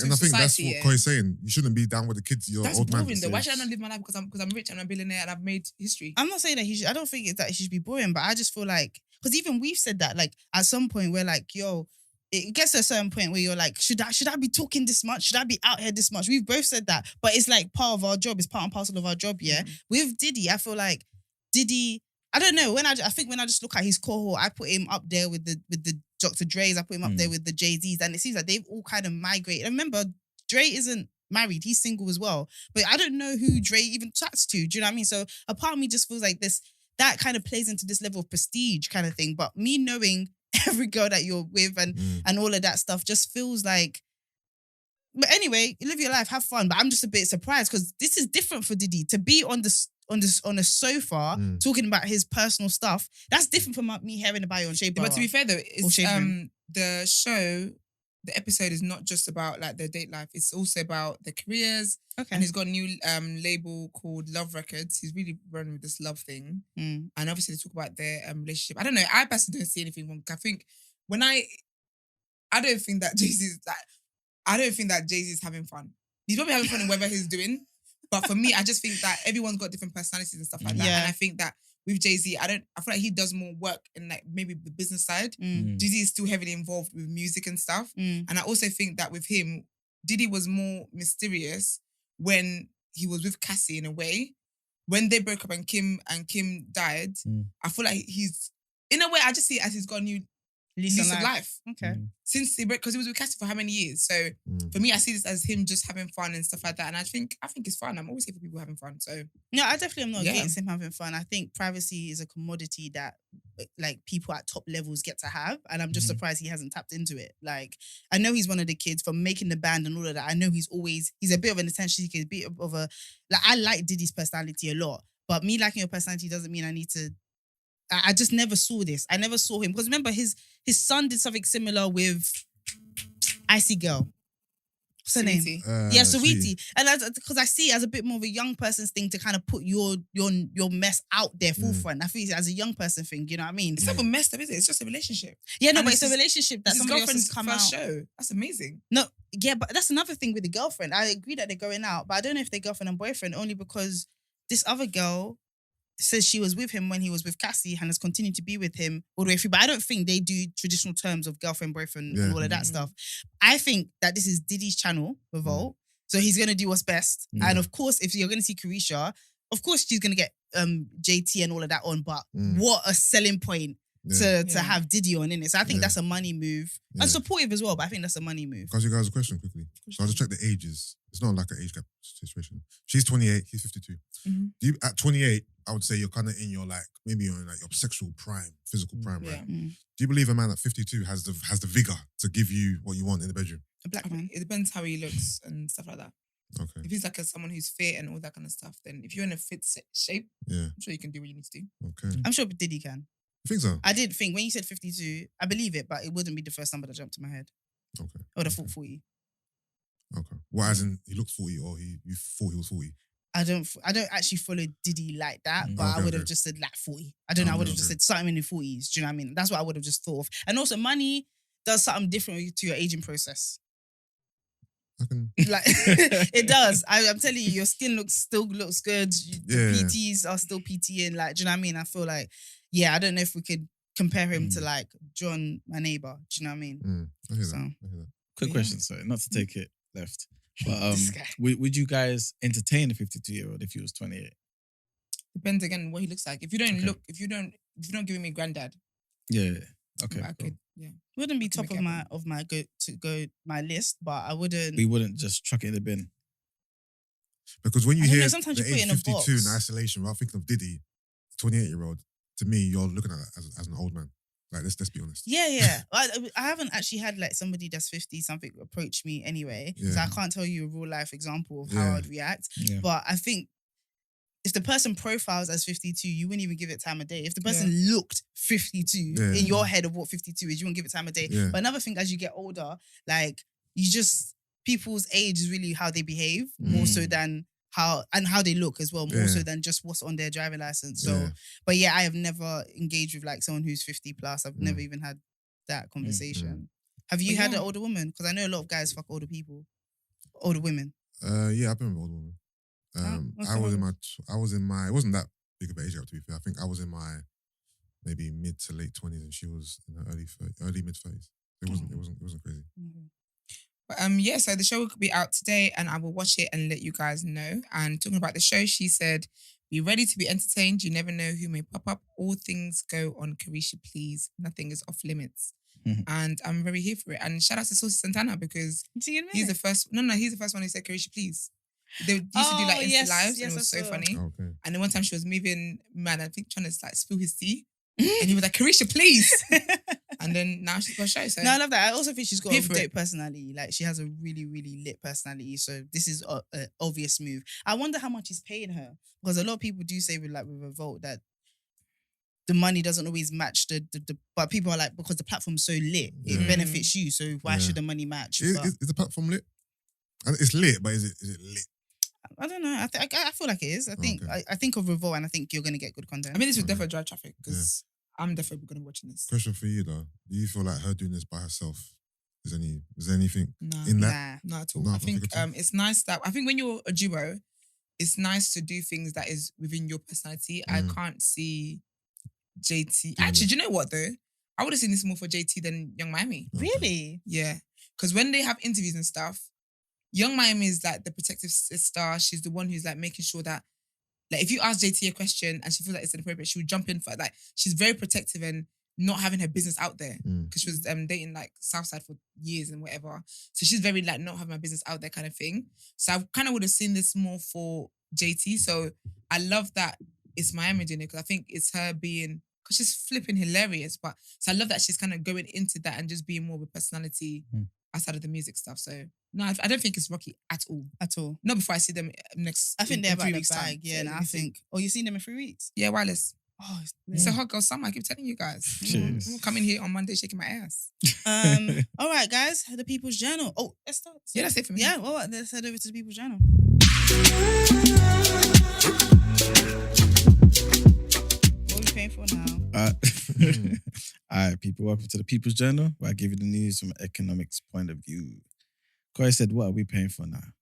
And I think that's what Koi's saying. You shouldn't be down with the kids. You're that's old man. Boring, though. Why should I not live my life because I'm rich and I'm a billionaire and I've made history? I'm not saying that he should. I don't think it's that he should be boring, but I just feel like because even we've said that like at some point we're like, yo, it gets to a certain point where you're like, should I be talking this much? Should I be out here this much? We've both said that, but it's like part of our job. It's part and parcel of our job. Yeah. With Diddy, I feel like Diddy. I don't know. I think when I just look at his cohort, I put him up there with the Dr. Dre's. I put him up there with the Jay-Z's, and it seems like they've all kind of migrated. And remember, Dre isn't married; he's single as well. But I don't know who Dre even chats to. Do you know what I mean? So a part of me just feels like that kind of plays into this level of prestige kind of thing. But me knowing every girl that you're with and all of that stuff just feels like. But anyway, live your life, have fun. But I'm just a bit surprised because this is different for Diddy to be on a sofa talking about his personal stuff. That's different from me hearing about it on Shea Bar. But to be fair though, it's, the show, the episode is not just about like their date life. It's also about their careers. Okay. And he's got a new label called Love Records. He's really running with this love thing. And obviously they talk about their relationship. I don't know. I personally don't see anything wrong. I think I don't think that Jay-Z is having fun. He's probably having fun in whatever he's doing. But for me, I just think that everyone's got different personalities and stuff like that. And I think that with Jay-Z, I feel like he does more work in like maybe the business side. Diddy is still heavily involved with music and stuff. And I also think that with him, Diddy was more mysterious when he was with Cassie in a way. When they broke up and Kim died, I feel like he's, in a way, I just see it as he's got a new lease of life. Okay. Since he broke, because he was with Cassie for how many years? So for me, I see this as him just having fun and stuff like that. And I think it's fun. I'm always here for people having fun. So no, I definitely am not against him having fun. I think privacy is a commodity that like people at top levels get to have, and I'm just surprised he hasn't tapped into it. Like, I know he's one of the kids from making the band and all of that. I know he's a bit of an attention seeker, a bit of a like. I like Diddy's personality a lot, but me liking your personality doesn't mean I need to. I just never saw this. I never saw him because remember his son did something similar with Icy Girl. What's her name? Saweetie. And because I see it as a bit more of a young person's thing to kind of put your mess out there forefront. I feel it's as a young person thing. You know what I mean? It's not a mess up, is it? It's just a relationship. Yeah, no, but it's a relationship that somebody else has come out. Show. That's amazing. No, yeah, but that's another thing with the girlfriend. I agree that they're going out, but I don't know if they're girlfriend and boyfriend only because this other girl says she was with him when he was with Cassie and has continued to be with him all the way through. But I don't think they do traditional terms of girlfriend, boyfriend, and all of that stuff. I think that this is Diddy's channel, Revolt. So he's going to do what's best. And of course, if you're going to see Caresha, of course she's going to get JT and all of that on. But what a selling point to have Diddy on in it. So I think that's a money move. And supportive as well, but I think that's a money move. Can I ask you guys a question quickly? So I'll just check the ages. It's not like an age gap situation. She's 28, he's 52. Do you, at 28, I would say you're kind of in your like, maybe you're in like your sexual prime, physical prime, right? Do you believe a man at 52 has the vigor to give you what you want in the bedroom? A black man. It depends how he looks and stuff like that. Okay. If he's like someone who's fit and all that kind of stuff, then if you're in a fit shape, I'm sure you can do what you need to do. Okay. I'm sure Diddy can. I think so. I did think when you said 52, I believe it, but it wouldn't be the first number that jumped to my head. Okay. I would have thought 40. Okay. Well, as in he looked 40 or you thought he was 40? I don't actually follow Diddy like that, but I would have just said like 40. I don't know. I would have just said something in the 40s. Do you know what I mean? That's what I would have just thought of. And also, money does something different to your aging process. Like it does. I'm telling you, your skin still looks good. The PTs are still PTing. Like, do you know what I mean? I feel like, I don't know if we could compare him to like John, my neighbour. Do you know what I mean? I hear that. Quick question, sorry, not to take it left. But would you guys entertain a 52-year-old if he was 28? Depends again what he looks like. If you don't look, if you don't give me granddad. Yeah. Okay. I could, wouldn't be top of my my list, but I wouldn't. We wouldn't just chuck it in the bin. Because when you hear sometimes the you put it age in a 52 box. in isolation, rather thinking of Diddy, 28-year-old, to me, you're looking at it as an old man. Like, let's be honest. Yeah. I haven't actually had like somebody that's 50 something approach me anyway. So I can't tell you a real life example of how I'd react. Yeah. But I think if the person profiles as 52, you wouldn't even give it time of day. If the person looked 52 in your head of what 52 is, you wouldn't give it time of day. Yeah. But another thing, as you get older, like people's age is really how they behave more so than how they look as well, more so than just what's on their driving license. So, but I have never engaged with like someone who's 50 plus. I've never even had that conversation. Have you had an older woman? Because I know a lot of guys fuck older people, older women. Yeah, I've been with older women. I was in my, it wasn't that big of an age gap to be fair. I think I was in my maybe mid to late 20s and she was in her early mid 30s. It wasn't crazy. Mm-hmm. But so the show will be out today and I will watch it and let you guys know. And talking about the show, she said, be ready to be entertained. You never know who may pop up. All things go on Caresha, please. Nothing is off limits. And I'm very here for it. And shout out to Saucy Santana because he's the first one who said Caresha, please. They used to do like Insta lives and it was so funny. Okay. And then one time she was moving, I think trying to like spill his tea. And he was like, Caresha, please. And then now she's got a show. So. No, I love that. I also think she's got a dope personality. Like she has a really, really lit personality. So this is an obvious move. I wonder how much he's paying her. Because a lot of people do say with Revolt that the money doesn't always match the but people are like, because the platform's so lit, it benefits you. So why should the money match? Is the platform lit? It's lit, but is it lit? I don't know. I feel like it is. I think of Revolt and I think you're going to get good content. I mean, this would definitely drive traffic because I'm definitely going to be watching this. Question for you though. Do you feel like her doing this by herself, is there anything in that? Not at all. I think it's nice that, I think when you're a duo, it's nice to do things that is within your personality. I can't see JT. Actually, do you know what though? I would have seen this more for JT than Young Miami. Really? Yeah. Because when they have interviews and stuff, Young Miami is like the protective sister. She's the one who's like making sure that, like, if you ask JT a question and she feels like it's inappropriate, she would jump in for it. Like, she's very protective and not having her business out there because she was dating like Southside for years and whatever. So she's very like not having my business out there kind of thing. So I kind of would have seen this more for JT. So I love that it's Miami doing it because I think it's her being, because she's flipping hilarious. But so I love that she's kind of going into that and just being more of a personality outside of the music stuff. So no, I don't think it's Rocky at all. At all. Not before I see them next. I think they're about 3 the weeks' bag. time. Yeah, and I think. Oh, you've seen them in 3 weeks? Yeah, wireless. Oh, It's a hot girl summer. I keep telling you guys. Cheers. I'm coming here on Monday shaking my ass. All right, guys. The People's Journal. Oh, let's start. Yeah, that's it for me. Yeah, well, let's head over to the People's Journal. What are we paying for now? All right, people. Welcome to the People's Journal, where I give you the news from an economics point of view. Corey said, "What are we paying for now?"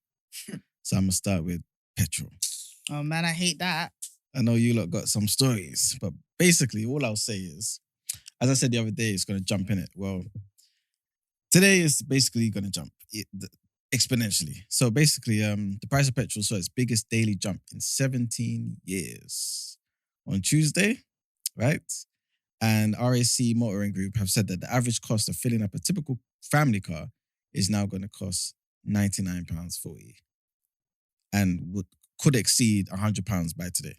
So I'm gonna start with petrol. Oh man, I hate that. I know you lot got some stories, but basically all I'll say is, as I said the other day, it's going to jump in it. Well, today is basically going to jump exponentially. So basically, the price of petrol saw its biggest daily jump in 17 years on Tuesday, right? And RAC Motoring Group have said that the average cost of filling up a typical family car is now going to cost £99.40 and could exceed £100 by today.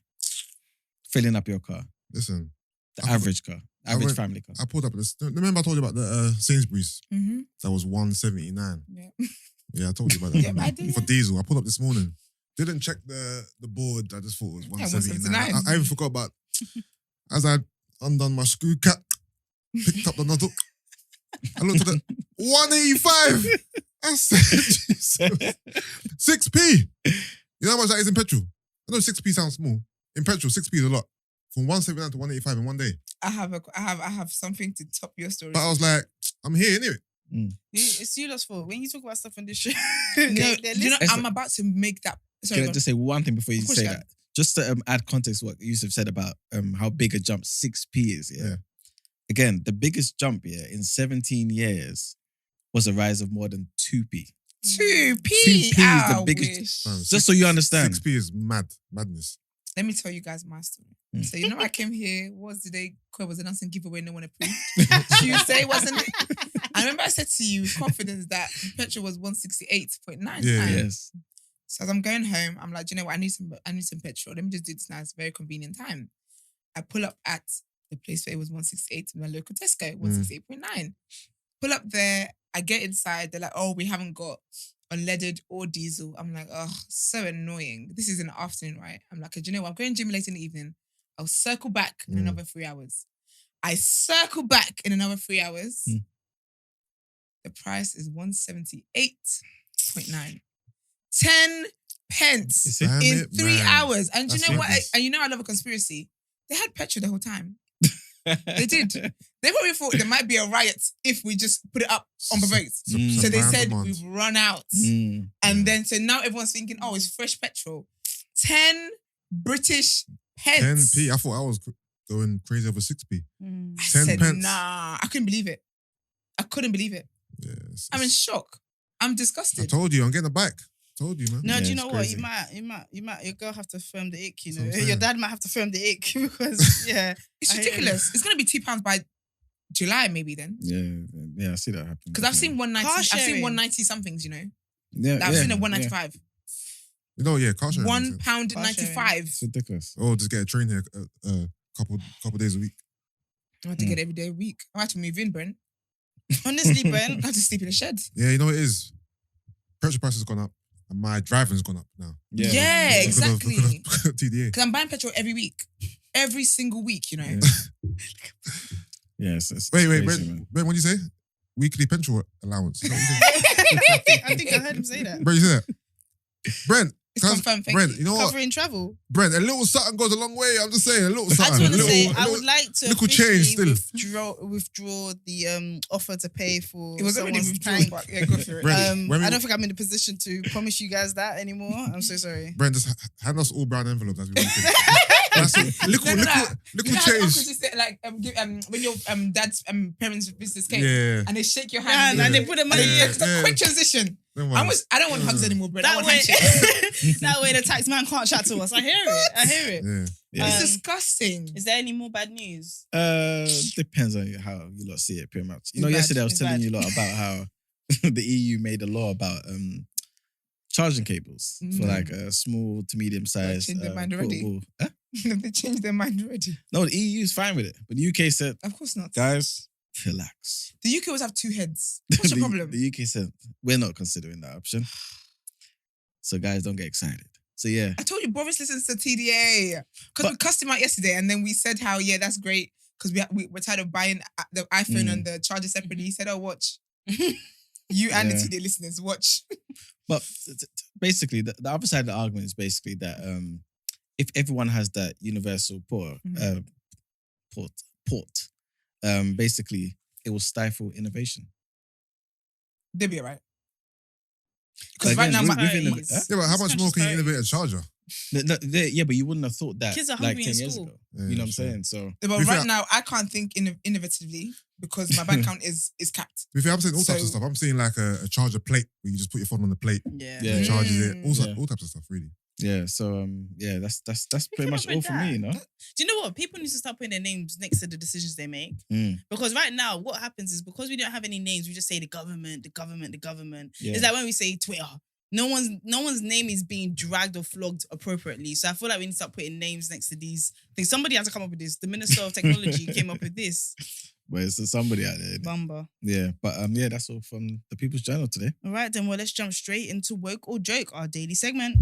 Filling up your car. Listen. The average car. Average family car. I pulled up this. Remember I told you about the Sainsbury's? Mm-hmm. That was $179. Yeah. Yeah, I told you about that. Yeah, I did. For diesel. I pulled up this morning. Didn't check the board. I just thought it was $179. $179. I even forgot about, as I undone my screw cap, picked up the nozzle. I looked at it, 185. I said, Jesus. 6p. You know how much that is in petrol? I know 6p sounds small. In petrol, 6p is a lot. From 179 to 185 in one day. I have something to top your story. But I was like, I'm here anyway. It's you lot's fault. When you talk about stuff on this show, No, you know, I'm about to make that. Sorry, Can I just say one thing before you say you that? Just to add context to what Yusuf said about how big a jump 6p is, yeah? Again, the biggest jump in 17 years was a rise of more than 2p. 2p? 2p is the biggest. Just so you understand. 6p is madness. Let me tell you guys my story. So you know I came here, what was the day Koi was announcing giveaway no one approved? Tuesday, wasn't it? I remember I said to you with confidence that petrol was 168.9. Yeah. Yes. So as I'm going home, I'm like, do you know what? I need some petrol. Let me just do this now. It's a very convenient time. I pull up at the place where it was 168 in my local Tesco, 168.9. Pull up there, I get inside, they're like, oh, we haven't got unleaded or diesel. I'm like, oh, so annoying. This is in the afternoon, right? I'm like, do you know what? I'm going gym later in the evening. I'll circle back in another 3 hours. I circle back in another 3 hours. The price is 178.9. 10 pence in 3 hours. And do you know what? And you know I love a conspiracy. They had petrol the whole time. They did. They probably thought there might be a riot if we just put it up on provoked. So they said we've run out. And then so now everyone's thinking, oh, it's fresh petrol. 10 British pence. 10p. I thought I was going crazy over 6p. I 10 said, pence. nah. I couldn't believe it. Yes. I'm in shock. I'm disgusted. I told you, I'm getting a bike. Told you, man. No, do you know what? crazy. You might, your girl have to firm the ick, you That's know. what I'm saying. Your dad might have to firm the ick because, yeah. It's I hate ridiculous. It's going to be £2 by July, maybe then. Yeah, I see that happen. Because I've seen 190. Car I've seen sharing. 190 somethings, you know. Yeah, I've seen a 195. You know, yeah, car sharing. £1.95. It's ridiculous. Oh, just get a train here couple days a week. I have to get every day a week. I have to move in, Brent. Honestly, Brent. I have to sleep in a shed. Yeah, you know what it is? Petrol price has gone up and my driving's gone up now. Yeah, exactly. Because of TDA. Because I'm buying petrol every week. Every single week, you know. Yes. It's Wait, crazy, Brent, man. what did you say? Weekly petrol allowance. Is that what you said? I think I heard him say that. Brent, you say that? Brent, It's confirmed. Thank Brent, you. you know what? Covering travel. Brent, a little something goes a long way. I'm just saying, a little I something. just want to say, a I would like to little change officially still. withdraw the offer to pay for It was already someone's withdrawn, tank. but yeah, go for it. Brent, I don't think I'm in a position to promise you guys that anymore. I'm so sorry. Brent, just hand us all brown envelopes as we walk in. That's it. Little You know how change. uncles used to say, like, when your dad's parents' business came, Yeah. and they shake your Yeah, hand and they put the money Yeah. in. It's a quick transition. I don't want hugs anymore, bro. I That want way, handshakes. that way the tax man can't chat to us. I hear it. Yeah. It's disgusting. Is there any more bad news? Depends on how you lot see it, pretty much. You know, It's bad. yesterday I was It's telling bad. you lot about how the EU made a law about charging cables for like a small to medium sized. changed their mind already. portable. Huh? They changed their mind already. No, the EU is fine with it, but the UK said, Of course not. guys, relax. The UK always have two heads. What's your problem? The UK said, we're not considering that option. So guys, don't get excited. So yeah. I told you Boris listens to TDA because we cussed him out yesterday, and then we said how that's great because we're tired of buying the iPhone and the charger separately. He said, "Oh, watch you and the TDA listeners watch." But basically, the other side of the argument is basically that if everyone has that universal port, basically it will stifle innovation. They'll be alright. Because Again, right now, Yeah, but how much more can you innovate a charger? Yeah, but you wouldn't have thought that Kids are like hungry 10 in years school. ago. Yeah, You know what I'm sure. saying? So but Be right fair- now I can't think innovatively because my bank account is capped. If I'm seeing all types of So- stuff, I'm seeing like a charger plate where you just put your phone on the plate, Yeah. Yeah. it charges it, Yeah. all types of stuff, really. yeah, so that's pretty much up all with for me, that. you know. Do you know what? People need to start putting their names next to the decisions they make. Because right now, what happens is because we don't have any names, we just say the government. Yeah. It's like when we say Twitter. No one's name is being dragged or flogged appropriately. So I feel like we need to start putting names next to these things. Somebody has to come up with this. The Minister of Technology came up with this. But it's somebody out there. Bumba. Yeah, but that's all from the People's Journal today. All right, then, well, let's jump straight into Woke or Joke, our daily segment.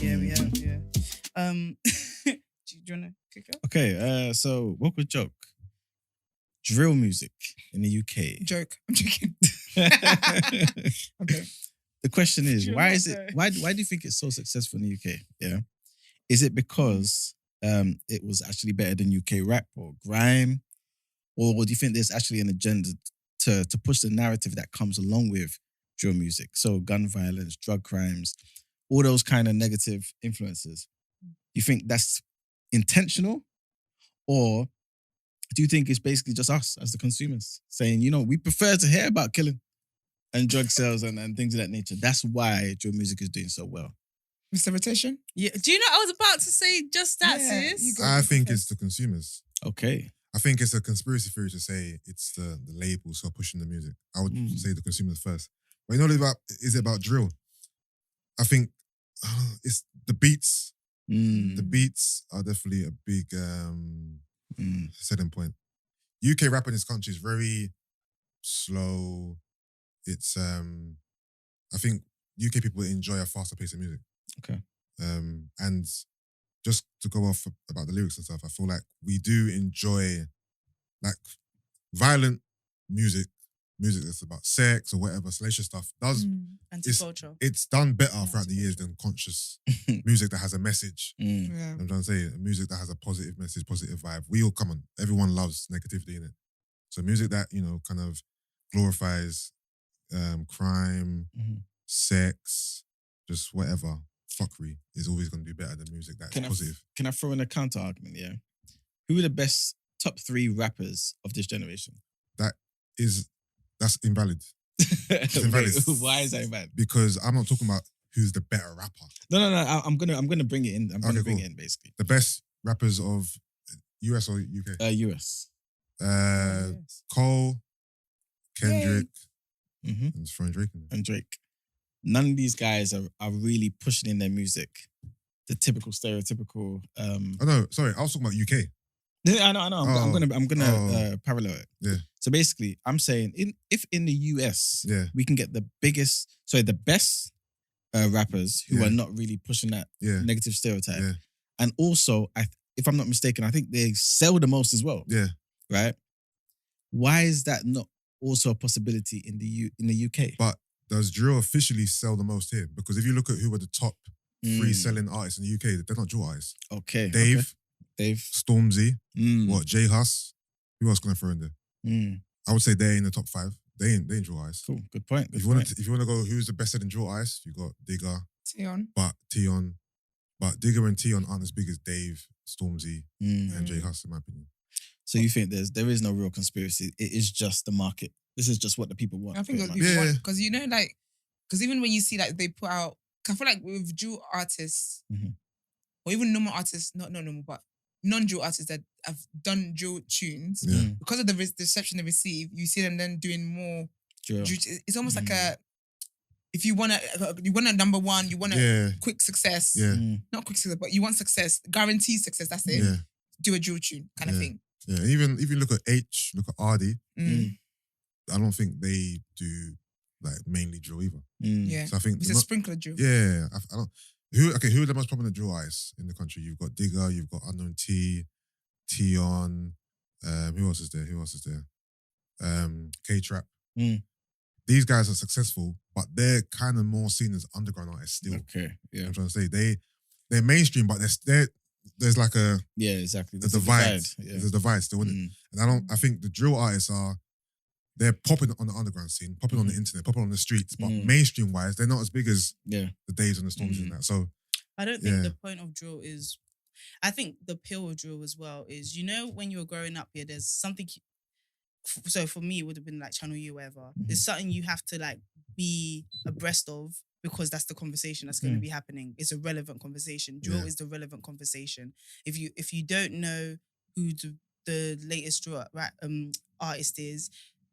Yeah, we have, yeah. Do you want to kick up? Okay, so what was joke? Drill music in the UK. Joke. I'm joking. Okay. The question is, Drill why not is it? there. Why do you think it's so successful in the UK? Yeah, is it because it was actually better than UK rap or grime, or do you think there's actually an agenda to push the narrative that comes along with drill music? So gun violence, drug crimes, all those kind of negative influences. You think that's intentional, or do you think it's basically just us as the consumers saying, we prefer to hear about killing and drug sales and things of that nature? That's why drill music is doing so well. Mr. Rotation? Yeah. Do you know I was about to say just that, Yeah, sis? you go. I think it's the consumers. Okay. I think it's a conspiracy theory to say it's the labels who are pushing the music. I would say the consumers first. But is it about drill? I think it's the beats. The beats are definitely a big selling point. UK rap in this country is very slow. It's I think UK people enjoy a faster pace of music. Okay. And just to go off about the lyrics and stuff, I feel like we do enjoy like violent music that's about sex or whatever, salacious stuff. Anti-culture. It's done better throughout the years than conscious music that has a message. Yeah. You know what I'm trying to say, music that has a positive message, positive vibe. Everyone loves negativity in it. So music that, kind of glorifies crime, sex, just whatever, fuckery is always going to do better than music that's positive. Can I throw in a counter argument? Yeah. Who are the best top 3 rappers of this generation? That's invalid. It's invalid. Wait, why is that invalid? Because I'm not talking about who's the better rapper. No. I'm gonna bring it in. I'm gonna bring cool. it in basically. The best rappers of US or UK? US. Cole, Kendrick, Mm-hmm. and throwing Drake in there. And Drake. None of these guys are really pushing in their music the typical stereotypical. Oh no, sorry, I was talking about UK. Yeah, I know. I'm gonna parallel it. Yeah. So basically, I'm saying if in the US, we can get the best rappers who are not really pushing that negative stereotype, and also if I'm not mistaken, I think they sell the most as well. Yeah. Right. Why is that not also a possibility in the UK. But does drill officially sell the most here? Because if you look at who were the top 3 selling artists in the UK, they're not drill artists. Okay. Dave, Stormzy, Mm. J Hus. Who else can I throw in there? Mm. I would say they're in the top 5. They ain't drill artists. Cool. Good point. If you want to go, who's the best selling drill artist? You got Digger, Tion. but Digger and Tion aren't as big as Dave, Stormzy, and J Hus, in my opinion. So you think there is no real conspiracy? It is just the market. This is just what the people want. I think pretty what much. people want, because because even when you see like they put out, I feel like with drill artists, or even normal artists, not normal, but non-drill artists that have done drill tunes, because of the reception they receive, you see them then doing more drill. It's almost like if you want a number one, you want a quick success, not quick success, but you want success, guaranteed success. That's it. Yeah. Do a drill tune kind of thing. Yeah, even if you look at look at Ardy, I don't think they do like mainly drill either. Yeah, so I think it's a sprinkler drill. Yeah, I don't. Who are the most prominent drill artists in the country? You've got Digger, you've got Unknown T, Tion. Who else is there? K-Trap. These guys are successful, but they're kind of more seen as underground artists still. Okay, yeah. I'm trying to say they're mainstream, but there's like a exactly. There's a divide. Yeah. There's a divide still, isn't it? And I think the drill artists they're popping on the underground scene, popping on the internet, popping on the streets, but mainstream wise, they're not as big as the Daves and the Storms and that. So I don't think the point of drill is. I think the appeal of drill as well is, when you were growing up here, there's something. So for me, it would have been like Channel U, whatever. There's something you have to like be abreast of because that's the conversation that's going to be happening. It's a relevant conversation. Drill is the relevant conversation. If you don't know who the latest drill artist is,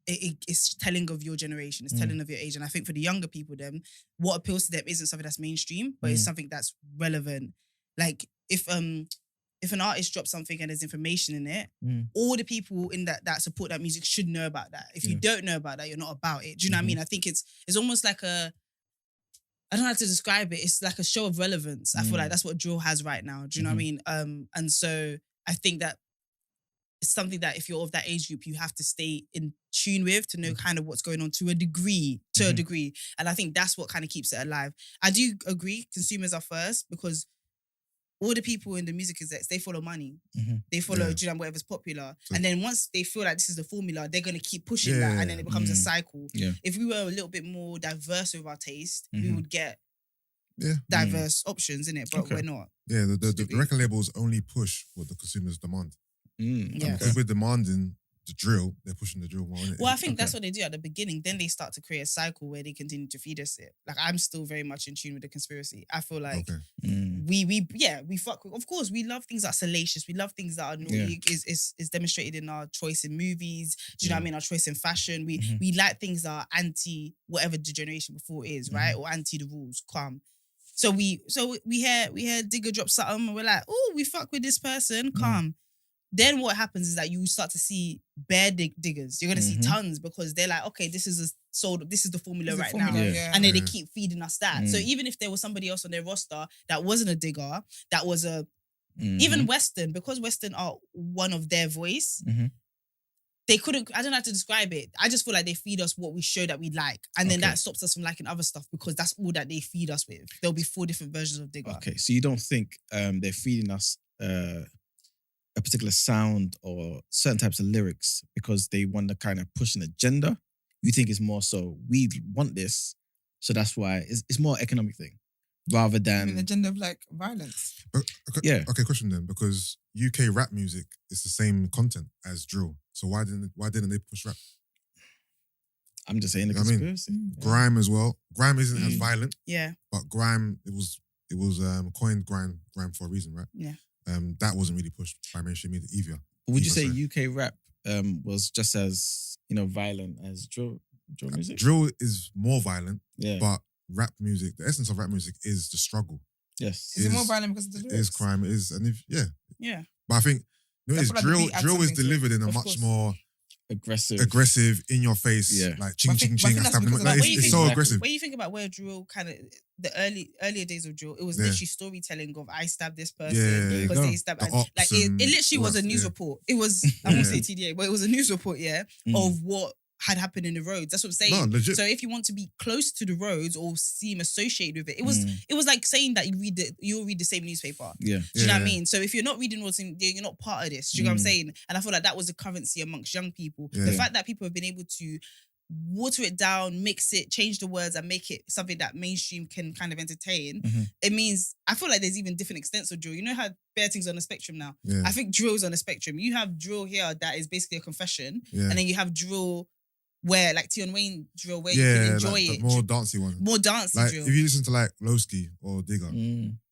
it's telling of your generation. It's telling of your age. And I think for the younger people, then what appeals to them isn't something that's mainstream, but it's something that's relevant. Like if an artist drops something and there's information in it, all the people in that support that music should know about that. If you don't know about that, you're not about it. Do you know what I mean? I think it's almost like I don't know how to describe it. It's like a show of relevance. I feel like that's what drill has right now. Do you know what I mean? And so I think that it's something that if you're of that age group, you have to stay in tune with to know kind of what's going on to a degree. And I think that's what kind of keeps it alive. I do agree, consumers are first because all the people in the music execs, they follow money. They follow, whatever's popular. And then once they feel like this is the formula, they're going to keep pushing that and then it becomes a cycle. Yeah. If we were a little bit more diverse with our taste, we would get diverse options, innit? But we're not. Yeah, the record labels only push what the consumers demand. Yeah. If we're demanding the drill, they're pushing the drill more. Well, I think that's what they do at the beginning. Then they start to create a cycle where they continue to feed us it. Like I'm still very much in tune with the conspiracy. I feel like we fuck with. Of course, we love things that are salacious. We love things that are naughty. Is demonstrated in our choice in movies. Do you know what I mean? Our choice in fashion. We like things that are anti whatever the generation before is, right? Or anti the rules. Calm. So we hear Digger drop something and we're like, oh, we fuck with this person. Calm. Then what happens is that you start to see bare diggers. You're gonna see tons because they're like, okay, this is the formula right now, and then they keep feeding us that. So even if there was somebody else on their roster that wasn't a digger, that was even Western, because Western are one of their voice, they couldn't. I don't know how to describe it. I just feel like they feed us what we show that we like, and then that stops us from liking other stuff because that's all that they feed us with. There'll be 4 different versions of digger. Okay, so you don't think they're feeding us a particular sound or certain types of lyrics because they want to kind of push an agenda? You think it's more so we want this, so that's why it's more economic thing rather than an agenda of like violence. Okay, question then, because UK rap music is the same content as drill, so why didn't they push rap? I'm just saying the conspiracy. Grime as well. Grime isn't as violent. Yeah, but grime it was coined grime for a reason, right? Yeah. That wasn't really pushed by mainstream media either. Would you say UK rap was just as violent as drill music? Drill is more violent, yeah. But rap music, the essence of rap music is the struggle. Yes. Is it more violent because of the lyrics? It is crime. It is, and yeah. But I think like drill is delivered in a much more aggressive, in your face, like ching ching ching. It's so aggressive. When you think about where drill kind of the earlier days of drill, it was literally storytelling of I stabbed this person because they stabbed. Like it literally was a news report. It was I won't say TDA, but it was a news report, of what had happened in the roads. That's what I'm saying. No, legit. So if you want to be close to the roads or seem associated with it, it was like saying that you'll read the same newspaper. Yeah. Do you know what I mean? So if you're not reading all the same, you're not part of this. Do you know what I'm saying? And I feel like that was a currency amongst young people. Yeah. The fact that people have been able to water it down, mix it, change the words, and make it something that mainstream can kind of entertain. It means I feel like there's even different extents of drill. You know how bare things on the spectrum now. Yeah. I think drill's on the spectrum. You have drill here that is basically a confession, Yeah. and then you have drill where like Tion Wayne drill where you Yeah, can enjoy like the it. more dancey one. More dancey Like drill. if you listen to like Lowski or Digger,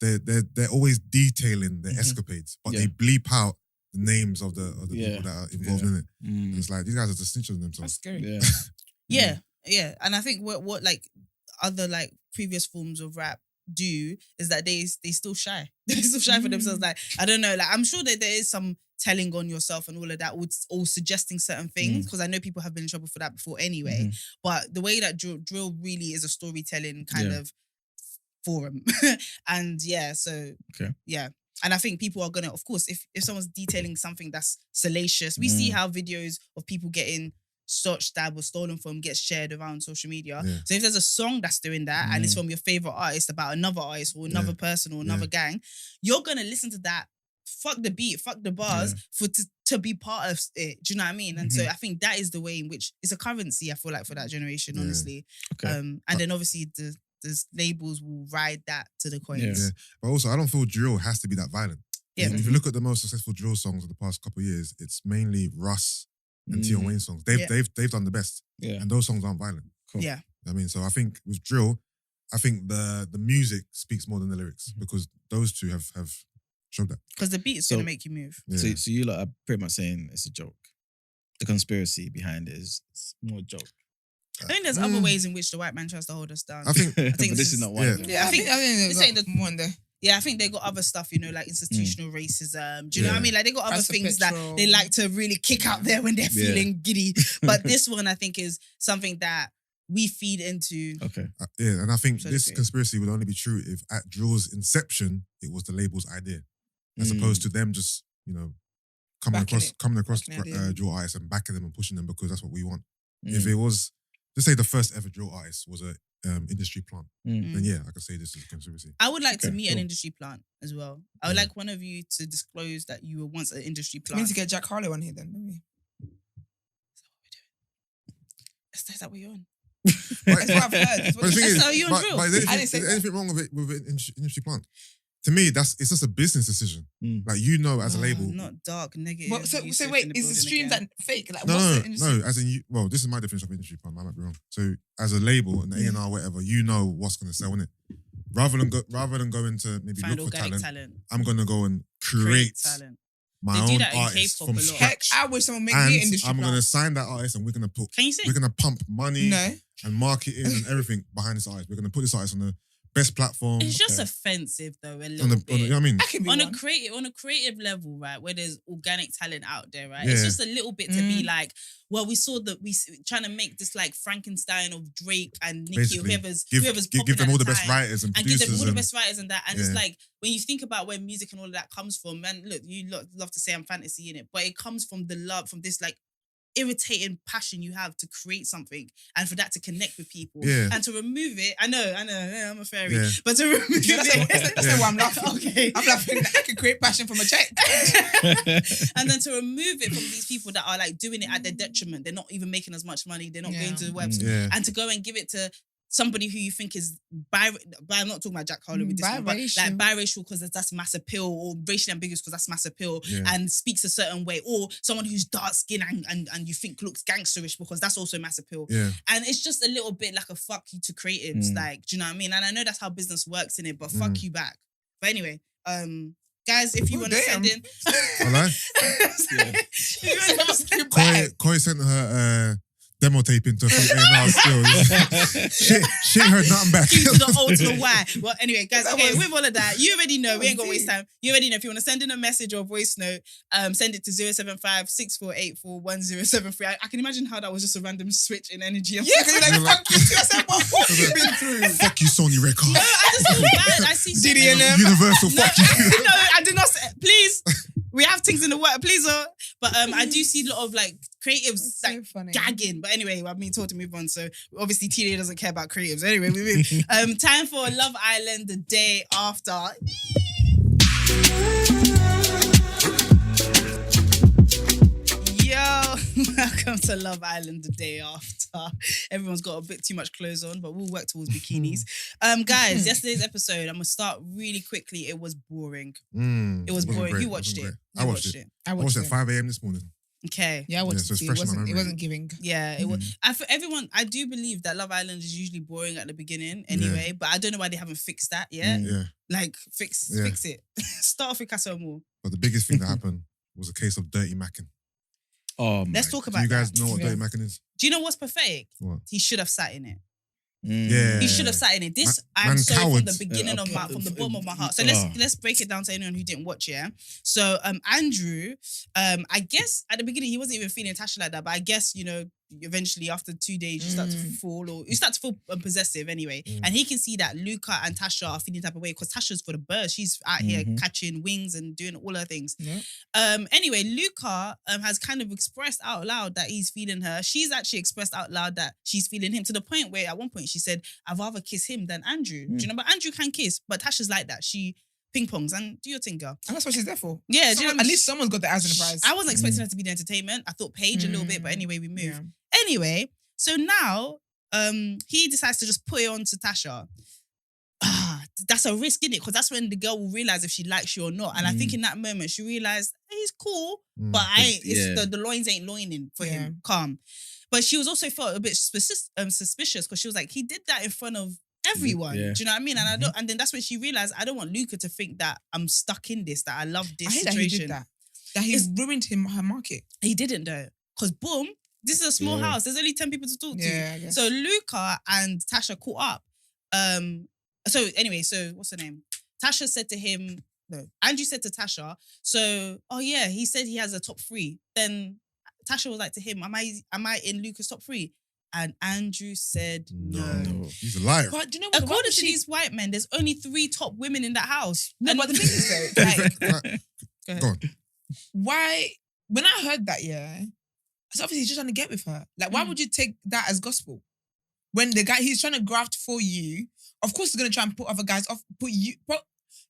they're always detailing their escapades, but they bleep out the names of the people that are involved in it. And it's like these guys are just snitching themselves. That's scary. Yeah. Yeah. And I think what like other like previous forms of rap do is that they still shy. They're still shy for themselves. Like, I don't know, like I'm sure that there is some telling on yourself and all of that, or suggesting certain things, because I know people have been in trouble for that before anyway. But the way that drill really is a storytelling kind of forum. And and I think people are gonna, of course, if someone's detailing something that's salacious, we see how videos of people getting shot, stabbed, or stolen from gets shared around social media. Yeah. So if there's a song that's doing that and it's from your favorite artist about another artist or another person or another gang, you're gonna listen to that. Fuck the beat, fuck the bars to be part of it. Do you know what I mean? And so I think that is the way in which it's a currency, I feel like, for that generation, honestly. Okay. And then obviously the labels will ride that to the coins. Yeah. But also, I don't feel drill has to be that violent. Yeah. If you look at the most successful drill songs of the past couple of years, it's mainly Russ and Tion Wayne songs. They've done the best. Yeah. And those songs aren't violent. Cool. Yeah. I mean, so I think with drill, I think the music speaks more than the lyrics because those two have showed that. Because the beat is going to make you move. Yeah. So you lot are pretty much saying it's a joke. The conspiracy behind it is more a joke. I think there's other ways in which the white man tries to hold us down. I think but this is not one of them. Yeah, I think this ain't the one there. Yeah, I think they got other stuff, you know, like institutional racism. Do you know what I mean? Like they got other That's things Petrol. that they like to really kick out there when they're feeling giddy. But this one, I think, is something that we feed into. Okay. Yeah, and I think So this great. conspiracy would only be true if at drill's inception, it was the label's idea. As opposed to them just, you know, coming across Backing it. drill artists and backing them and pushing them because that's what we want. If it was, just say the first ever drill artist was a industry plant, then yeah, I could say this is a conspiracy. I would like to Okay, meet cool. an industry plant as well. I would like one of you to disclose that you were once an industry We need plant. to get Jack Harlow on here then, don't we? Is that what you're on? That's what I've heard. That's what But the thing That's is, how you're on drill. but is I didn't say there anything wrong with an industry plant? To me, it's just a business decision. Mm. Like, you know, as a label. Not dark, negative. What, so Yusuf wait, in is the building stream again. that fake? Like, No, what's the no, industry? no. As in, well, this is my definition of industry plant. I might be wrong. So, as a label, an A&R, whatever, you know what's going to sell, innit? Rather than go into maybe Find look for organic talent, talent. I'm going to go and create talent. my They do own that in artist K-pop from a lot. Heck, scratch. I wish someone make And me an industry I'm going to plant. sign that artist and we're going to put, Can you sing? we're going to pump money No. and marketing and everything behind this artist. We're going to put this artist on the best platform. It's just offensive though, a little on the, bit. you know what I mean? I can be on one. a creative level, right, where there's organic talent out there, right? Yeah. It's just a little bit to be like, well, we saw that trying to make this like Frankenstein of Drake and Nicki, Basically, whoever's give popping them at all the best time, writers and and give producers. them all the and- best writers and that. And it's Yeah. like when you think about where music and all of that comes from, man, look, you love to say I'm fantasy in it, but it comes from the love, from this like irritating passion you have to create something and for that to connect with people. Yeah. And to remove it, I know, yeah, I'm a fairy, Yeah. but to remove That's it. why I'm laughing. Okay. I'm laughing that I can create passion from a check. And then to remove it from these people that are like doing it at their detriment, they're not even making as much money, they're not going to the website, Yeah. and to go and give it to somebody who you think is I'm not talking about Jack Harlow with this one, but like biracial because that's mass appeal, or racially ambiguous because that's mass appeal, Yeah. and speaks a certain way, or someone who's dark skinned and you think looks gangsterish because that's also mass appeal. Yeah. And it's just a little bit like a fuck you to creatives, like, do you know what I mean? And I know that's how business works in it, but fuck you back. But anyway, guys, if you want to send in, Hello? if you want to send in, Koi sent her demo tape into a A&R still. She ain't heard nothing back. Q to the O to the Y. Well, anyway, guys, okay, with all of that, you already know, we ain't gonna waste time. You already know, if you want to send in a message or voice note, send it to 075-6484-1073. I can imagine how that was just a random switch in energy. I'm Yeah, sorry. because you're like, fuck you too. I said, what have you been through? Fuck you, Sony Records. No, I just feel bad. I see so Diddy many- and them. Universal, No, fuck you. no, I did not say, please. We have things in the work, please. But I do see a lot of like creatives That's like so funny. gagging. But anyway, I'm being told to move on. So obviously TNA doesn't care about creatives. Anyway, we move. Time for Love Island the day after. Yo, welcome to Love Island the day after. Everyone's got a bit too much clothes on, but we'll work towards bikinis. Guys, yesterday's episode, I'm gonna start really quickly. It was boring. It was boring. great. You watched it. I watched it. I watched it at 5 a.m. this morning. Okay. Yeah, I watched so it it's too. fresh in my It memory. wasn't giving. Yeah, it was. For everyone, I do believe that Love Island is usually boring at the beginning anyway, but I don't know why they haven't fixed that yet. Yeah. Like, fix it. Start off with Casa Amor. But the biggest thing that happened was a case of dirty macking. Oh, Let's talk Do about you guys that. know what Yeah. dirty macking is? Do you know what's pathetic? What? He should have sat in it. Yeah. He should have sat in it. This Man I'm sorry from cowards. the beginning Yeah, of my okay. from the bottom of my heart. So Oh. let's break it down to anyone who didn't watch it. Yeah? So Andrew, I guess at the beginning he wasn't even feeling Tasha like that, but I guess eventually after 2 days you start to feel possessive anyway, and he can see that Luca and Tasha are feeling type of way because Tasha's for the birds. She's out here catching wings and doing all her things. Yeah. Anyway, Luca has kind of expressed out loud that he's feeling her. She's actually expressed out loud that she's feeling him to the point where at one point she said, "I'd rather kiss him than Andrew." Do you know? But Andrew can kiss, but Tasha's like that. She ping pongs and do your thing, girl. And that's what she's there for. Yeah, do you know what I At mean? least someone's got the eyes on the prize. I wasn't expecting her to be the entertainment. I thought Paige a little bit, but anyway, we move. Yeah. Anyway, so now he decides to just put it on to Tasha. That's a risk, innit? Because that's when the girl will realize if she likes you or not. And I think in that moment she realized he's cool, but the loins ain't loining for him. Calm. But she was also felt a bit suspicious because she was like, he did that in front of everyone. Yeah. Do you know what I mean? And I don't. And then that's when she realized I don't want Luca to think that I'm stuck in this, that I love this I hate situation. that he did that. That he ruined her market. He didn't though. Because boom, this is a small house. There's only 10 people to talk to. Yeah, I guess. So Luca and Tasha caught up. So anyway, so what's her name? Tasha said to him, no, Andrew said to Tasha, so, oh yeah, he said he has a top 3. Then Tasha was like to him, am I in Luca's top 3? And Andrew said no. He's a liar. But do you know what? According to these white men, there's only 3 top women in that house. No, but the thing is though, like, Go ahead. Go on. why? When I heard that, so obviously he's just trying to get with her. Like, why would you take that as gospel? When the guy he's trying to graft for you, of course he's gonna try and put other guys off.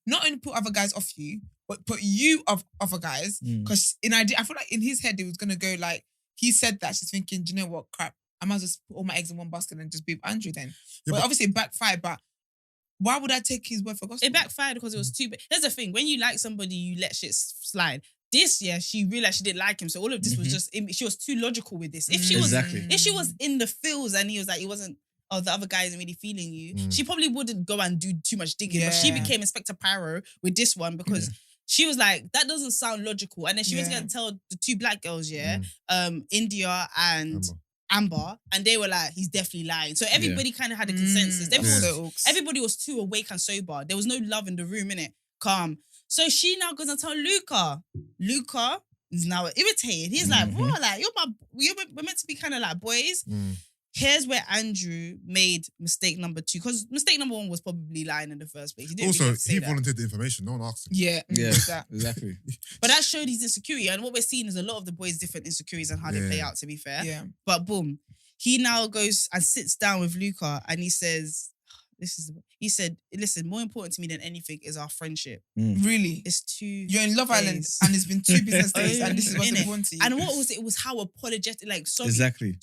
Not only put other guys off you, but put you off other guys. Because I feel like in his head it was gonna go like he said that she's thinking, do you know what, crap? I might as well just put all my eggs in one basket and just be with Andrew then. Yeah, but obviously it backfired. But why would I take his word for gospel? It backfired because it was too big. There's the thing, when you like somebody, you let shit slide. This year, she realized she didn't like him, so all of this was just she was too logical with this. If she was in the feels and he was like, it wasn't, oh, the other guy isn't really feeling you, she probably wouldn't go and do too much digging. But she became Inspector Pyro with this one because she was like, that doesn't sound logical. And then she was going to tell the 2 black girls, India and Amber, and they were like, he's definitely lying. So everybody kind of had a consensus. Everybody was too awake and sober. There was no love in the room, innit? Calm. So she now goes and tells Luca. Luca is now irritated. He's like, bro, like, we're meant to be kind of like boys. Here's where Andrew made mistake number 2. Because mistake number 1 was probably lying in the first place. He didn't Also, really say he that. volunteered the information. No one asked him. Yeah, exactly. But that showed his insecurity. And what we're seeing is a lot of the boys' different insecurities and how they play out, to be fair. Yeah. But boom, he now goes and sits down with Luca and he says, he said, listen, more important to me than anything is our friendship. Really? It's 2 You're in Love Island days. and it's been 2 business days and this is what's Innit? important to you. And what was it? It was how apologetic, like, sorry. Exactly.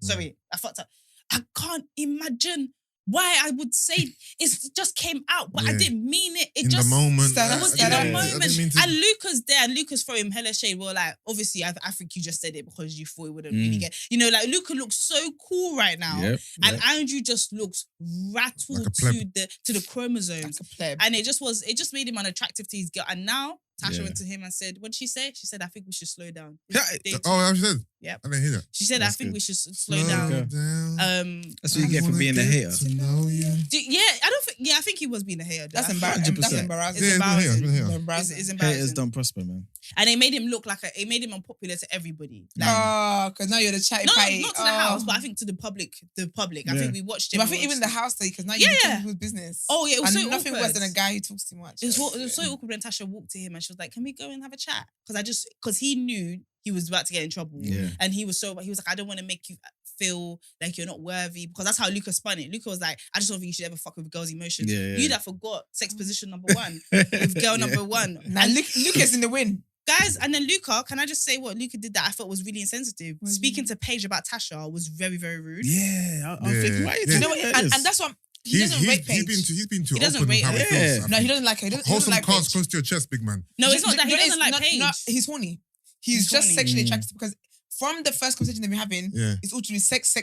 Sorry, I fucked up. I can't imagine why I would say it just came out, but I didn't mean it. It in just the moment. It was in the I moment. didn't mean to- And Luca's there, and Luca's throwing hella shade. Well, like, obviously, I think you just said it because you thought it wouldn't really get. Like, Luca looks so cool right now, and Andrew just looks rattled Like a pleb. to the chromosomes, Like a pleb. and it just made him unattractive to his girl. And now Tasha went to him and said, "What did she say?" She said, "I think we should slow down." Oh, I said. Yep. I didn't hear that. She said, That's "I think good. we should slow down." That's what you get for being a hater. To know you. I don't think Yeah, I think he was being a hater. That's 100%. embarrassing. That's embarrassing. It's embarrassing. He's been a hater. It's embarrassing. Haters don't prosper, man. And it made him look like it made him unpopular to everybody. Like, Oh, because now you're the chatty patty. not to the house, but I think to the public. I think we watched it. But I think even the house thing, because now you're talking people's business. Oh yeah, it was and so nothing awkward. worse than a guy who talks too much. It was so awkward when Tasha walked to him and she was like, "Can we go and have a chat?" Because he knew he was about to get in trouble, and he was like, "I don't want to make you feel like you're not worthy," because that's how Luca spun it. Luca was like, "I just don't think you should ever fuck with a girl's emotions." You that forgot sex position number one with girl number one. Now Luca's in the win. Guys, and then Luca, can I just say what Luca did that I thought was really insensitive? Speaking to Paige about Tasha was very, very rude. Yeah, I'm thinking, why You know what? And that's what he doesn't rate Paige. He's been too He doesn't open with rate how he her. feels. No, he doesn't like her. He doesn't Hold some like cards Paige. close to your chest, big man. No, it's not that he doesn't like Paige. No, he's horny. He's just horny. sexually attracted because from the first conversation they've been having, it's all to do sex.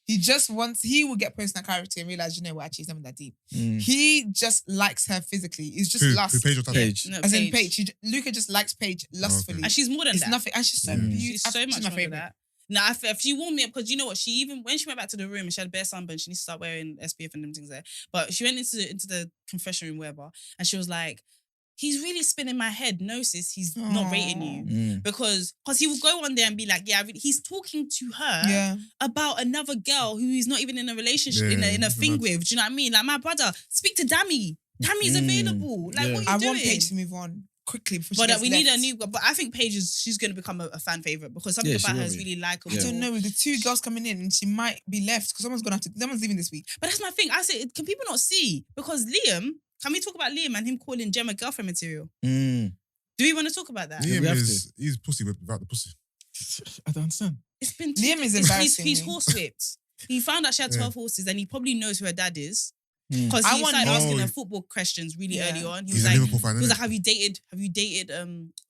He just wants, he will get personal clarity and realize, you know what, actually, it's not that deep. He just likes her physically. It's just lust. Who, Paige or Tasha? Page. No, As in Paige. Luca just likes Paige lustfully. And she's more than It's that. nothing. And she's so beautiful. She's so much my more than favorite. that. Nah, if she warmed me up, because you know what, when she went back to the room and she had bare sunburn, she needs to start wearing SPF and them things there. But she went into the confession room, whatever, and she was like, "He's really spinning my head. No, sis, he's not rating you." Because he will go on there and be like, "Yeah, he's talking to her about another girl who he's not even in a relationship, in a thing with." Do you know what I mean? Like, my brother, speak to Dammy. Dammy's available. Like, what are you doing? I want Paige to move on quickly before she But gets we need left. a new. But I think Paige she's going to become a fan favorite because something about her is really likable. I don't know, with the two girls coming in, she might be left because someone's leaving this week. But that's my thing. I say, can people not see? Because Liam, can we talk about Liam and him calling Gemma girlfriend material? Do we want to talk about that? Liam he's pussy without the pussy. I don't understand. It's been Liam is embarrassing. He's horsewhipped. He found out she had 12 horses and he probably knows who her dad is. Because he started asking her football questions really early on. He was like, Liverpool fan, have you dated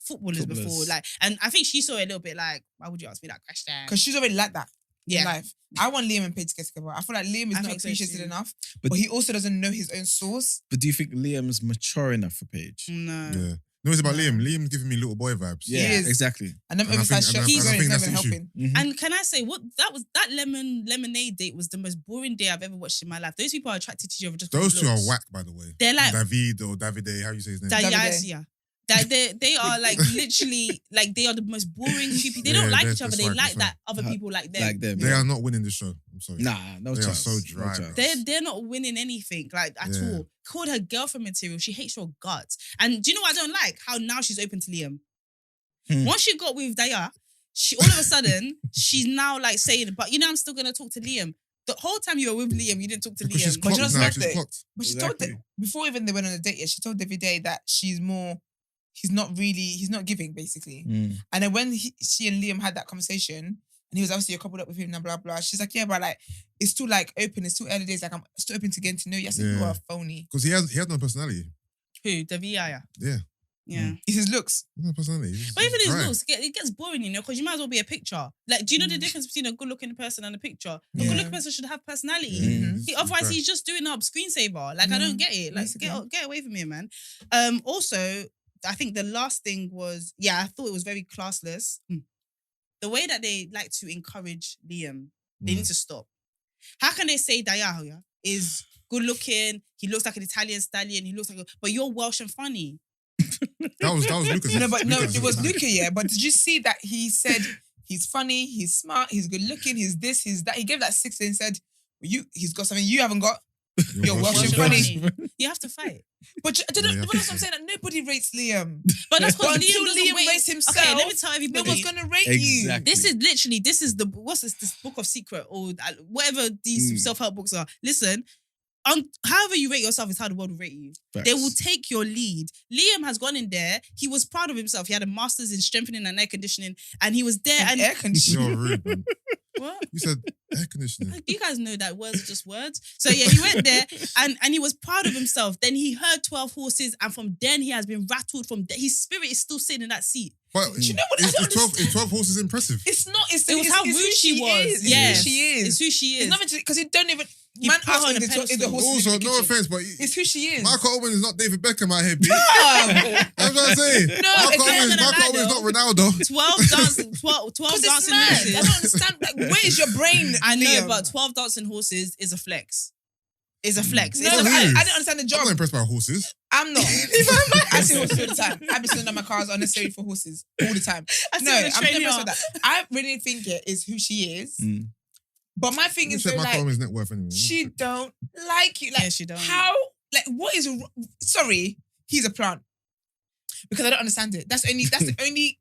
footballers before? Like, and I think she saw it a little bit like, why would you ask me that question? Because she's already like that in Yeah. life. I want Liam and Paige to get together. I feel like Liam is I not think so appreciated too. enough, but he also doesn't know his own source. But do you think Liam's mature enough for Paige? No. Yeah. No, it's about Liam. Liam's giving me little boy vibes. Yeah, is. exactly. And them And I oversized think- shirts, and I he's think that's never the issue. helping. And can I say that lemonade date was the most boring day I've ever watched in my life. Those people are attracted to each other just Those because two of are looks. whack, by the way. They're like David or Davide, how you say his name? yeah. They are like literally like they are the most boring people. They don't Yeah, like they're- each other. that's They right, like that's that other people like them. Like them. They yeah. are not winning this show. I'm sorry. Nah, no They chance. are so dry. No chance. bro. They're not winning anything like at Yeah. all. Called her girlfriend material. She hates your guts. And do you know what I don't like? How now she's open to Liam. Once she got with Daya, she all of a sudden she's now like saying, "But you know, I'm still gonna talk to Liam." The whole time you were with Liam, you didn't talk to Because she's Liam. But you clocked know now. what's She's mad though? clocked. But she Exactly. told before even they went on a date yet, she told Davide that he's not giving basically. And then when she and Liam had that conversation, and he was obviously coupled up with him and blah blah, she's like, "Yeah, but like it's still like open, it's still early days, like I'm still open to getting to know you." I said, "You Yeah. are phony." Because he has no personality. Who? Davia. Yeah. Yeah. It's his looks. He has no personality. He's But even his dry. looks, it gets boring, you know, because you might as well be a picture. Like, do you know the difference between a good-looking person and a picture? A Yeah. good-looking person should have personality. Otherwise, dry. he's just doing up screensaver. Like, I don't get it. Like, Basically. get away from me, man. Also, I think the last thing was, I thought it was very classless. The way that they like to encourage Liam, they need to stop. How can they say Daya is good-looking, he looks like an Italian stallion, but you're Welsh and funny? That was Lucas. No, but no, Lucas. it was Luca, yeah. But did you see that he said he's funny, he's smart, he's good looking, he's this, he's that. He gave that 6 and said, he's got something you haven't got. You're Welsh and funny. You have to fight. But I don't Yeah, know, you but have that's what I'm saying, that nobody rates Liam. But that's because Until Liam doesn't Liam rate rates himself, Okay, let me tell no everybody. one's going to rate Exactly. This is the what's this book of secret or whatever these self-help books are. Listen, however you rate yourself is how the world will rate you. Facts. They will take your lead. Liam has gone in there. He was proud of himself. He had a master's in strengthening and air conditioning, and he was there. you. And Air conditioning. You're rude, man. what? You said air conditioning. You guys know that words are just words. So yeah, he went there and he was proud of himself. Then he heard 12 horses, and from then he has been rattled. His spirit is still sitting in that seat. But Do you know what? I don't is 12 horses impressive? It's not. It's It was how it's rude who she was. Is. Yes. It's who she is. It's who she is. It's nothing because you don't even. You Man put her asked on me a is the pedestal. horses Also, in the no kitchen. offense, but It's who she is. Michael Owen is not David Beckham out here, B. Mom! That's what I'm saying. No, Michael it's Owen not gonna lie, is not though. Ronaldo. 12 Because it's dancing mad. horses. I don't understand. Like, where is your brain? I know, Liam? but 12 dancing horses is a flex. It's a flex. No, It's a I flex. don't understand the I'm job. not impressed by horses. I'm not. I see horses all the time. I be saying that my cars are necessary for horses all the time. No, I'm not impressed with that. I really think it is who she is. But my thing is, Check though, my like, woman's net worth anyway. she don't like you. Like, Yeah, she don't. How? Like, what is? Sorry, he's a plant. Because I don't understand it. That's the only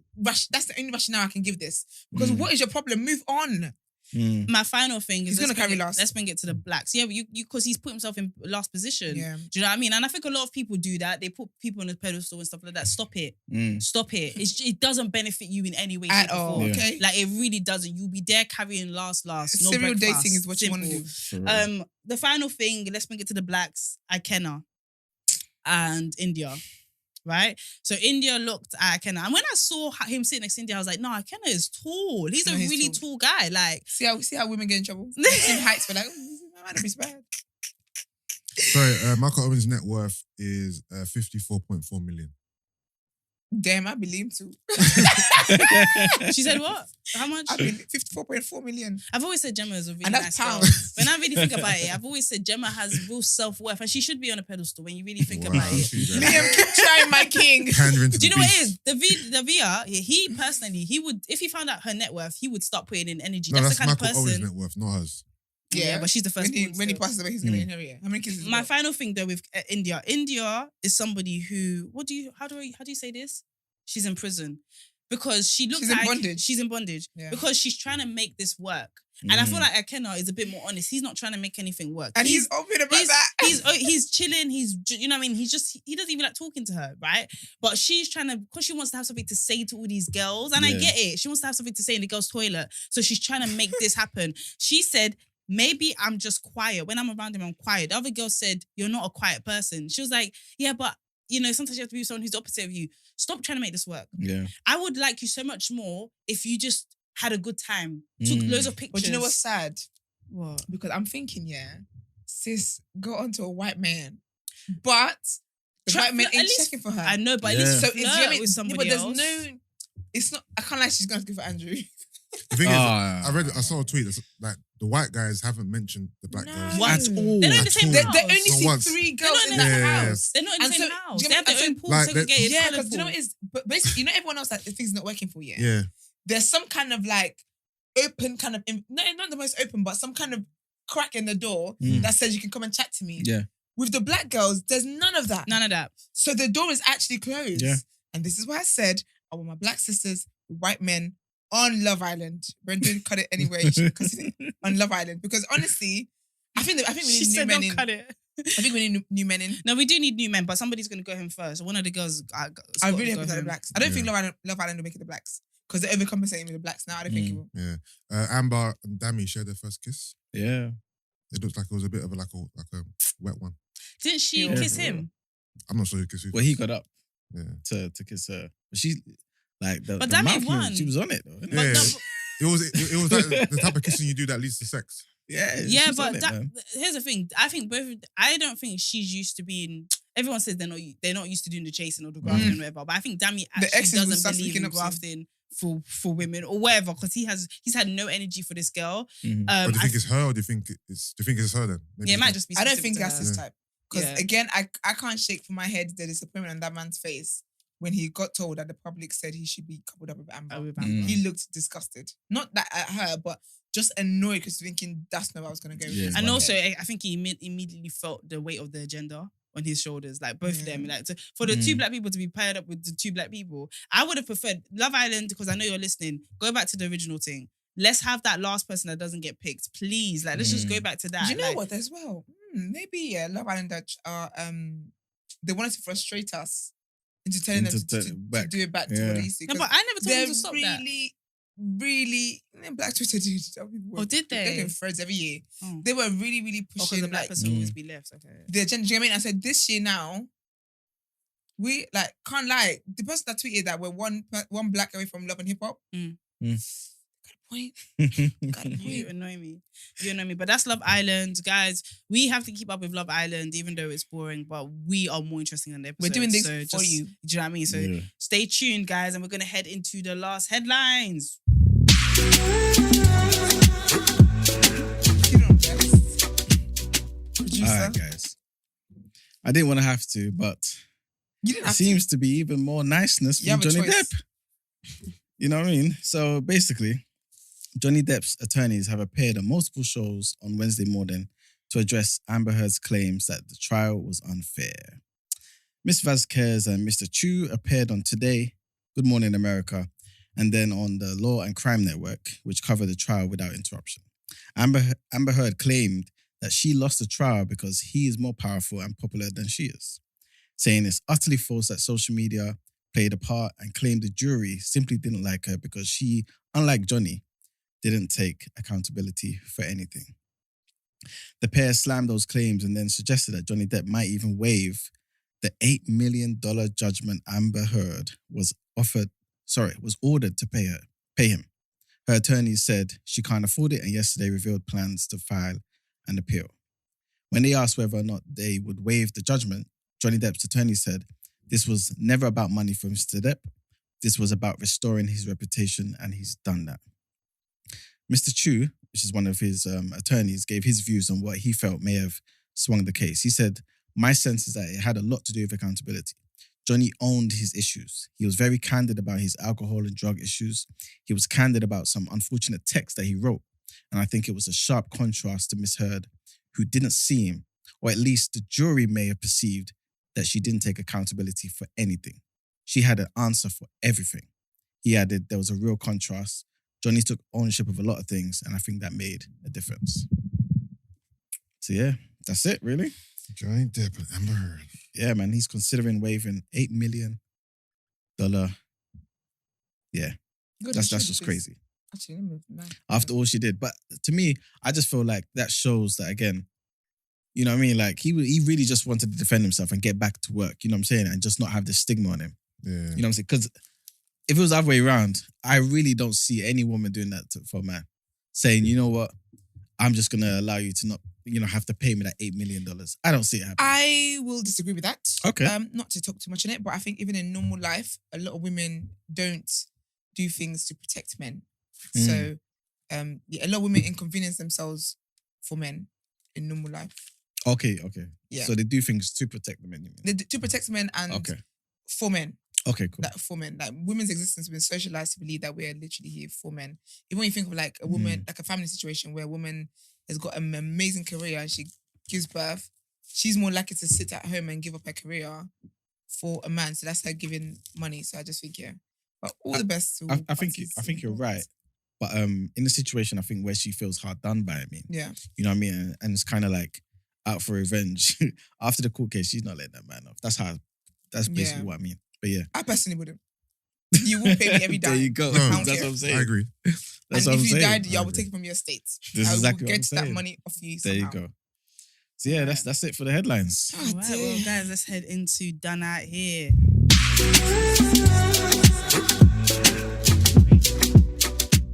rationale I can give this. Because what is your problem? Move on. My final thing is He's gonna carry last. Let's bring it to the blacks. Yeah, but you because he's put himself in last position. Yeah. Do you know what I mean? And I think a lot of people do that. They put people on a pedestal and stuff like that. Stop it. Stop it. It doesn't benefit you in any way, At shape, or all. form. Okay. Like it really doesn't. You'll be there carrying last. No Serial breakfast. dating is what you want to do. The final thing. Let's bring it to the blacks. Ikenna and India. Right? So India looked at Ikenna. And when I saw him sitting next to India, I was like, no, Ikenna is tall. He's a really tall guy. Like, see how women get in trouble? In heights, we're like, I might not be so bad. Sorry, Michael Owen's net worth is 54.4 million. Damn, I believe too. she said what? How much? I mean, 54.4 million. I've always said Gemma is a really and that's nice girl. pounds. When I really think about it, I've always said Gemma has real self-worth and she should be on a pedestal when you really think about it. Liam, keep trying, my king. Do you know what it is? The VR, he personally, he would, if he found out her net worth, he would start putting in energy. No, that's the kind Michael of Owen's person. net worth, not hers. Yeah, but she's the first. When he passes away, he's going to inherit it. How many kids? My final thing though with India. India is somebody who. How do you say this? She's in prison because she looks like bondage. She's in bondage because she's trying to make this work. And I feel like Ikenna is a bit more honest. He's not trying to make anything work. And he's open about that. He's chilling. He's, you know what I mean? He doesn't even like talking to her, right? But she's trying to, because she wants to have something to say to all these girls. And I get it. She wants to have something to say in the girls' toilet. So she's trying to make this happen. She said, maybe I'm just quiet. When I'm around him, I'm quiet. The other girl said, you're not a quiet person. She was like, yeah, but you know, sometimes you have to be with someone who's the opposite of you. Stop trying to make this work. Yeah. I would like you so much more if you just had a good time. Took loads of pictures. But you know what's sad? What? Because I'm thinking, sis, go on to a white man. But the white man ain't checking for her. I know, but at least so it's with somebody but else. there's it's not, I can't lie, she's going to go for Andrew. The thing is, I saw a tweet that's like the white guys haven't mentioned the black girls at all. They're not in the same house. They only see 3 girls in that house. They're not in the same house. They have their own pool like segregated. Yeah, because you know what it is? But basically, you know everyone else that thing's not working for you. Yeah. There's some kind of like open kind of, no, not the most open, but some kind of crack in the door that says you can come and chat to me. Yeah. With the black girls, there's none of that. None of that. So the door is actually closed. Yeah. And this is why I said I want my black sisters, white men on Love Island. Brendan cut it anyway. On Love Island. Because honestly, I think we need new men in. Cut it. I think we need new men in. No, we do need new men, but somebody's going to go him first. One of the girls. I really hope it's not the blacks. I don't think Love Island will make it the blacks. Because they're overcompensating with the blacks now. I don't think it will. Yeah. Amber and Dami shared their first kiss. Yeah. It looks like it was a bit of a wet one. Didn't she kiss him? I'm not sure who kissed who. Well, he got up to kiss her. But she, like, but the Dami mouth won. movement, she was on it, though. Yeah. It was like the type of kissing you do that leads to sex. Yeah. Yeah, but here's the thing. I think I don't think she's used to being. Everyone says they're not used to doing the chasing or the grafting or whatever. But I think Dami actually doesn't believe in grafting for women or whatever because he's had no energy for this girl. But do you think it's her or do you think it's her then? Maybe yeah, it might just be. I don't think that's his type. Because again, I can't shake from my head the disappointment on that man's face when he got told that the public said he should be coupled up with Amber. He looked disgusted. Not that at her, but just annoyed because thinking that's not what I was going to go with. Yeah, and also, I think he immediately felt the weight of the agenda on his shoulders, like both of them. Like for the 2 black people to be paired up with the 2 black people, I would have preferred Love Island because I know you're listening. Go back to the original thing. Let's have that last person that doesn't get picked, please. Like, let's just go back to that. Do you know what as well? Maybe Love Island they wanted to frustrate us into telling them to do it back to what they used to. No, but I never told them to stop that. Really, Black Twitter dude. Oh, did they? They're doing threads every year. Oh. They were really, really pushing. Because the black person always be left. Okay. The agenda. Do you know what I mean? I said this year now, we can't lie. The person that tweeted that we're one black away from love and hip hop. Got a point. You annoy me. But that's Love Island, guys. We have to keep up with Love Island, even though it's boring. But we are more interesting than the episode. We're doing this for you. Do you know what I mean? So stay tuned, guys, and we're gonna head into the last headlines. right, guys. I didn't want to have to, but it seems to be even more niceness from Johnny Depp. You know what I mean? So basically, Johnny Depp's attorneys have appeared on multiple shows on Wednesday morning to address Amber Heard's claims that the trial was unfair. Ms. Vasquez and Mr. Chu appeared on Today, Good Morning America, and then on the Law and Crime Network, which covered the trial without interruption. Amber Heard claimed that she lost the trial because he is more powerful and popular than she is, saying it's utterly false that social media played a part, and claimed the jury simply didn't like her because she, unlike Johnny, didn't take accountability for anything. The pair slammed those claims and then suggested that Johnny Depp might even waive the $8 million judgment Amber Heard was ordered to pay him. Her attorneys said she can't afford it, and yesterday revealed plans to file an appeal. When they asked whether or not they would waive the judgment, Johnny Depp's attorney said this was never about money for Mr. Depp. This was about restoring his reputation, and he's done that. Mr. Chu, which is one of his attorneys, gave his views on what he felt may have swung the case. He said, "My sense is that it had a lot to do with accountability. Johnny owned his issues. He was very candid about his alcohol and drug issues. He was candid about some unfortunate text that he wrote. And I think it was a sharp contrast to Miss Heard, who didn't see him, or at least the jury may have perceived that she didn't take accountability for anything. She had an answer for everything." He added there was a real contrast. Johnny took ownership of a lot of things, and I think that made a difference. So yeah, that's it, really. Johnny Depp and Amber Heard. Yeah, man, he's considering waiving $8 million. Yeah, that's just crazy. Actually, after all she did. But to me, I just feel like that shows that, again, you know what I mean? Like, he really just wanted to defend himself and get back to work, you know what I'm saying? And just not have this stigma on him. Yeah. You know what I'm saying? Because if it was the other way around, I really don't see any woman doing that for a man. Saying, you know what? I'm just going to allow you to not, have to pay me that $8 million. I don't see it happening. I will disagree with that. Okay. Not to talk too much on it, but I think even in normal life, a lot of women don't do things to protect men. So, a lot of women inconvenience themselves for men in normal life. Okay. Yeah. So they do things to protect the men. To protect men and for men. Okay, cool. Like for men. Like women's existence has been socialized to believe that we're literally here for men. Even when you think of like a woman, like a family situation where a woman has got an amazing career and she gives birth, she's more likely to sit at home and give up her career for a man. So that's her giving money. So I just think, but all the best to I think you're right. But in the situation, I think where she feels hard done by, I mean. Yeah. You know what I mean? And it's kind of like out for revenge. After the court case, she's not letting that man off. That's basically what I mean. But yeah. I personally wouldn't. You will pay me every dime. There you go. No, that's what I'm saying. I agree. That's and what I'm saying. if you died, I will take it from your estate. This is I exactly will what I'm get saying. that money off you There somehow. you go. So yeah, that's it for the headlines. All right, well, guys, let's head into Done Out Here.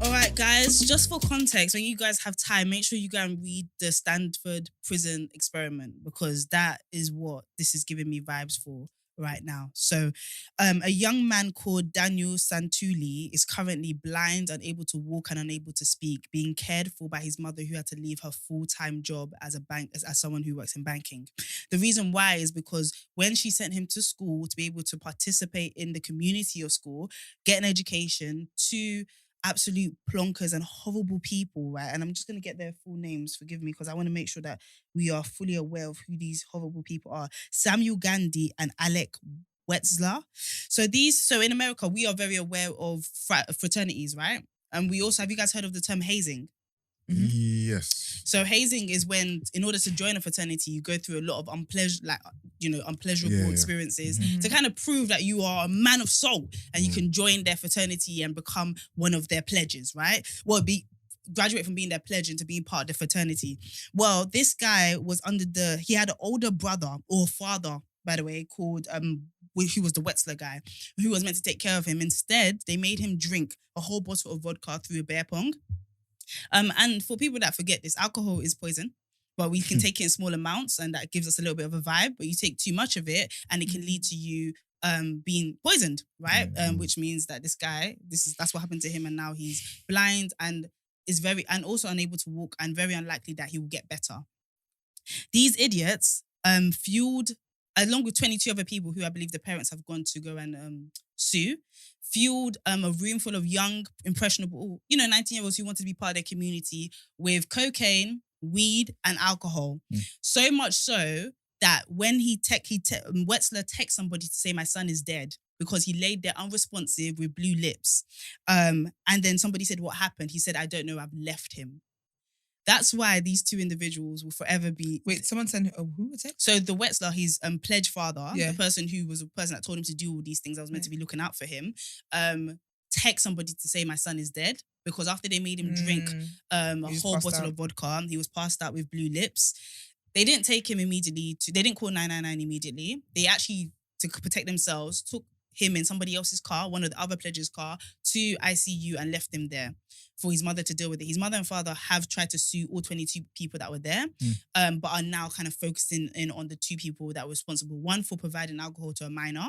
All right, guys, just for context, when you guys have time, make sure you go and read the Stanford Prison Experiment, because that is what this is giving me vibes for right now. So a young man called Daniel Santulli is currently blind, unable to walk and unable to speak, being cared for by his mother, who had to leave her full-time job as someone who works in banking. The reason why is because when she sent him to school to be able to participate in the community of school, get an education, to absolute plonkers and horrible people, right? And I'm just going to get their full names, forgive me, because I want to make sure that we are fully aware of who these horrible people are. Samuel Gandhi and Alec Wetzler. So in America, we are very aware of fraternities, right? And we also, have you guys heard of the term hazing? Mm-hmm. Yes. So hazing is when, in order to join a fraternity, you go through a lot of unpleasurable experiences to kind of prove that you are a man of soul and you can join their fraternity and become one of their pledges, right? Well, graduate from being their pledge into being part of the fraternity. Well, this guy was he had an older brother or father, by the way, called who was the Wetzler guy, who was meant to take care of him. Instead, they made him drink a whole bottle of vodka through a beer pong. And for people that forget this, alcohol is poison, but we can take it in small amounts and that gives us a little bit of a vibe. But you take too much of it and it can lead to you being poisoned, right? Which means that this guy, that's what happened to him, and now he's blind and is also unable to walk, and very unlikely that he will get better. These idiots fueled, along with 22 other people who I believe the parents have gone to go and sue, fueled a room full of young, impressionable, 19-year-olds who wanted to be part of their community with cocaine, weed, and alcohol. So much so that when Wetzler texted somebody to say, my son is dead, because he laid there unresponsive with blue lips. And then somebody said, what happened? He said, I don't know, I've left him. That's why these two individuals will forever be... Wait, someone said, who attacked? So the Wetzler, his pledge father, the person who was the person that told him to do all these things, I was meant to be looking out for him, text somebody to say my son is dead, because after they made him drink a whole bottle of vodka, he was passed out with blue lips. They didn't take him immediately. They didn't call 999 immediately. They actually, to protect themselves, took him in somebody else's car, one of the other pledges' car, to ICU and left him there for his mother to deal with it. His mother and father have tried to sue all 22 people that were there, but are now kind of focusing in on the two people that were responsible. One for providing alcohol to a minor,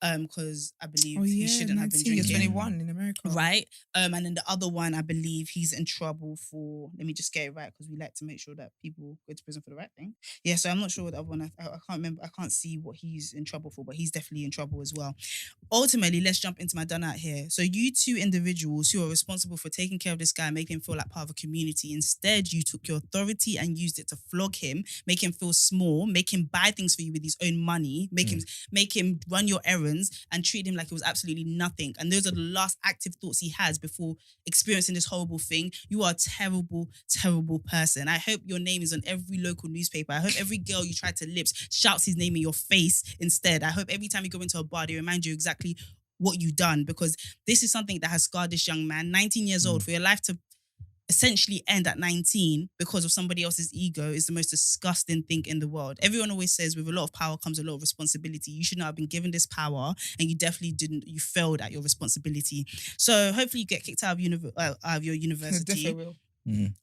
because I believe he shouldn't have been drinking. 21 in America. Right. And then the other one, I believe he's in trouble for, let me just get it right, because we like to make sure that people go to prison for the right thing. Yeah, so I'm not sure what the other one, I can't remember, I can't see what he's in trouble for, but he's definitely in trouble as well. Ultimately, let's jump into my done out here. So you two individuals who are responsible for taking care of this guy, making him feel like part of a community, instead you took your authority and used it to flog him, make him feel small, make him buy things for you with his own money, make him run your errands, and treat him like it was absolutely nothing. And those are the last active thoughts he has before experiencing this horrible thing. You are a terrible, terrible person. I hope your name is on every local newspaper. I hope every girl you try to lips shouts his name in your face instead. I hope every time you go into a bar, they remind you exactly what you've done, because this is something that has scarred this young man, 19 years old, for your life to essentially end at 19 because of somebody else's ego is the most disgusting thing in the world. Everyone always says with a lot of power comes a lot of responsibility. You should not have been given this power, and you definitely didn't. You failed at your responsibility. So hopefully you get kicked out of your university. Definitely will.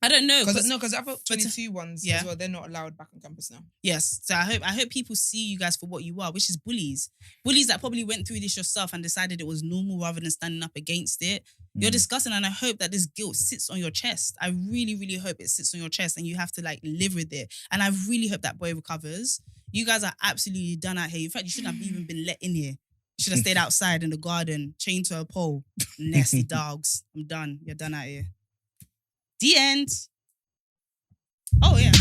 I don't know, because I've got 22 ones as well. They're not allowed back on campus now. Yes, so I hope people see you guys for what you are, which is bullies that probably went through this yourself and decided it was normal rather than standing up against it. You're disgusting, and I hope that this guilt sits on your chest. I really, really hope it sits on your chest and you have to live with it. And I really hope that boy recovers. You guys are absolutely done out here. In fact, you shouldn't have even been let in here. You should have stayed outside in the garden, chained to a pole. Nasty dogs. I'm done. You're done out here. The end. Oh, yeah.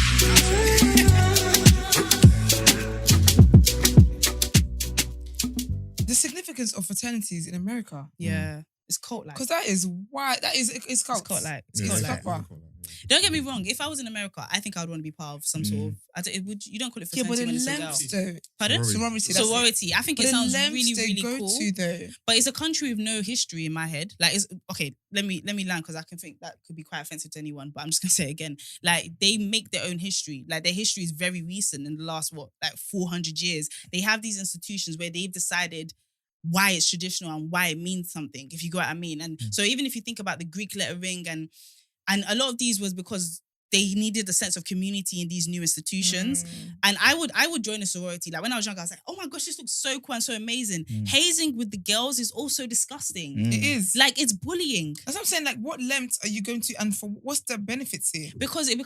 The significance of fraternities in America. Yeah. It's cult-like. Because that is why, it's cult. It's cult-like. It's cult-like. Don't get me wrong. If I was in America, I think I would want to be part of some sort of... you don't call it fraternity when it's a girl. Pardon? Sorority. I think it sounds really, really cool. But it's a country with no history in my head. Okay, let me land, because I can think that could be quite offensive to anyone, but I'm just going to say it again. They make their own history. Their history is very recent in the last, 400 years. They have these institutions where they've decided why it's traditional and why it means something, if you get what I mean. And so even if you think about the Greek lettering and a lot of these was because they needed a sense of community in these new institutions. And I would join a sorority. When I was younger, I was like, oh my gosh, this looks so cool and so amazing. Hazing with the girls is also disgusting. It is. It's bullying. That's what I'm saying. What lengths are you going to, and for what's the benefits here? Because you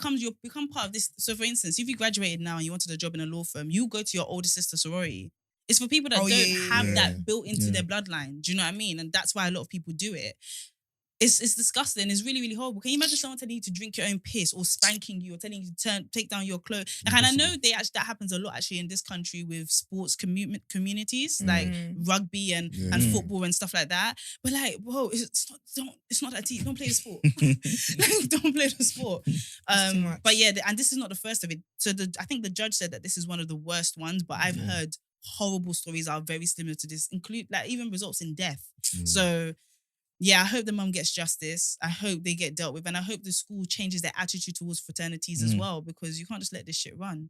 become part of this. So for instance, if you graduated now and you wanted a job in a law firm, you go to your older sister sorority. It's for people that don't have that built into their bloodline. Do you know what I mean? And that's why a lot of people do it. It's disgusting. It's really, really horrible. Can you imagine someone telling you to drink your own piss, or spanking you, or telling you to take down your clothes? And I know that happens a lot actually in this country with sports communities, like rugby and football and stuff like that. But whoa, it's not that deep. Don't play the sport. Don't play the sport. But yeah, and this is not the first of it. So I think the judge said that this is one of the worst ones, but I've heard horrible stories that are very similar to this, include even results in death. So yeah, I hope the mum gets justice. I hope they get dealt with, and I hope the school changes their attitude towards fraternities as well, because you can't just let this shit run.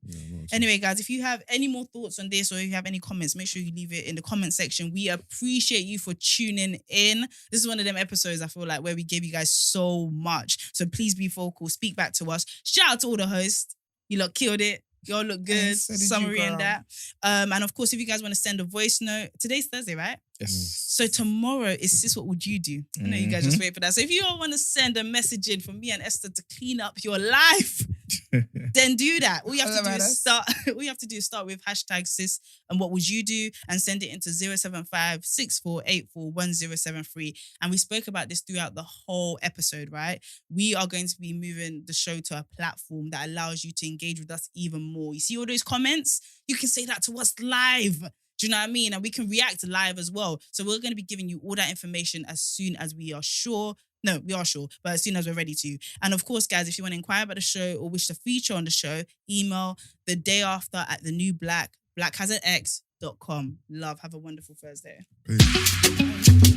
Anyway, guys, if you have any more thoughts on this, or if you have any comments, make sure you leave it in the comment section. We appreciate you for tuning in. This is one of them episodes I feel like where we gave you guys so much. So please be vocal, speak back to us. Shout out to all the hosts. You lot killed it. Y'all look good. Summary and that. And of course, if you guys want to send a voice note, today's Thursday, right? Yes. So tomorrow is Sis, What Would You Do? I know you guys just wait for that. So if you all want to send a message in for me and Esther to clean up your life, then do that. All you have to do is start. All you have to do is start with hashtag sis and what would you do, and send it into 075-6484-1073. And we spoke about this throughout the whole episode, right? We are going to be moving the show to a platform that allows you to engage with us even more. You see all those comments? You can say that to us live. Do you know what I mean? And we can react live as well. So we're going to be giving you all that information as soon as we are sure. No, we are sure, but as soon as we're ready to. And of course, guys, if you want to inquire about the show or wish to feature on the show, email thenewblack@black has an X.com. Love. Have a wonderful Thursday. Peace.